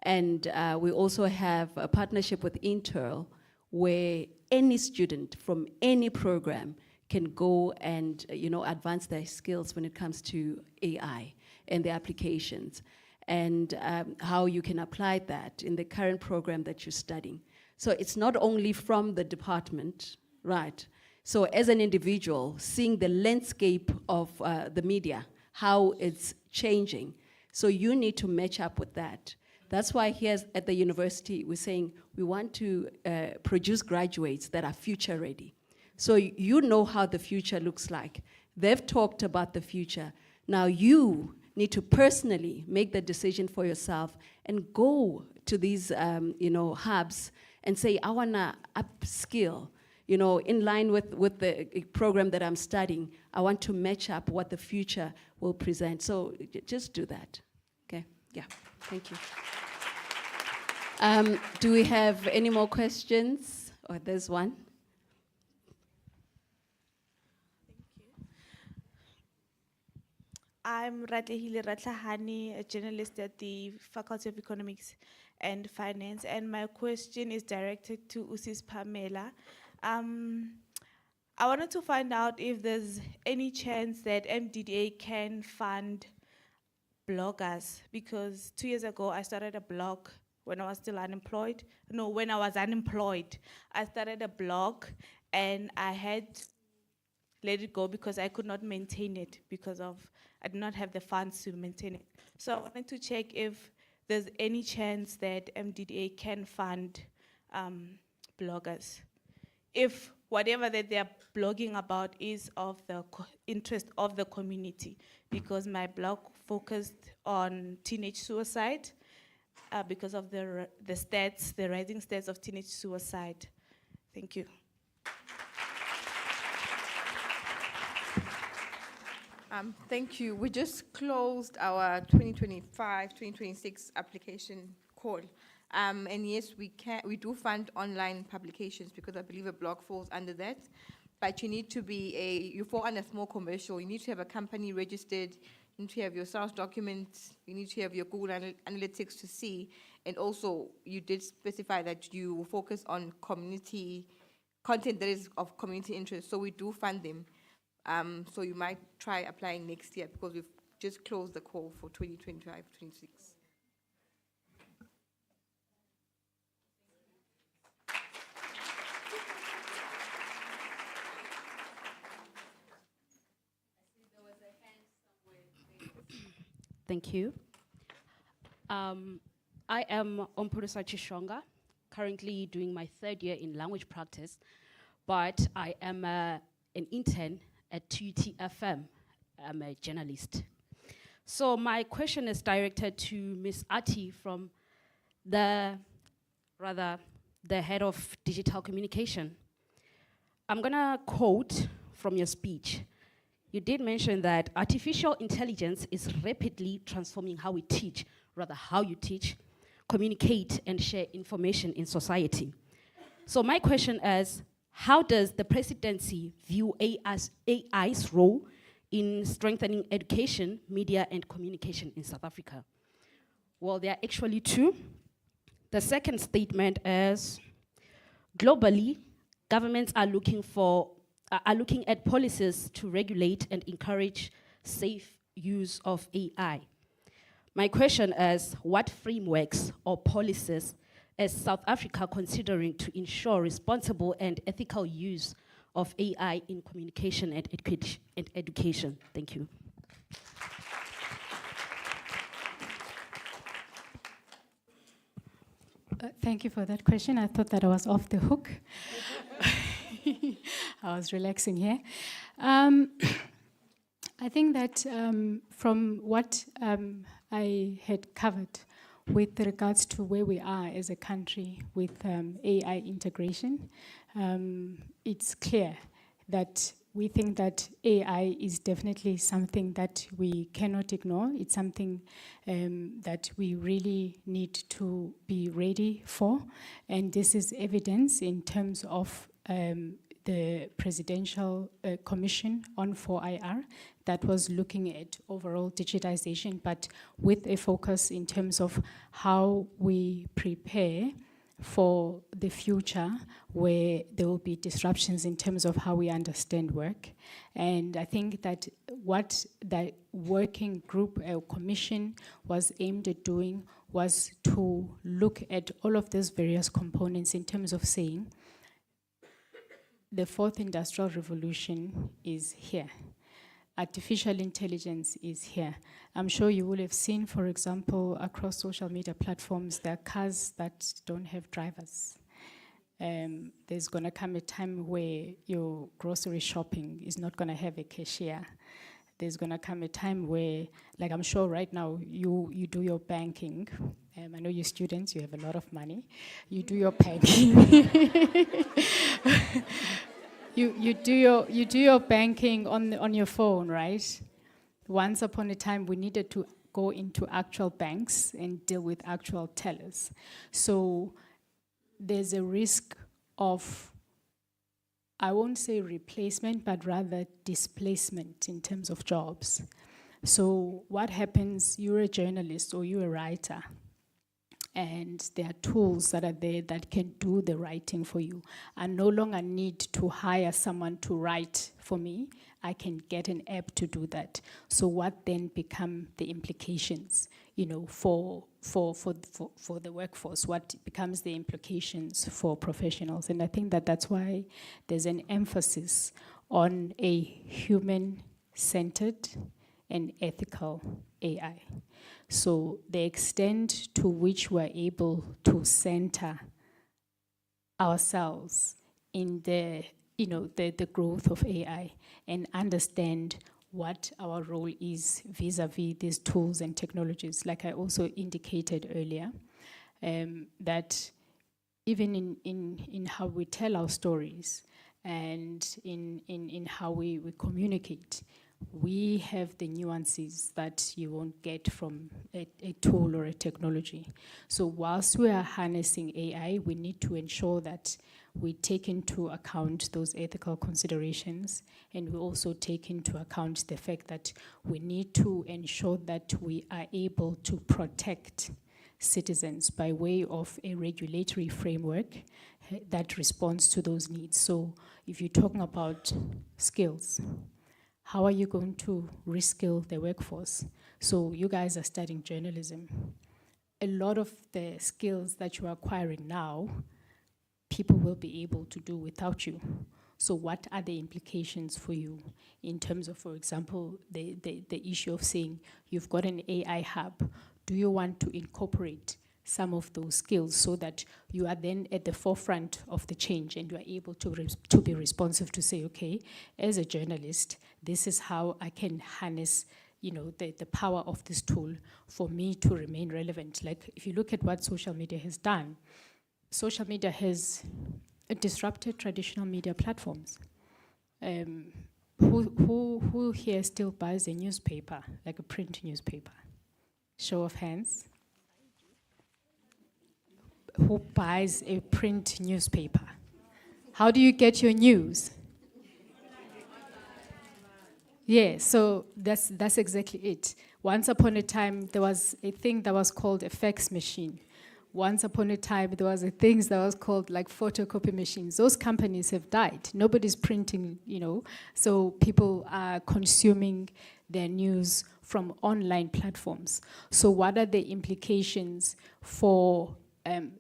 And we also have a partnership with Intel, where any student from any program can go and advance their skills when it comes to AI and the applications, and how you can apply that in the current program that you're studying. So it's not only from the department, right? So as an individual, seeing the landscape of the media, how it's changing, so you need to match up with that. That's why here at the university, we're saying we want to produce graduates that are future ready. So you know how the future looks like. They've talked about the future. Now you need to personally make the decision for yourself and go to these hubs and say, I want to upskill, in line with the program that I'm studying. I want to match up what the future will present. So just do that, okay? Yeah, thank you. Do we have any more questions? Oh, there's one. I'm Ratlehile Ratlahani, a journalist at the Faculty of Economics and Finance, and my question is directed to Usis Pamela. I wanted to find out if there's any chance that MDDA can fund bloggers, because 2 years ago I started a blog when I was still unemployed. No, when I was unemployed, I started a blog and I had to let it go because I could not maintain it because I did not have the funds to maintain it. So I wanted to check if there's any chance that MDDA can fund bloggers, if whatever that they're blogging about is of the interest of the community, because my blog focused on teenage suicide because of the rising stats of teenage suicide. Thank you. Thank you. We just closed our 2025-2026 application call. And yes, we do fund online publications because I believe a blog falls under that. But you need to you fall under small commercial. You need to have a company registered. You need to have your sales documents. You need to have your Google Analytics to see. And also, you did specify that you focus on community content that is of community interest. So we do fund them. So you might try applying next year because we've just closed the call for 2025-26. Thank you. I am Ompulusa Chishonga, currently doing my 3rd year in language practice, but I am an intern at TUT-TV. I'm a journalist. So my question is directed to Ms. Ati from the head of digital communication. I'm gonna quote from your speech. You did mention that artificial intelligence is rapidly transforming how we teach, how you teach, communicate, and share information in society. So my question is, how does the presidency view AI's role in strengthening education, media, and communication in South Africa? Well, there are actually two. The second statement is, globally, governments are looking at policies to regulate and encourage safe use of AI. My question is, what frameworks or policies is South Africa considering to ensure responsible and ethical use of AI in communication and education? Thank you. Thank you for that question. I thought that I was off the hook. I was relaxing here. I think that from what I had covered with regards to where we are as a country with AI integration, it's clear that we think that AI is definitely something that we cannot ignore. It's something that we really need to be ready for. And this is evidence in terms of the Presidential Commission on 4IR that was looking at overall digitization, but with a focus in terms of how we prepare for the future where there will be disruptions in terms of how we understand work. And I think that what the working group or commission was aimed at doing was to look at all of these various components in terms of saying the fourth industrial revolution is here. Artificial intelligence is here. I'm sure you will have seen, for example, across social media platforms, there are cars that don't have drivers. There's gonna come a time where your grocery shopping is not gonna have a cashier. There's gonna come a time where, like I'm sure right now, you do your banking. I know you students, you have a lot of money. You do your banking. You do your banking on your phone, right? Once upon a time, we needed to go into actual banks and deal with actual tellers. So there's a risk of, I won't say replacement, but rather displacement in terms of jobs. So what happens, you're a journalist or you're a writer, and there are tools that are there that can do the writing for you. I no longer need to hire someone to write for me. I can get an app to do that. So what then become the implications, you know, for the workforce? What becomes the implications for professionals? And I think that that's why there's an emphasis on a human-centered and ethical AI. So the extent to which we're able to center ourselves in the growth of AI and understand what our role is vis-a-vis these tools and technologies. Like I also indicated earlier, that even in how we tell our stories and in how we communicate, we have the nuances that you won't get from a tool or a technology. So whilst we are harnessing AI, we need to ensure that we take into account those ethical considerations, and we also take into account the fact that we need to ensure that we are able to protect citizens by way of a regulatory framework that responds to those needs. So if you're talking about skills, how are you going to reskill the workforce? So you guys are studying journalism. A lot of the skills that you're acquiring now, people will be able to do without you. So what are the implications for you in terms of, for example, the issue of saying you've got an AI hub? Do you want to incorporate some of those skills so that you are then at the forefront of the change and you are able to be responsive to say, okay, as a journalist, this is how I can harness, you know, the power of this tool for me to remain relevant. Like if you look at what social media has done, social media has disrupted traditional media platforms. Who here still buys a newspaper, like a print newspaper? Show of hands. Who buys a print newspaper? How do you get your news? Yeah, so that's exactly it. Once upon a time, there was a thing that was called a fax machine. Once upon a time, there was a thing that was called like photocopy machines. Those companies have died. Nobody's printing, you know, so people are consuming their news from online platforms. So what are the implications for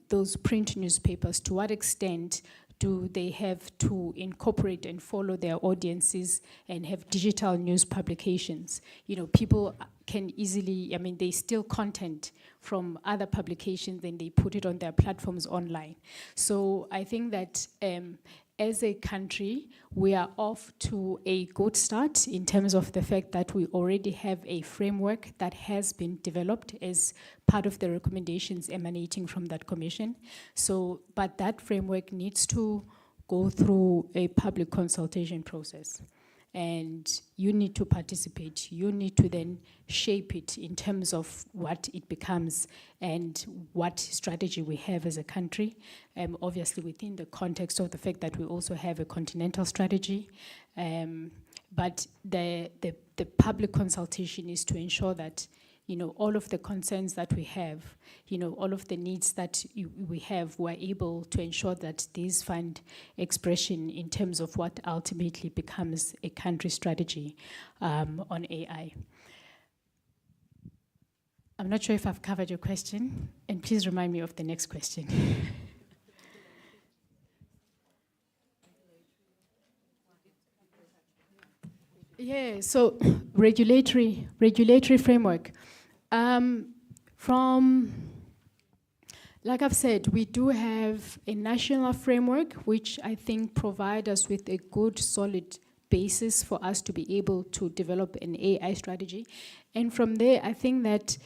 those print newspapers, to what extent do they have to incorporate and follow their audiences and have digital news publications? You know, people can easily, I mean, they steal content from other publications and they put it on their platforms online. So I think that as a country, we are off to a good start in terms of the fact that we already have a framework that has been developed as part of the recommendations emanating from that commission. So, but that framework needs to go through a public consultation process. And you need to participate. You need to then shape it in terms of what it becomes and what strategy we have as a country. Obviously within the context of the fact that we also have a continental strategy. But the public consultation is to ensure that, you know, all of the concerns that we have, you know, all of the needs that we have, we're able to ensure that these find expression in terms of what ultimately becomes a country strategy on AI. I'm not sure if I've covered your question, and please remind me of the next question. Yeah, so regulatory framework. Like I've said, we do have a national framework, which I think provide us with a good, solid basis for us to be able to develop an AI strategy. And from there, I think that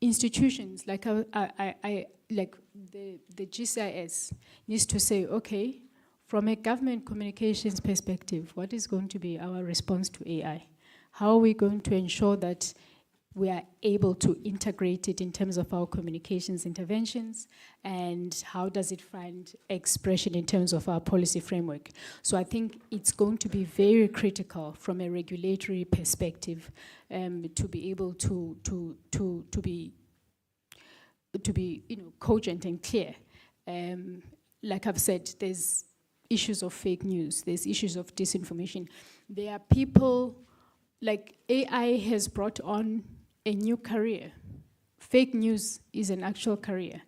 institutions, like like the GCIS needs to say, okay, from a government communications perspective, what is going to be our response to AI? How are we going to ensure that we are able to integrate it in terms of our communications interventions, and how does it find expression in terms of our policy framework? So I think it's going to be very critical from a regulatory perspective to be able to be cogent and clear. Like I've said, there's issues of fake news, there's issues of disinformation. There are people, like AI has brought on a new career. Fake news is an actual career.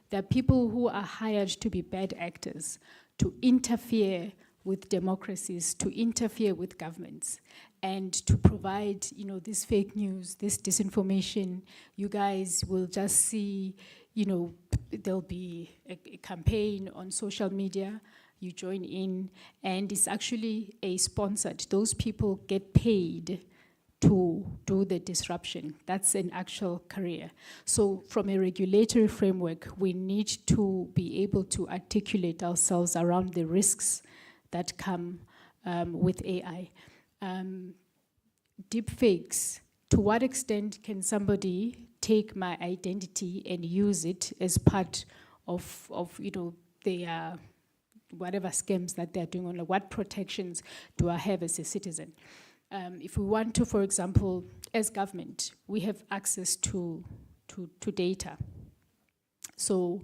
There are people who are hired to be bad actors, to interfere with democracies, to interfere with governments, and to provide, you know, this fake news, this disinformation. You guys will just see, you know, there'll be a campaign on social media, you join in, and it's actually a sponsored. Those people get paid to do the disruption. That's an actual career. So from a regulatory framework, we need to be able to articulate ourselves around the risks that come with AI. Deep fakes, to what extent can somebody take my identity and use it as part of you know, their whatever scams that they're doing, or what protections do I have as a citizen? If we want to, for example, as government, we have access to data. So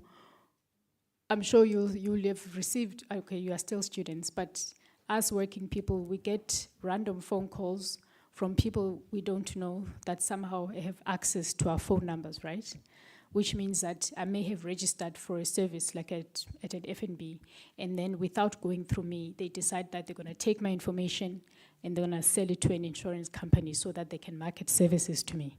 I'm sure you'll have received, okay, you are still students, but as working people, we get random phone calls from people we don't know that somehow have access to our phone numbers, right? Which means that I may have registered for a service like at an F&B, and then without going through me, they decide that they're gonna take my information and they're gonna sell it to an insurance company so that they can market services to me.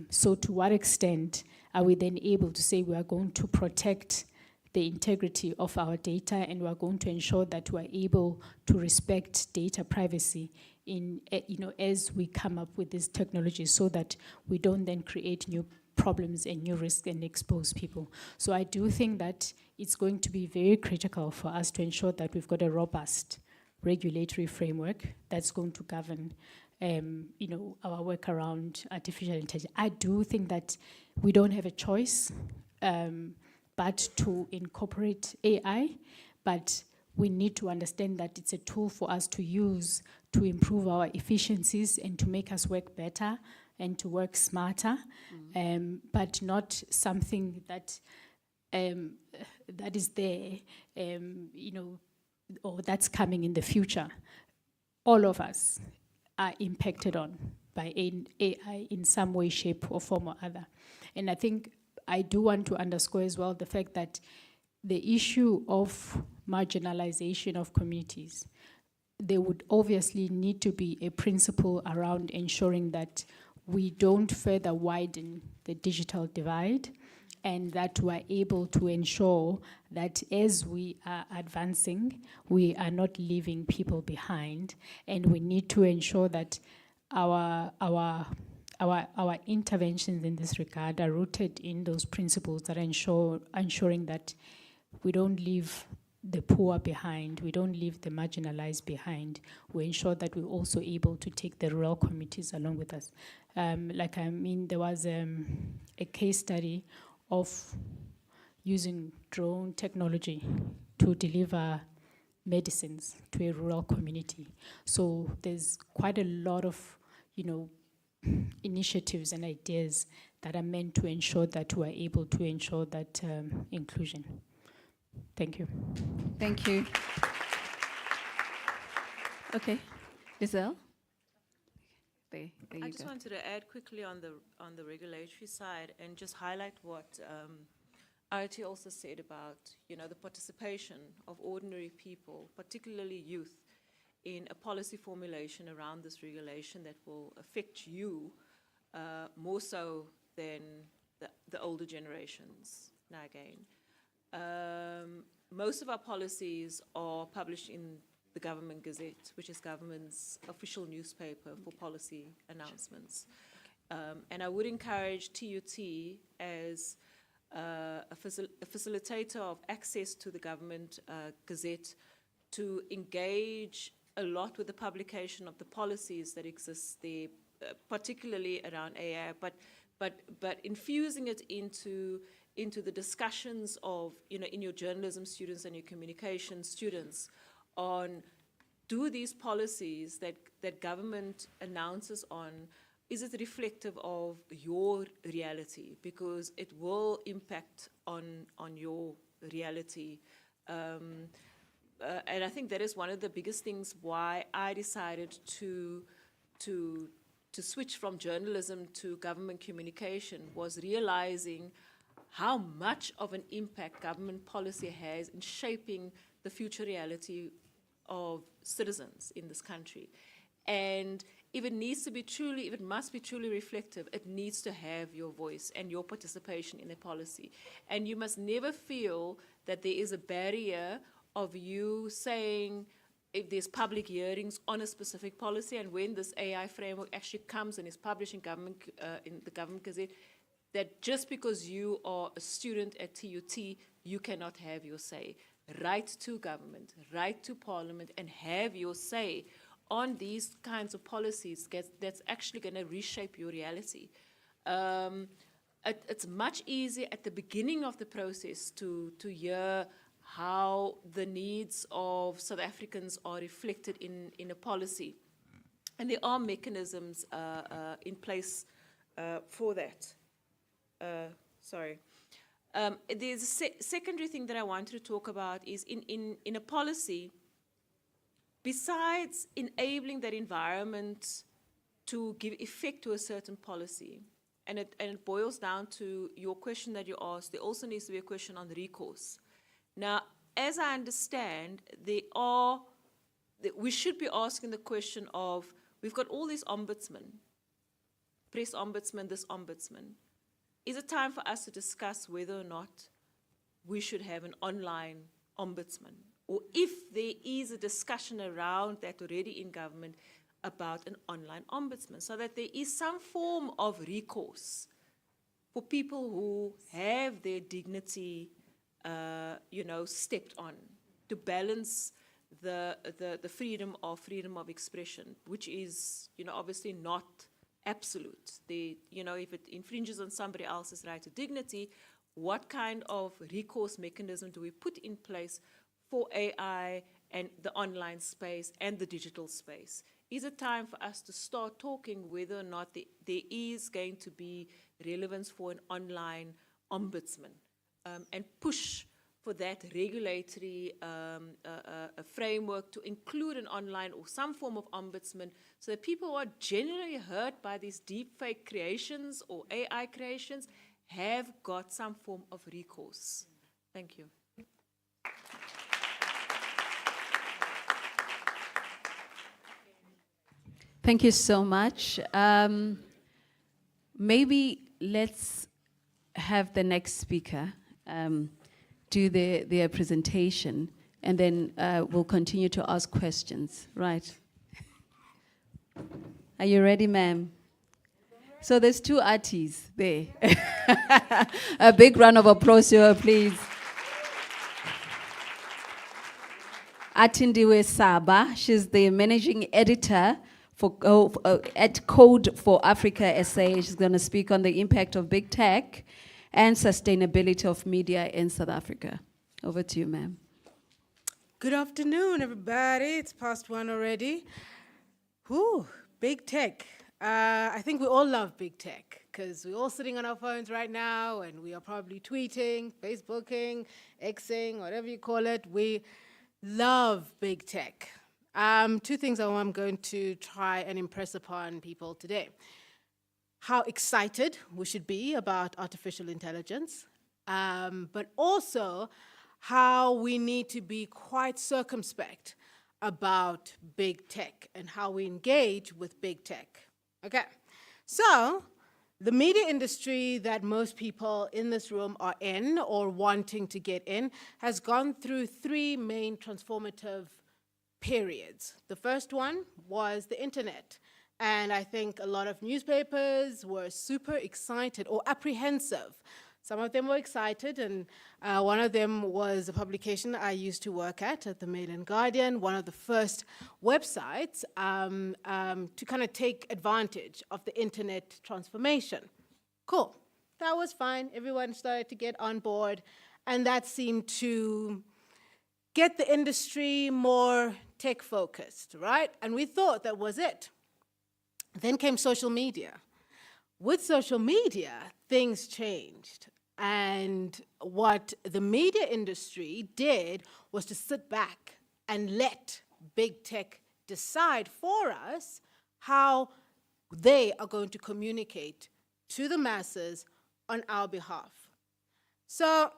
So to what extent are we then able to say we are going to protect the integrity of our data, and we are going to ensure that we are able to respect data privacy in, you know, as we come up with this technology, so that we don't then create new problems and new risks and expose people. So I do think that it's going to be very critical for us to ensure that we've got a robust regulatory framework that's going to govern you know, our work around artificial intelligence. I do think that we don't have a choice but to incorporate AI, but we need to understand that it's a tool for us to use to improve our efficiencies and to make us work better and to work smarter, but not something that that is there, you know, or that's coming in the future. All of us are impacted on by AI in some way, shape, or form or other. And I think I do want to underscore as well the fact that the issue of marginalization of communities, there would obviously need to be a principle around ensuring that we don't further widen the digital divide, and that we're able to ensure that as we are advancing, we are not leaving people behind, and we need to ensure that our interventions in this regard are rooted in those principles that ensure ensuring that we don't leave the poor behind, we don't leave the marginalized behind. We ensure that we're also able to take the rural communities along with us. There was a case study of using drone technology to deliver medicines to a rural community. So there's quite a lot of, initiatives and ideas that are meant to ensure that we're able to ensure that inclusion. Thank you. Thank you. Okay, Giselle? There I you just go. wanted to add quickly on the regulatory side and just highlight what Arati also said about, the participation of ordinary people, particularly youth, in a policy formulation around this regulation that will affect you more so than the older generations. Now again, most of our policies are published in the Government Gazette, which is government's official newspaper for policy announcements. And I would encourage TUT as a facilitator of access to the Government Gazette to engage a lot with the publication of the policies that exist there, particularly around AI, but infusing it into the discussions of, in your journalism students and your communication students on, do these policies that government announces on, is it reflective of your reality? Because it will impact on your reality. And I think that is one of the biggest things why I decided to switch from journalism to government communication, was realizing how much of an impact government policy has in shaping the future reality of citizens in this country. And if it must be truly reflective, it needs to have your voice and your participation in the policy. And you must never feel that there is a barrier of you saying, if there's public hearings on a specific policy, and when this AI framework actually comes and is published in the Government Gazette, that just because you are a student at TUT, you cannot have your say. Write to government, write to parliament, and have your say on these kinds of policies that's actually going to reshape your reality. It's much easier at the beginning of the process to hear how the needs of South Africans are reflected in a policy. And there are mechanisms in place for that. There's a secondary thing that I wanted to talk about is in a policy, besides enabling that environment to give effect to a certain policy, and it boils down to your question that you asked, there also needs to be a question on recourse. Now, as I understand, we should be asking the question of, we've got all these ombudsmen, press ombudsman, this ombudsman. Is it time for us to discuss whether or not we should have an online ombudsman? Or if there is a discussion around that already in government about an online ombudsman, so that there is some form of recourse for people who have their dignity stepped on, to balance the freedom of expression, which is, obviously not absolute. If it infringes on somebody else's right to dignity, what kind of recourse mechanism do we put in place for AI and the online space and the digital space? Is it time for us to start talking whether or not there is going to be relevance for an online ombudsman, and push for that regulatory framework to include an online or some form of ombudsman, so that people who are genuinely hurt by these deepfake creations or AI creations have got some form of recourse. Thank you. Thank you so much. Maybe let's have the next speaker do their presentation, and then we'll continue to ask questions. Right? Are you ready, ma'am? So there's two artists there. A big round of applause to her, please. Atindiwe Saba, she's the managing editor at Code for Africa SA. She's going to speak on the impact of big tech and sustainability of media in South Africa. Over to you, ma'am. Good afternoon, everybody. It's past 1 already. Whew, big tech. I think we all love big tech because we're all sitting on our phones right now and we are probably tweeting, Facebooking, Xing, whatever you call it. We love big tech. Two things I'm going to try and impress upon people today. How excited we should be about artificial intelligence, but also how we need to be quite circumspect about big tech and how we engage with big tech. Okay, so the media industry that most people in this room are in or wanting to get in has gone through three main transformative periods. The first one was the internet. And I think a lot of newspapers were super excited or apprehensive. Some of them were excited, and one of them was a publication I used to work at the Mail and Guardian, one of the first websites to kind of take advantage of the internet transformation. Cool. That was fine. Everyone started to get on board, and that seemed to get the industry more tech-focused, right? And we thought that was it. Then came social media. With social media, things changed. And what the media industry did was to sit back and let big tech decide for us how they are going to communicate to the masses on our behalf. So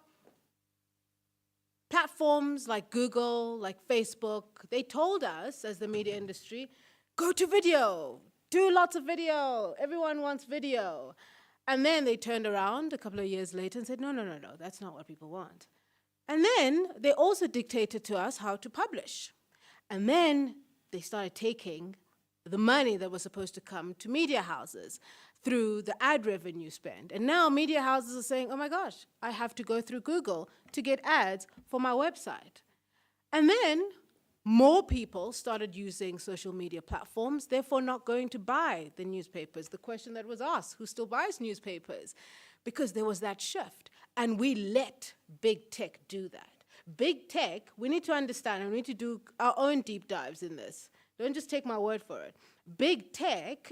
platforms like Google, like Facebook, they told us as the media industry, go to video, do lots of video, everyone wants video. And then they turned around a couple of years later and said, no, that's not what people want. And then they also dictated to us how to publish. And then they started taking the money that was supposed to come to media houses through the ad revenue spend. And now media houses are saying, oh my gosh, I have to go through Google to get ads for my website. And then more people started using social media platforms, therefore not going to buy the newspapers. The question that was asked, who still buys newspapers? Because there was that shift, and we let big tech do that. Big tech, we need to understand, and we need to do our own deep dives in this. Don't just take my word for it. Big tech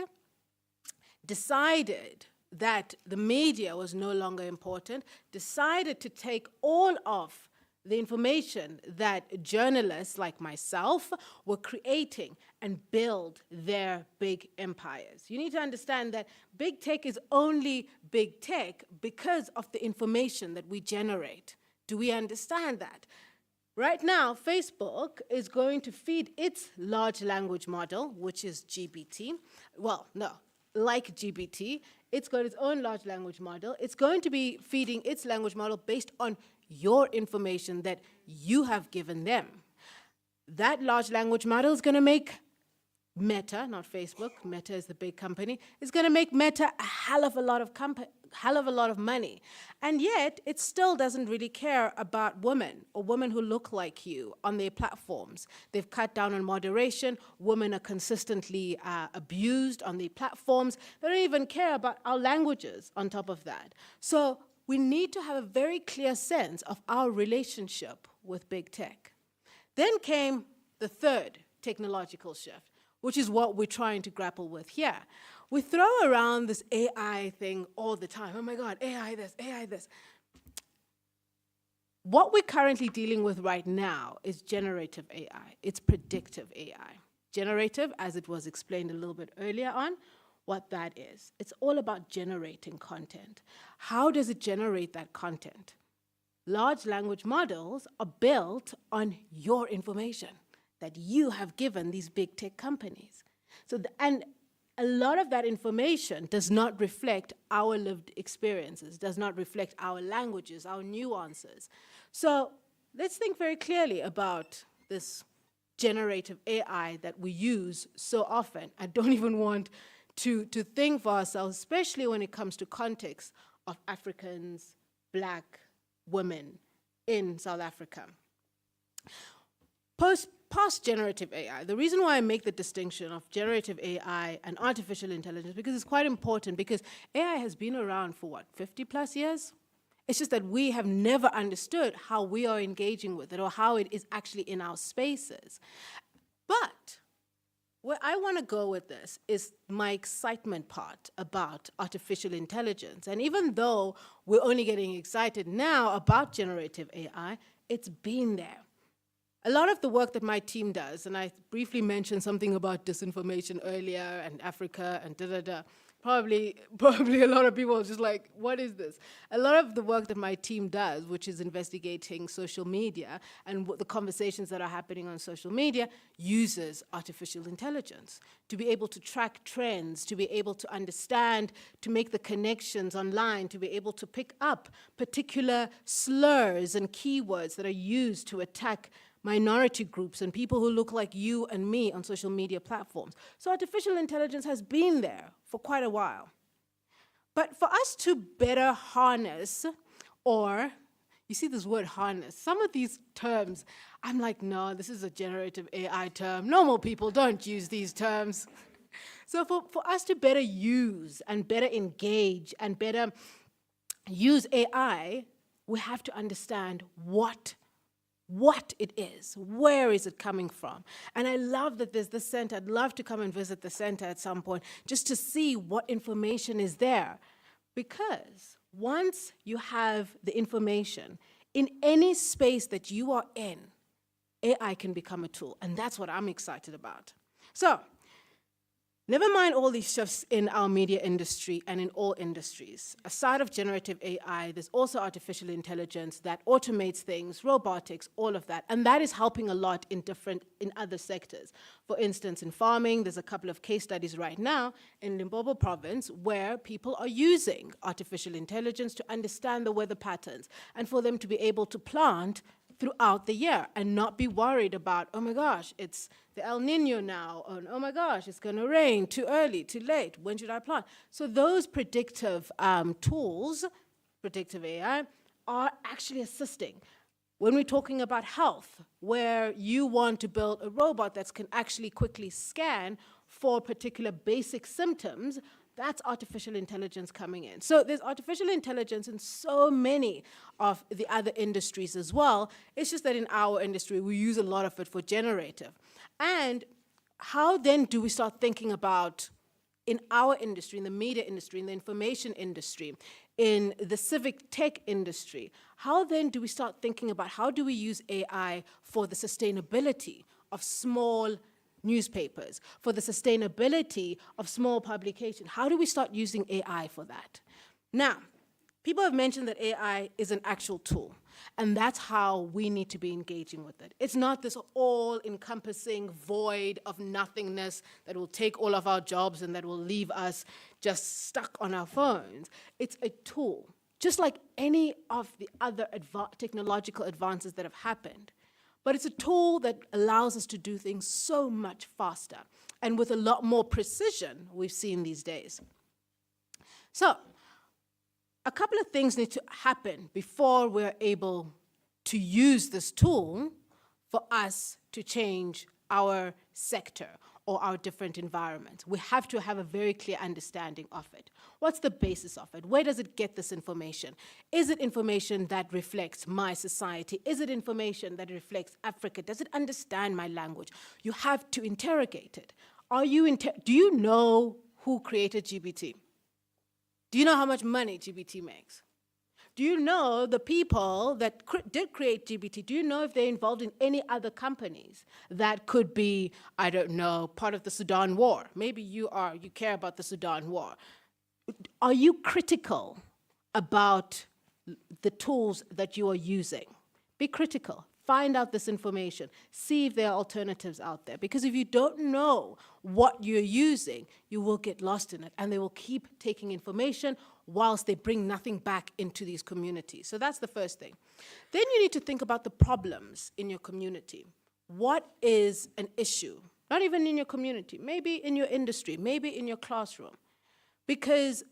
decided that the media was no longer important, decided to take all of the information that journalists like myself were creating and build their big empires. You need to understand that big tech is only big tech because of the information that we generate. Do we understand that? Right now, Facebook is going to feed its large language model, which is GPT. Well, no, like GPT, it's got its own large language model. It's going to be feeding its language model based on your information that you have given them. That large language model is going to make Meta, not Facebook, Meta is the big company, is going to make Meta a hell of a lot of money. And yet, it still doesn't really care about women or women who look like you on their platforms. They've cut down on moderation. Women are consistently abused on their platforms. They don't even care about our languages on top of that. So we need to have a very clear sense of our relationship with big tech. Then came the third technological shift, which is what we're trying to grapple with here. We throw around this AI thing all the time. Oh my God, AI this, AI this. What we're currently dealing with right now is generative AI. It's predictive AI. Generative, as it was explained a little bit earlier on, what that is. It's all about generating content. How does it generate that content? Large language models are built on your information that you have given these big tech companies. And a lot of that information does not reflect our lived experiences, does not reflect our languages, our nuances. So let's think very clearly about this generative AI that we use so often. I don't even want to think for ourselves, especially when it comes to context of Africans, Black women in South Africa. Past generative AI, the reason why I make the distinction of generative AI and artificial intelligence, because it's quite important, because AI has been around for what, 50 plus years? It's just that we have never understood how we are engaging with it or how it is actually in our spaces. But where I want to go with this is my excitement part about artificial intelligence. And even though we're only getting excited now about generative AI, it's been there. A lot of the work that my team does, and I briefly mentioned something about disinformation earlier and Africa and da-da-da, probably a lot of people are just like, what is this? A lot of the work that my team does, which is investigating social media and the conversations that are happening on social media, uses artificial intelligence to be able to track trends, to be able to understand, to make the connections online, to be able to pick up particular slurs and keywords that are used to attack minority groups and people who look like you and me on social media platforms. So artificial intelligence has been there for quite a while. But for us to better harness, or, you see this word harness, some of these terms, I'm like, no, this is a generative AI term. Normal people don't use these terms. So for us to better use and better engage and better use AI, we have to understand what it is, where is it coming from. And I love that there's this center. I'd love to come and visit the center at some point just to see what information is there. Because once you have the information in any space that you are in, AI can become a tool. And that's what I'm excited about. So, never mind all these shifts in our media industry and in all industries. Aside of generative AI, there's also artificial intelligence that automates things, robotics, all of that. And that is helping a lot in other sectors. For instance, in farming, there's a couple of case studies right now in Limpopo province where people are using artificial intelligence to understand the weather patterns and for them to be able to plant throughout the year and not be worried about, oh my gosh, it's the El Nino now, and oh my gosh, it's going to rain too early, too late, when should I plant? So those predictive tools, predictive AI, are actually assisting. When we're talking about health, where you want to build a robot that can actually quickly scan for particular basic symptoms, that's artificial intelligence coming in. So there's artificial intelligence in so many of the other industries as well. It's just that in our industry, we use a lot of it for generative. And how then do we start thinking about, in our industry, in the media industry, in the information industry, in the civic tech industry, how then do we start thinking about how do we use AI for the sustainability of small newspapers, for the sustainability of small publication? How do we start using AI for that? Now, people have mentioned that AI is an actual tool, and that's how we need to be engaging with it. It's not this all-encompassing void of nothingness that will take all of our jobs and that will leave us just stuck on our phones. It's a tool, just like any of the other technological advances that have happened. But it's a tool that allows us to do things so much faster and with a lot more precision we've seen these days. So, a couple of things need to happen before we're able to use this tool for us to change our sector or our different environments. We have to have a very clear understanding of it. What's the basis of it? Where does it get this information? Is it information that reflects my society? Is it information that reflects Africa? Does it understand my language? You have to interrogate it. Do you know who created GPT? Do you know how much money GPT makes? Do you know the people that did create GPT? Do you know if they're involved in any other companies that could be, I don't know, part of the Sudan war? Maybe you care about the Sudan war. Are you critical about the tools that you are using? Be critical. Find out this information. See if there are alternatives out there. Because if you don't know what you're using, you will get lost in it. And they will keep taking information whilst they bring nothing back into these communities. So that's the first thing. Then you need to think about the problems in your community. What is an issue? Not even in your community, maybe in your industry, maybe in your classroom. Because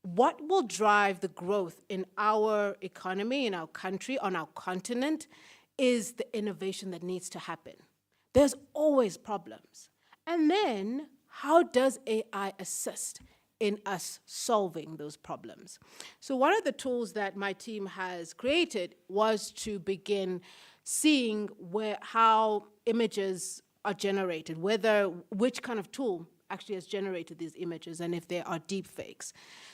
what will drive the growth in our economy, in our country, on our continent, is the innovation that needs to happen. There's always problems. And then, how does AI assist in us solving those problems? So one of the tools that my team has created was to begin seeing how images are generated, which kind of tool actually has generated these images, and if there are deep fakes.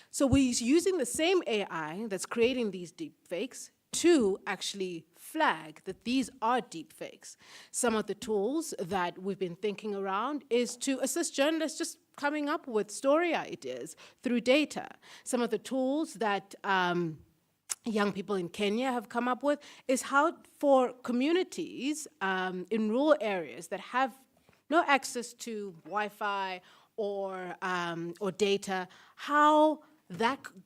So we're using the same AI that's creating these deep fakes to actually flag that these are deep fakes. Some of the tools that we've been thinking around is to assist journalists just coming up with story ideas through data. Some of the tools that young people in Kenya have come up with is how for communities in rural areas that have no access to Wi-Fi or data, how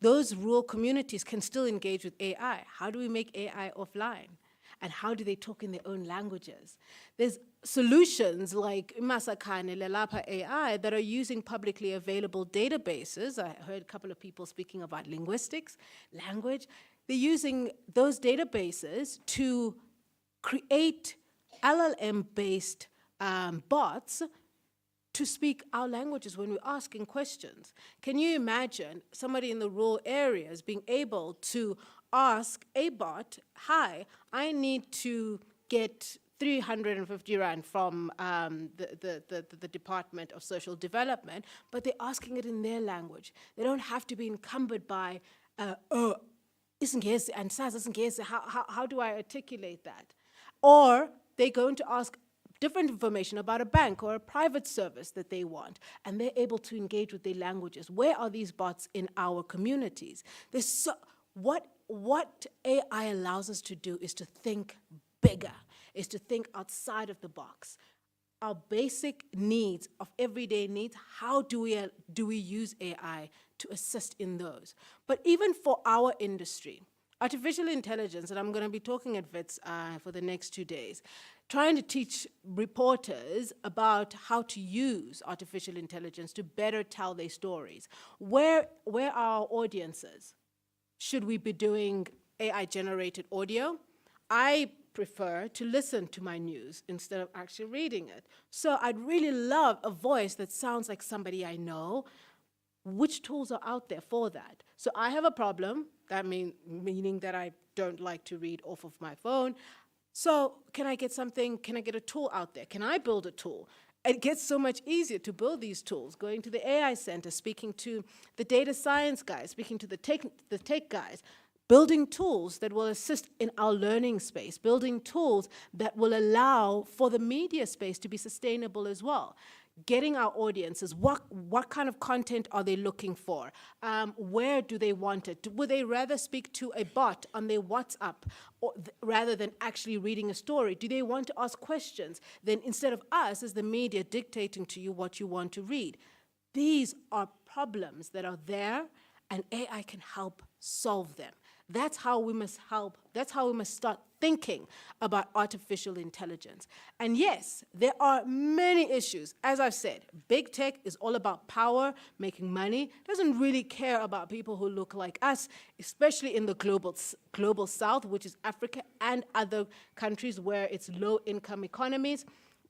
those rural communities can still engage with AI. How do we make AI offline? And how do they talk in their own languages? There's solutions like Masakane Lelapa AI that are using publicly available databases. I heard a couple of people speaking about linguistics, language. They're using those databases to create LLM-based bots to speak our languages when we're asking questions. Can you imagine somebody in the rural areas being able to ask a bot, hi, I need to get 350 Rand from the Department of Social Development, but they're asking it in their language. They don't have to be encumbered by, how do I articulate that? Or they're going to ask different information about a bank or a private service that they want, and they're able to engage with their languages. Where are these bots in our communities? What AI allows us to do is to think bigger, is to think outside of the box. Our basic needs of everyday needs, how do we use AI to assist in those? But even for our industry, artificial intelligence, and I'm going to be talking at WITS for the next 2 days, trying to teach reporters about how to use artificial intelligence to better tell their stories. Where are our audiences? Should we be doing AI-generated audio? I prefer to listen to my news instead of actually reading it. So I'd really love a voice that sounds like somebody I know. Which tools are out there for that? So I have a problem, meaning that I don't like to read off of my phone. So can I get a tool out there? Can I build a tool? It gets so much easier to build these tools, going to the AI center, speaking to the data science guys, speaking to the tech guys, building tools that will assist in our learning space, building tools that will allow for the media space to be sustainable as well. Getting our audiences, what kind of content are they looking for? Where do they want it? Would they rather speak to a bot on their WhatsApp rather than actually reading a story? Do they want to ask questions? Then instead of us as the media dictating to you what you want to read. These are problems that are there, and AI can help solve them. That's how we must start thinking about artificial intelligence. And yes, there are many issues. As I've said, big tech is all about power, making money, doesn't really care about people who look like us, especially in the global south, which is Africa and other countries where it's low-income economies.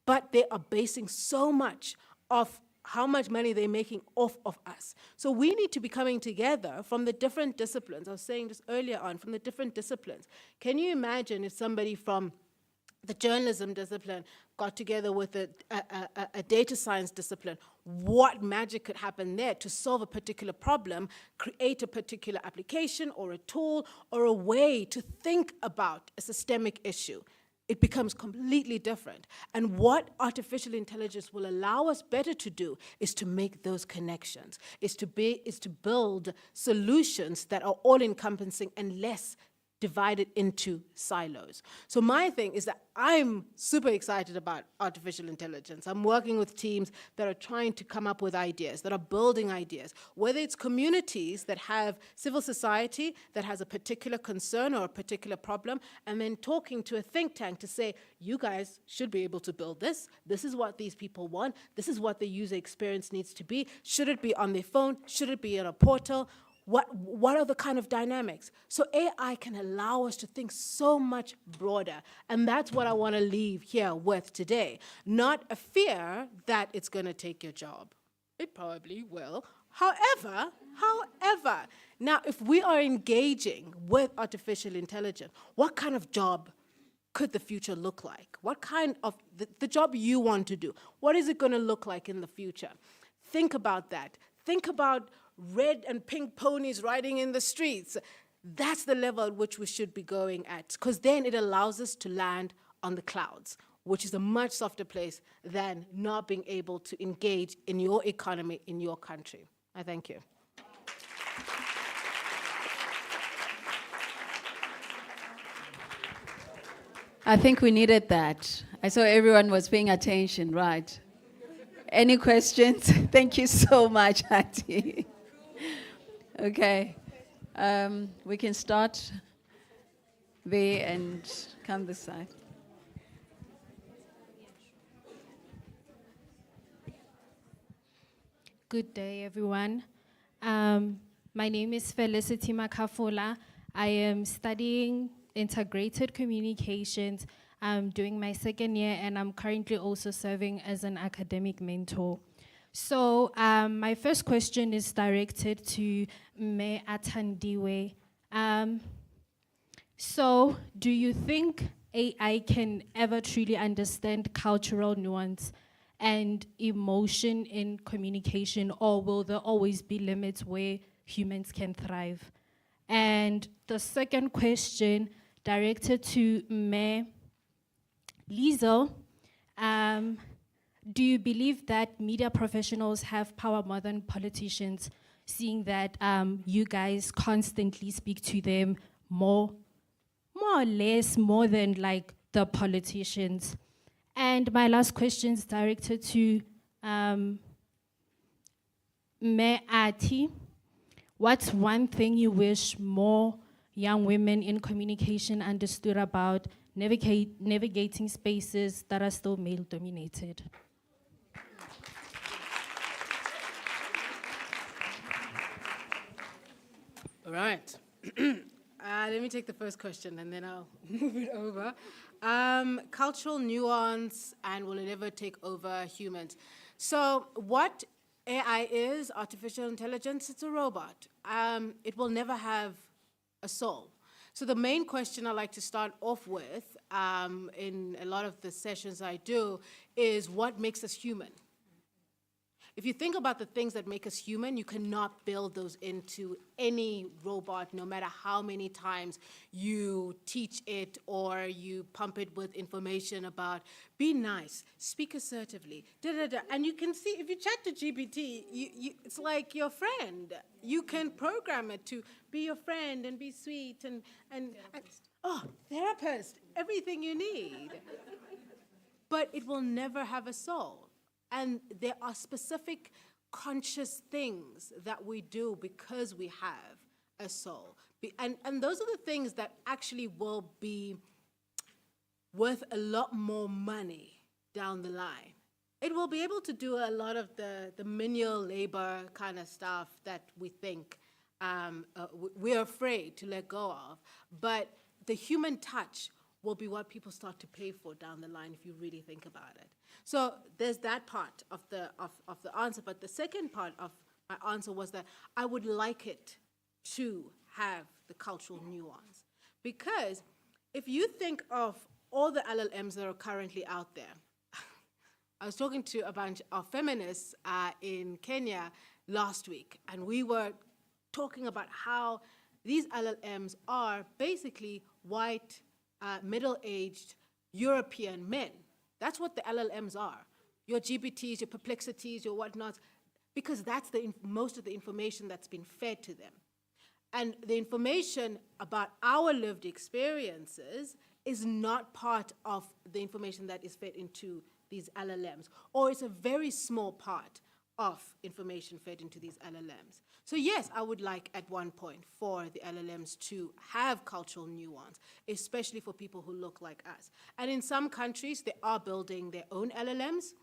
But they are basing so much of how much money they're making off of us. So we need to be coming together from the different disciplines. I was saying just earlier on, from the different disciplines. Can you imagine if somebody from the journalism discipline got together with a data science discipline, what magic could happen there to solve a particular problem, create a particular application or a tool or a way to think about a systemic issue. It becomes completely different. And what artificial intelligence will allow us better to do is to make those connections, is to build solutions that are all-encompassing and less divided into silos. So my thing is that I'm super excited about artificial intelligence. I'm working with teams that are trying to come up with ideas, that are building ideas, whether it's communities that have civil society that has a particular concern or a particular problem, and then talking to a think tank to say, you guys should be able to build this. This is what these people want. This is what the user experience needs to be. Should it be on their phone? Should it be in a portal? What are the kind of dynamics? So AI can allow us to think so much broader. And that's what I want to leave here with today. Not a fear that it's going to take your job. It probably will. However, now if we are engaging with artificial intelligence, what kind of job could the future look like? What kind of, the job you want to do, what is it going to look like in the future? Think about that. Think about red and pink ponies riding in the streets. That's the level at which we should be going at, because then it allows us to land on the clouds, which is a much softer place than not being able to engage in your economy, in your country. I thank you. I think we needed that. I saw everyone was paying attention, right? Any questions? Thank you so much, Hattie. Okay, we can start there and come this side. Good day, everyone. My name is Felicity Makafola. I am studying integrated communications. I'm doing my second year, and I'm currently also serving as an academic mentor. So my first question is directed to Me Atandiwe. So do you think AI can ever truly understand cultural nuance and emotion in communication, or will there always be limits where humans can thrive? And the second question directed to Me Lizo. Do you believe that media professionals have power more than politicians, seeing that you guys constantly speak to them more or less more than like the politicians? And my last question is directed to Me Ati. What's one thing you wish more young women in communication understood about navigating spaces that are still male-dominated? All right. Let me take the first question and then I'll move it over. Cultural nuance and will it ever take over humans? So what AI is, artificial intelligence, it's a robot. It will never have a soul. So the main question I like to start off with in a lot of the sessions I do is what makes us human? If you think about the things that make us human, you cannot build those into any robot, no matter how many times you teach it or you pump it with information about be nice, speak assertively, da-da-da. And you can see, if you chat to GPT, it's like your friend. You can program it to be your friend and be sweet and therapist, everything you need. But it will never have a soul. And there are specific conscious things that we do because we have a soul. And those are the things that actually will be worth a lot more money down the line. It will be able to do a lot of the menial labor kind of stuff that we think we're afraid to let go of. But the human touch will be what people start to pay for down the line if you really think about it. So there's that part of the answer. But the second part of my answer was that I would like it to have the cultural nuance. Because if you think of all the LLMs that are currently out there. I was talking to a bunch of feminists in Kenya last week, and we were talking about how these LLMs are basically white, middle-aged European men. That's what the LLMs are. Your GPTs, your perplexities, your whatnots, because that's most of the information that's been fed to them. And the information about our lived experiences is not part of the information that is fed into these LLMs, or it's a very small part of information fed into these LLMs. So yes, I would like at one point for the LLMs to have cultural nuance, especially for people who look like us. And in some countries, they are building their own LLMs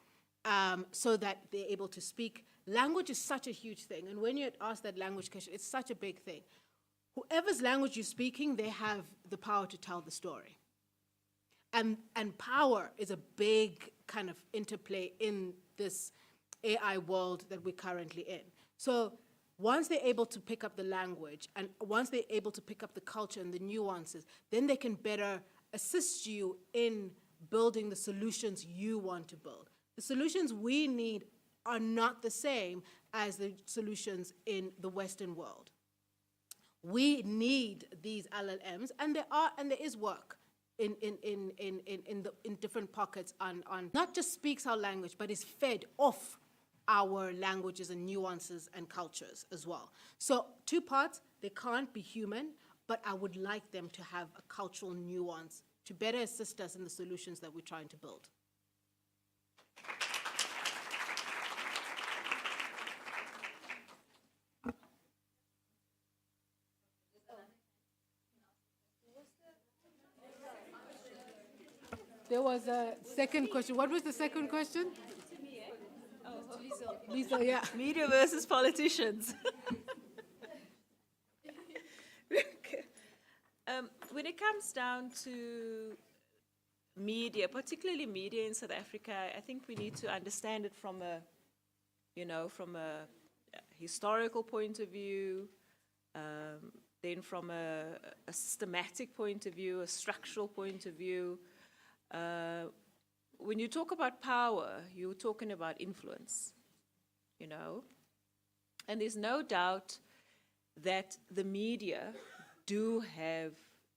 so that they're able to speak. Language is such a huge thing, and when you ask that language question, it's such a big thing. Whoever's language you're speaking, they have the power to tell the story. And power is a big kind of interplay in this AI world that we're currently in. So once they're able to pick up the language, and once they're able to pick up the culture and the nuances, then they can better assist you in building the solutions you want to build. The solutions we need are not the same as the solutions in the Western world. We need these LLMs, and there is work in different pockets on not just speaks our language, but is fed off our languages and nuances and cultures as well. So 2 parts, they can't be human, but I would like them to have a cultural nuance to better assist us in the solutions that we're trying to build. There was a second question. What was the second question? Lisa, yeah. Media versus politicians. When it comes down to media, particularly media in South Africa, I think we need to understand it from a historical point of view, then from a systematic point of view, a structural point of view. When you talk about power, you're talking about influence, and there's no doubt that the media do have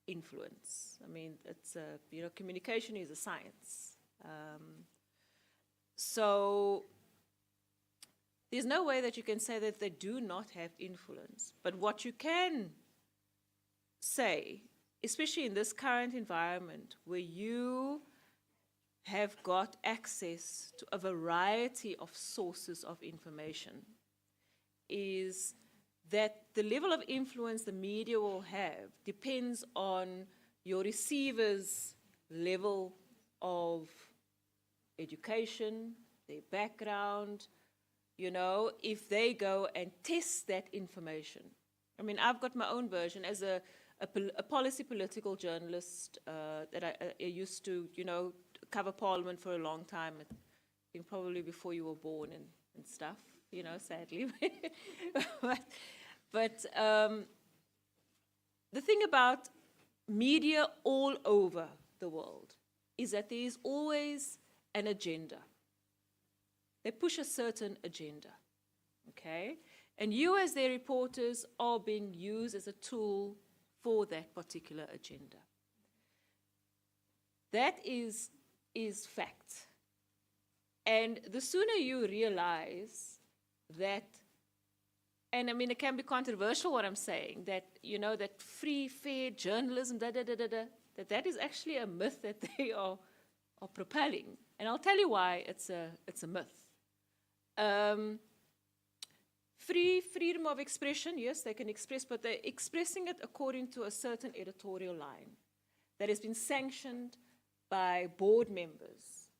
influence. I mean, it's communication is a science. So there's no way that you can say that they do not have influence. But what you can say, especially in this current environment where you have got access to a variety of sources of information, is that the level of influence the media will have depends on your receiver's level of education, their background, if they go and test that information. I mean, I've got my own version as a policy political journalist that I used to, cover Parliament for a long time, I think probably before you were born and stuff, sadly. but the thing about media all over the world is that there is always an agenda. They push a certain agenda, okay? And you as their reporters are being used as a tool for that particular agenda. That is fact. And the sooner you realize that, and I mean, it can be controversial what I'm saying, that, that free, fair journalism, that is actually a myth that they are propelling. And I'll tell you why it's a myth. Freedom of expression, yes, they can express, but they're expressing it according to a certain editorial line that has been sanctioned by board members,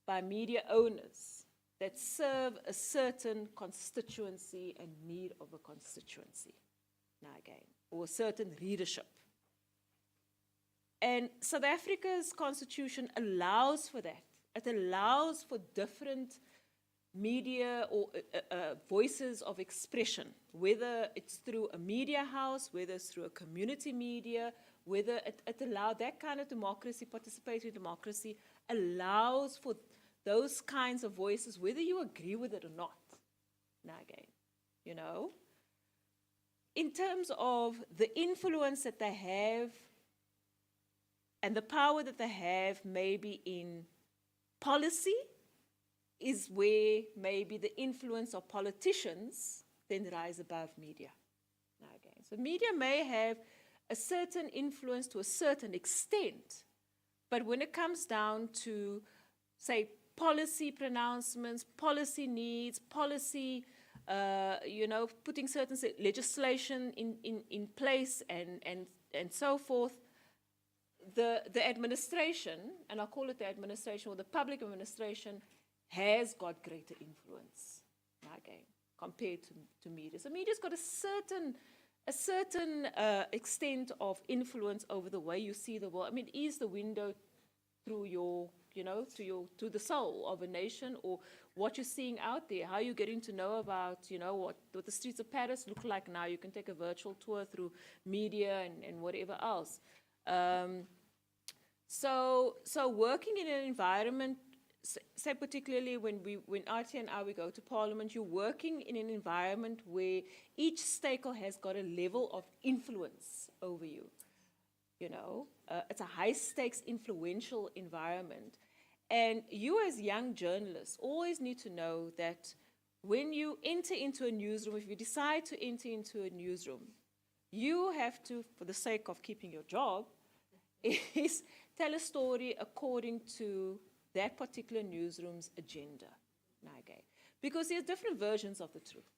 by media owners that serve a certain constituency and need of a constituency, now again, or a certain readership. And South Africa's constitution allows for that. It allows for different media or voices of expression, whether it's through a media house, whether it's through a community media, whether it allows that kind of democracy, participatory democracy, allows for those kinds of voices, whether you agree with it or not. Now again, you know, in terms of the influence that they have and the power that they have maybe in policy is where maybe the influence of politicians then rise above media. Now again, so media may have a certain influence to a certain extent, but when it comes down to, say, policy pronouncements, policy needs, policy, you know, putting certain legislation in place and so forth, the administration, and I'll call it the administration or the public administration, has got greater influence, again, compared to media. So media's got a certain extent of influence over the way you see the world. I mean, it is the window through your, you know, to the soul of a nation, or what you're seeing out there, how you're getting to know about, you know, what the streets of Paris look like now. You can take a virtual tour through media and whatever else. So working in an environment, say particularly when RT and I, we go to Parliament, you're working in an environment where each stakeholder has got a level of influence over you. You know, it's a high-stakes, influential environment. And you as young journalists always need to know that when you enter into a newsroom, if you decide to enter into a newsroom, you have to, for the sake of keeping your job, is tell a story according to that particular newsroom's agenda. Okay. Because there's different versions of the truth.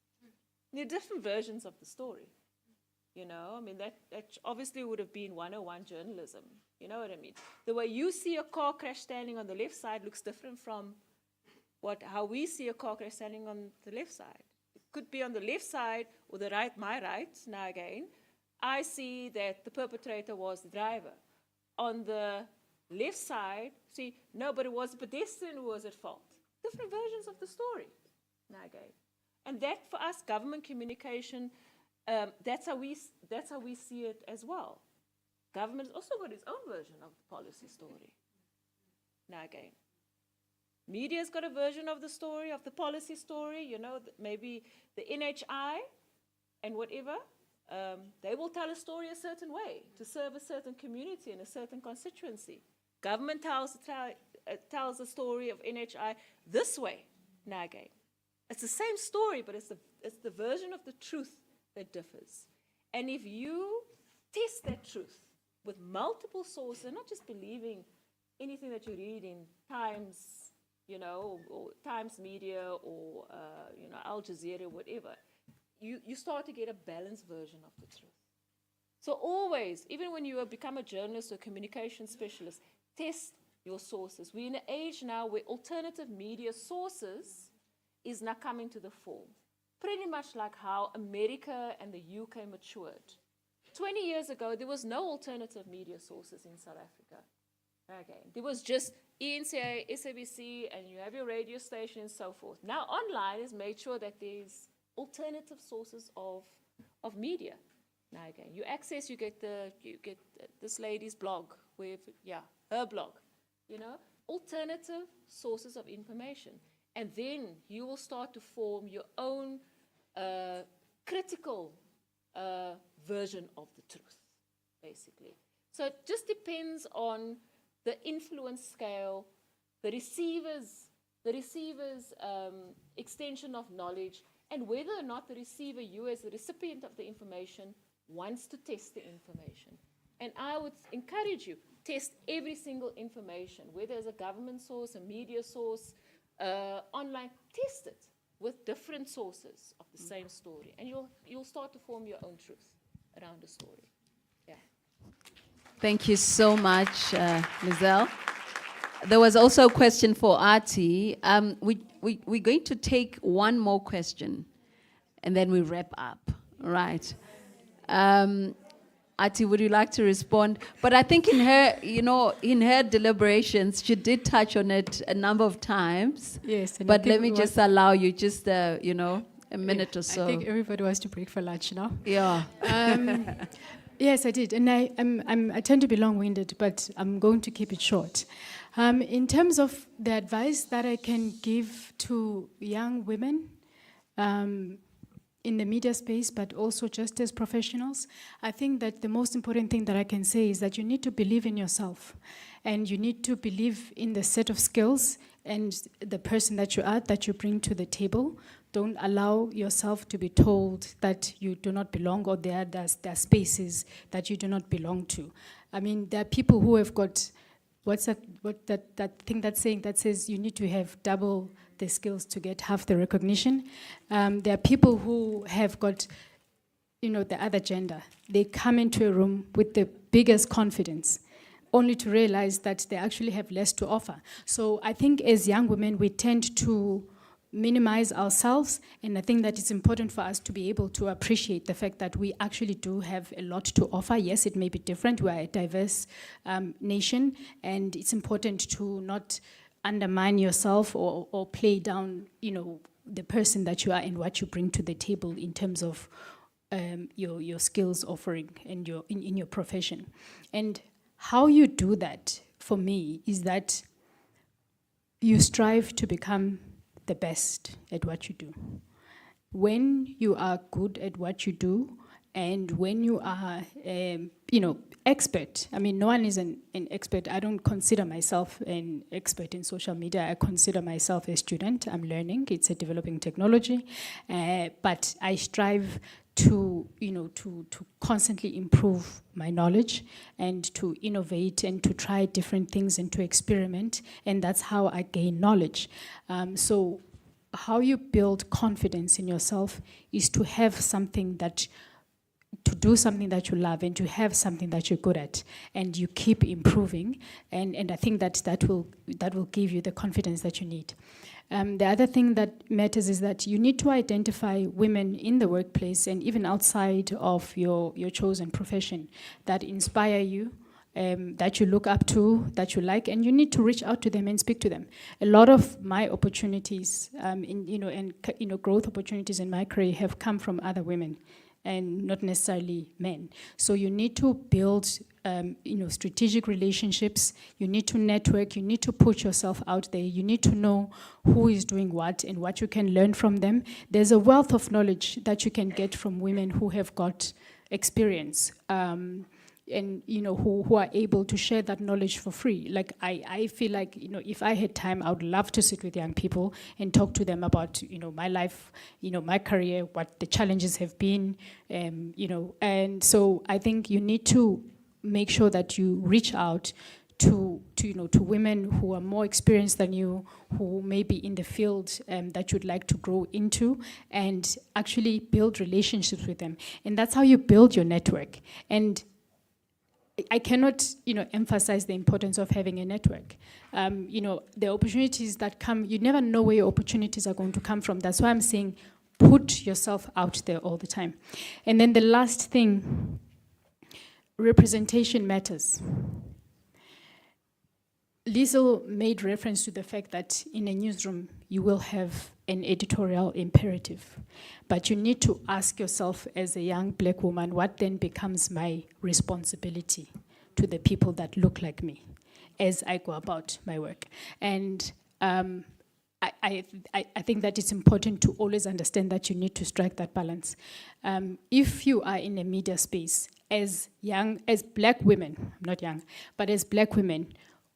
There are different versions of the story. You know, I mean, that obviously would have been 101 journalism. You know what I mean? The way you see a car crash standing on the left side looks different from how we see a car crash standing on the left side. It could be on the left side or the right, my right. Now again, I see that the perpetrator was the driver. On the left side, see, no, but it was the pedestrian who was at fault. Different versions of the story. Now again. And that, for us, government communication, that's how we see it as well. Government has also got its own version of the policy story. Now again, media's got a version of the story, of the policy story. You know, maybe the NHI and whatever, they will tell a story a certain way to serve a certain community and a certain constituency. Government tells the story of NHI this way. Now again, it's the same story, but it's the version of the truth that differs. And if you test that truth with multiple sources, not just believing anything that you read in Times, you know, or Times Media, or you know, Al Jazeera, whatever, you start to get a balanced version of the truth. So always, even when you become a journalist or communication specialist, test your sources. We're in an age now where alternative media sources is now coming to the fore. Pretty much like how America and the UK matured. 20 years ago, there was no alternative media sources in South Africa. Okay. There was just ENCA, SABC, and you have your radio station and so forth. Now online has made sure that there's alternative sources of media. Now again, you get this lady's blog, her blog, you know, alternative sources of information. And then you will start to form your own critical version of the truth, basically. So it just depends on the influence scale, the receiver's extension of knowledge, and whether or not the receiver, you as the recipient of the information, wants to test the information. And I would encourage you, test every single information, whether it's a government source, a media source, online, test it with different sources of the same story, and you'll start to form your own truth around the story. Yeah. Thank you so much, Lizelle. There was also a question for Artie. We're going to take one more question, and then we wrap up. Right. Artie, would you like to respond? But I think in her deliberations, she did touch on it a number of times. Yes. And but let me just allow you just, a minute or so. I think everybody wants to break for lunch now. Yeah. Yes, I did, and I tend to be long-winded, but I'm going to keep it short. In terms of the advice that I can give to young women in the media space, but also just as professionals, I think that the most important thing that I can say is that you need to believe in yourself, and you need to believe in the set of skills and the person that you are, that you bring to the table. Don't allow yourself to be told that you do not belong, or there are spaces that you do not belong to. I mean, there are people who have got, that thing that's saying that says you need to have double the skills to get half the recognition. There are people who have got, the other gender. They come into a room with the biggest confidence, only to realize that they actually have less to offer. So I think as young women, we tend to minimize ourselves, and I think that it's important for us to be able to appreciate the fact that we actually do have a lot to offer. Yes, it may be different. We're a diverse nation, and it's important to not undermine yourself or play down, the person that you are and what you bring to the table in terms of your skills offering and in your profession. And how you do that, for me, is that you strive to become the best at what you do. When you are good at what you do, and when you are, expert. I mean, no one is an expert. I don't consider myself an expert in social media. I consider myself a student. I'm learning. It's a developing technology, but I strive to constantly improve my knowledge and to innovate and to try different things and to experiment, and that's how I gain knowledge. So how you build confidence in yourself is to have something to do something that you love and to have something that you're good at, and you keep improving, and I think that will give you the confidence that you need. The other thing that matters is that you need to identify women in the workplace and even outside of your chosen profession that inspire you, that you look up to, that you like, and you need to reach out to them and speak to them. A lot of my opportunities, growth opportunities in my career have come from other women and not necessarily men. So you need to build strategic relationships, you need to network, you need to put yourself out there, you need to know who is doing what and what you can learn from them. There's a wealth of knowledge that you can get from women who have got experience. And who are able to share that knowledge for free. Like I feel like if I had time, I would love to sit with young people and talk to them about my life, my career, what the challenges have been, and so I think you need to make sure that you reach out to women who are more experienced than you, who may be in the field that you'd like to grow into, and actually build relationships with them. And that's how you build your network. And I cannot, emphasize the importance of having a network. The opportunities that come, you never know where your opportunities are going to come from. That's why I'm saying put yourself out there all the time. And then the last thing, representation matters. Liesl made reference to the fact that in a newsroom, you will have an editorial imperative. But you need to ask yourself as a young black woman, what then becomes my responsibility to the people that look like me as I go about my work? And I think that it's important to always understand that you need to strike that balance. If you are in a media space, as black women, I'm not young, but as black women,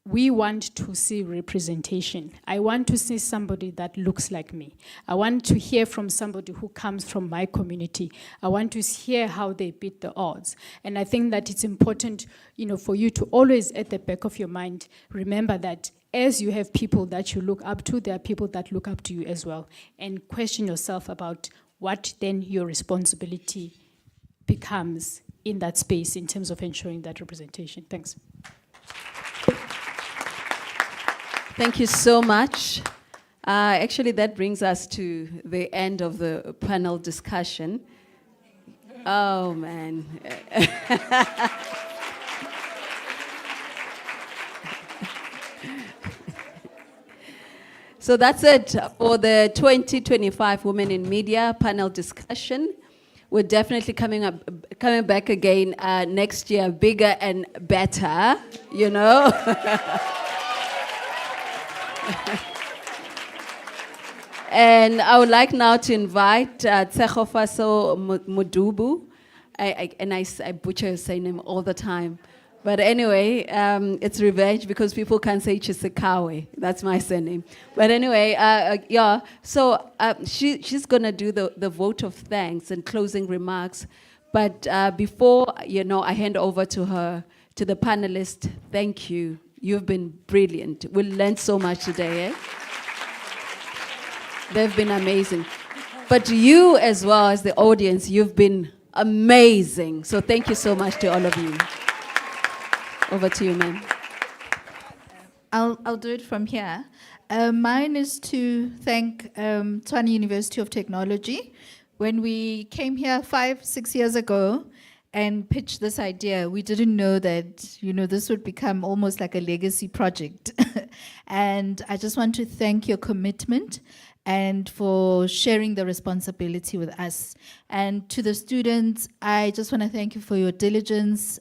we want to see representation. I want to see somebody that looks like me. I want to hear from somebody who comes from my community. I want to hear how they beat the odds. And I think that it's important, for you to always, at the back of your mind, remember that as you have people that you look up to, there are people that look up to you as well. And question yourself about what then your responsibility becomes in that space in terms of ensuring that representation. Thanks. Thank you so much. Actually, that brings us to the end of the panel discussion. Oh, man. So that's it for the 2025 Women in Media panel discussion. we're definitely coming back again next year, bigger and better, you know. And I would like now to invite Tsegofaso Mudubu. I butcher his name all the time. But anyway, it's revenge because people can't say Chisikawe. That's my surname. But anyway, yeah, so she's going to do the vote of thanks and closing remarks. But before, you know, I hand over to her, to the panelists, thank you. You've been brilliant. We learned so much today, eh? They've been amazing. But you as well as the audience, you've been amazing. So thank you so much to all of you. Over to you, ma'am. I'll do it from here. Mine is to thank Tshwane University of Technology. When we came here 5-6 years ago and pitched this idea, we didn't know that, you know, this would become almost like a legacy project. And I just want to thank your commitment and for sharing the responsibility with us. And to the students, I just want to thank you for your diligence,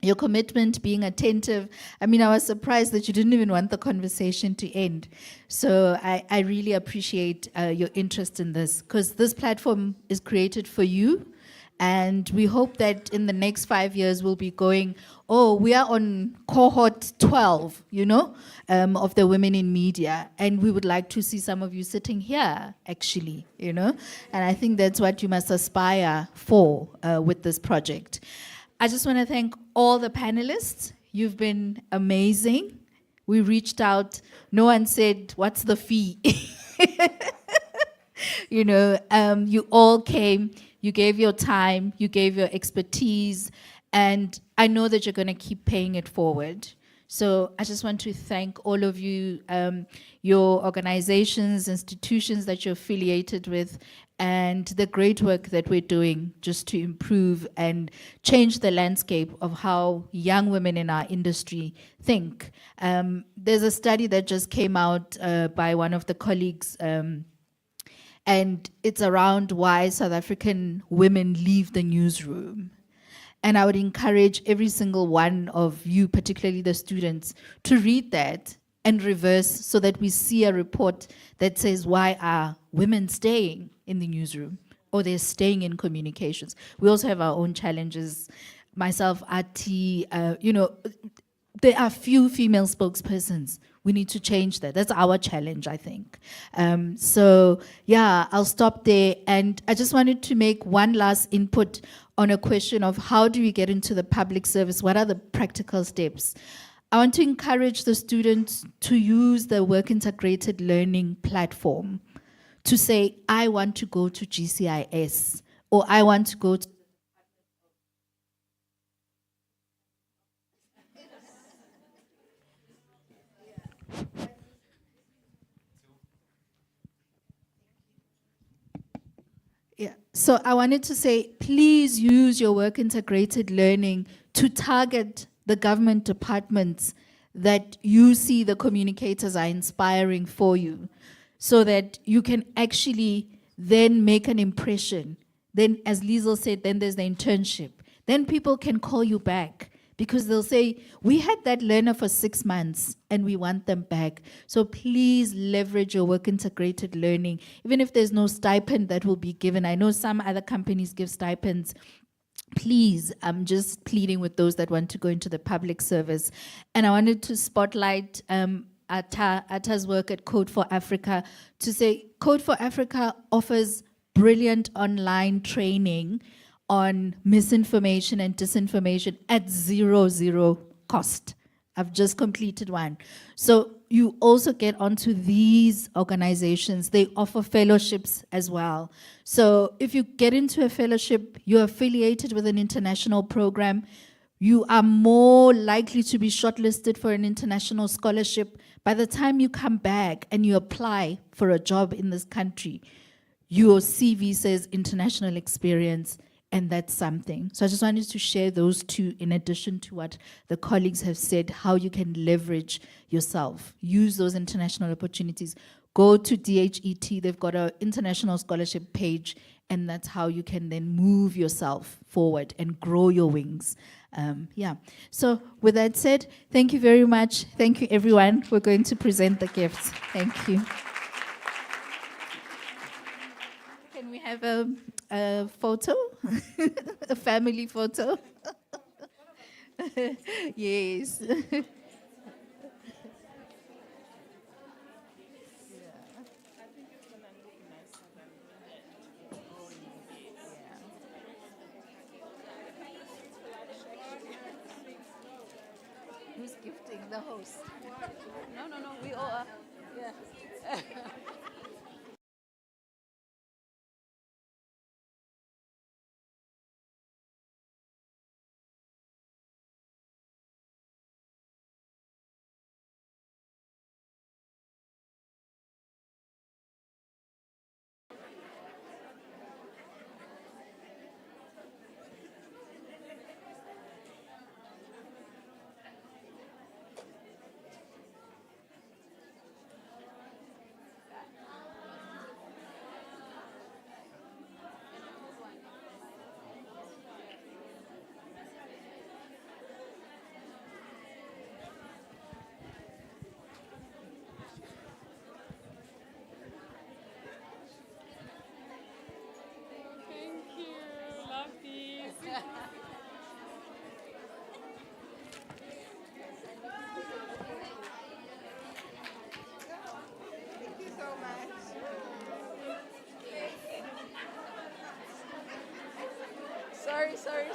your commitment, being attentive. I mean, I was surprised that you didn't even want the conversation to end. So I really appreciate your interest in this, because this platform is created for you. And we hope that in the next 5 years, we'll be going, oh, we are on cohort 12, you know, of the women in media. And we would like to see some of you sitting here, actually, you know. And I think that's what you must aspire for with this project. I just want to thank all the panelists. You've been amazing. We reached out. No one said, what's the fee? You know, you all came. You gave your time, you gave your expertise, and I know that you're going to keep paying it forward. So I just want to thank all of you, your organizations, institutions that you're affiliated with, and the great work that we're doing just to improve and change the landscape of how young women in our industry think. There's a study that just came out by one of the colleagues, and it's around why South African women leave the newsroom. And I would encourage every single one of you, particularly the students, to read that and reverse so that we see a report that says, why are women staying in the newsroom or they're staying in communications? We also have our own challenges. Myself, Ati, you know, there are few female spokespersons. We need to change that. That's our challenge, I think. So yeah, I'll stop there. And I just wanted to make one last input on a question of how do we get into the public service? What are the practical steps? I want to encourage the students to use the work integrated learning platform to say, I want to go to GCIS, or I want to go to Yeah, so I wanted to say, please use your work integrated learning to target the government departments that you see the communicators are inspiring for you, so that you can actually then make an impression. Then, as Liesl said, then there's the internship. Then people can call you back, because they'll say, we had that learner for 6 months and we want them back. So please leverage your work integrated learning. Even if there's no stipend that will be given. I know some other companies give stipends. Please, I'm just pleading with those that want to go into the public service. And I wanted to spotlight Atta's work at Code for Africa to say Code for Africa offers brilliant online training on misinformation and disinformation at zero cost. I've just completed one. So you also get onto these organizations. They offer fellowships as well. So if you get into a fellowship, you're affiliated with an international program, you are more likely to be shortlisted for an international scholarship. By the time you come back and you apply for a job in this country, your CV says international experience, and that's something. So I just wanted to share those two in addition to what the colleagues have said, how you can leverage yourself, use those international opportunities. Go to DHET, they've got an international scholarship page, And that's how you can then move yourself forward and grow your wings. Yeah. So with that said, thank you very much. Thank you, everyone. We're going to present the gifts. Thank you. Can we have a photo? A family photo? Yes. Who's gifting? The host? No, we all are. Yeah. Sorry.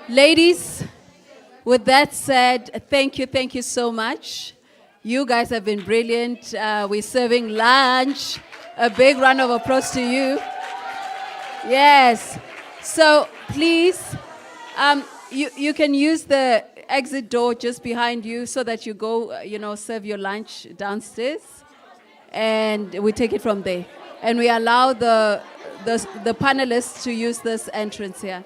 Ladies, with that said, thank you so much. You guys have been brilliant. We're serving lunch. A big round of applause to you. Yes. So please, you can use the exit door just behind you so that you go, serve your lunch downstairs. And we take it from there. And we allow the panelists to use this entrance here.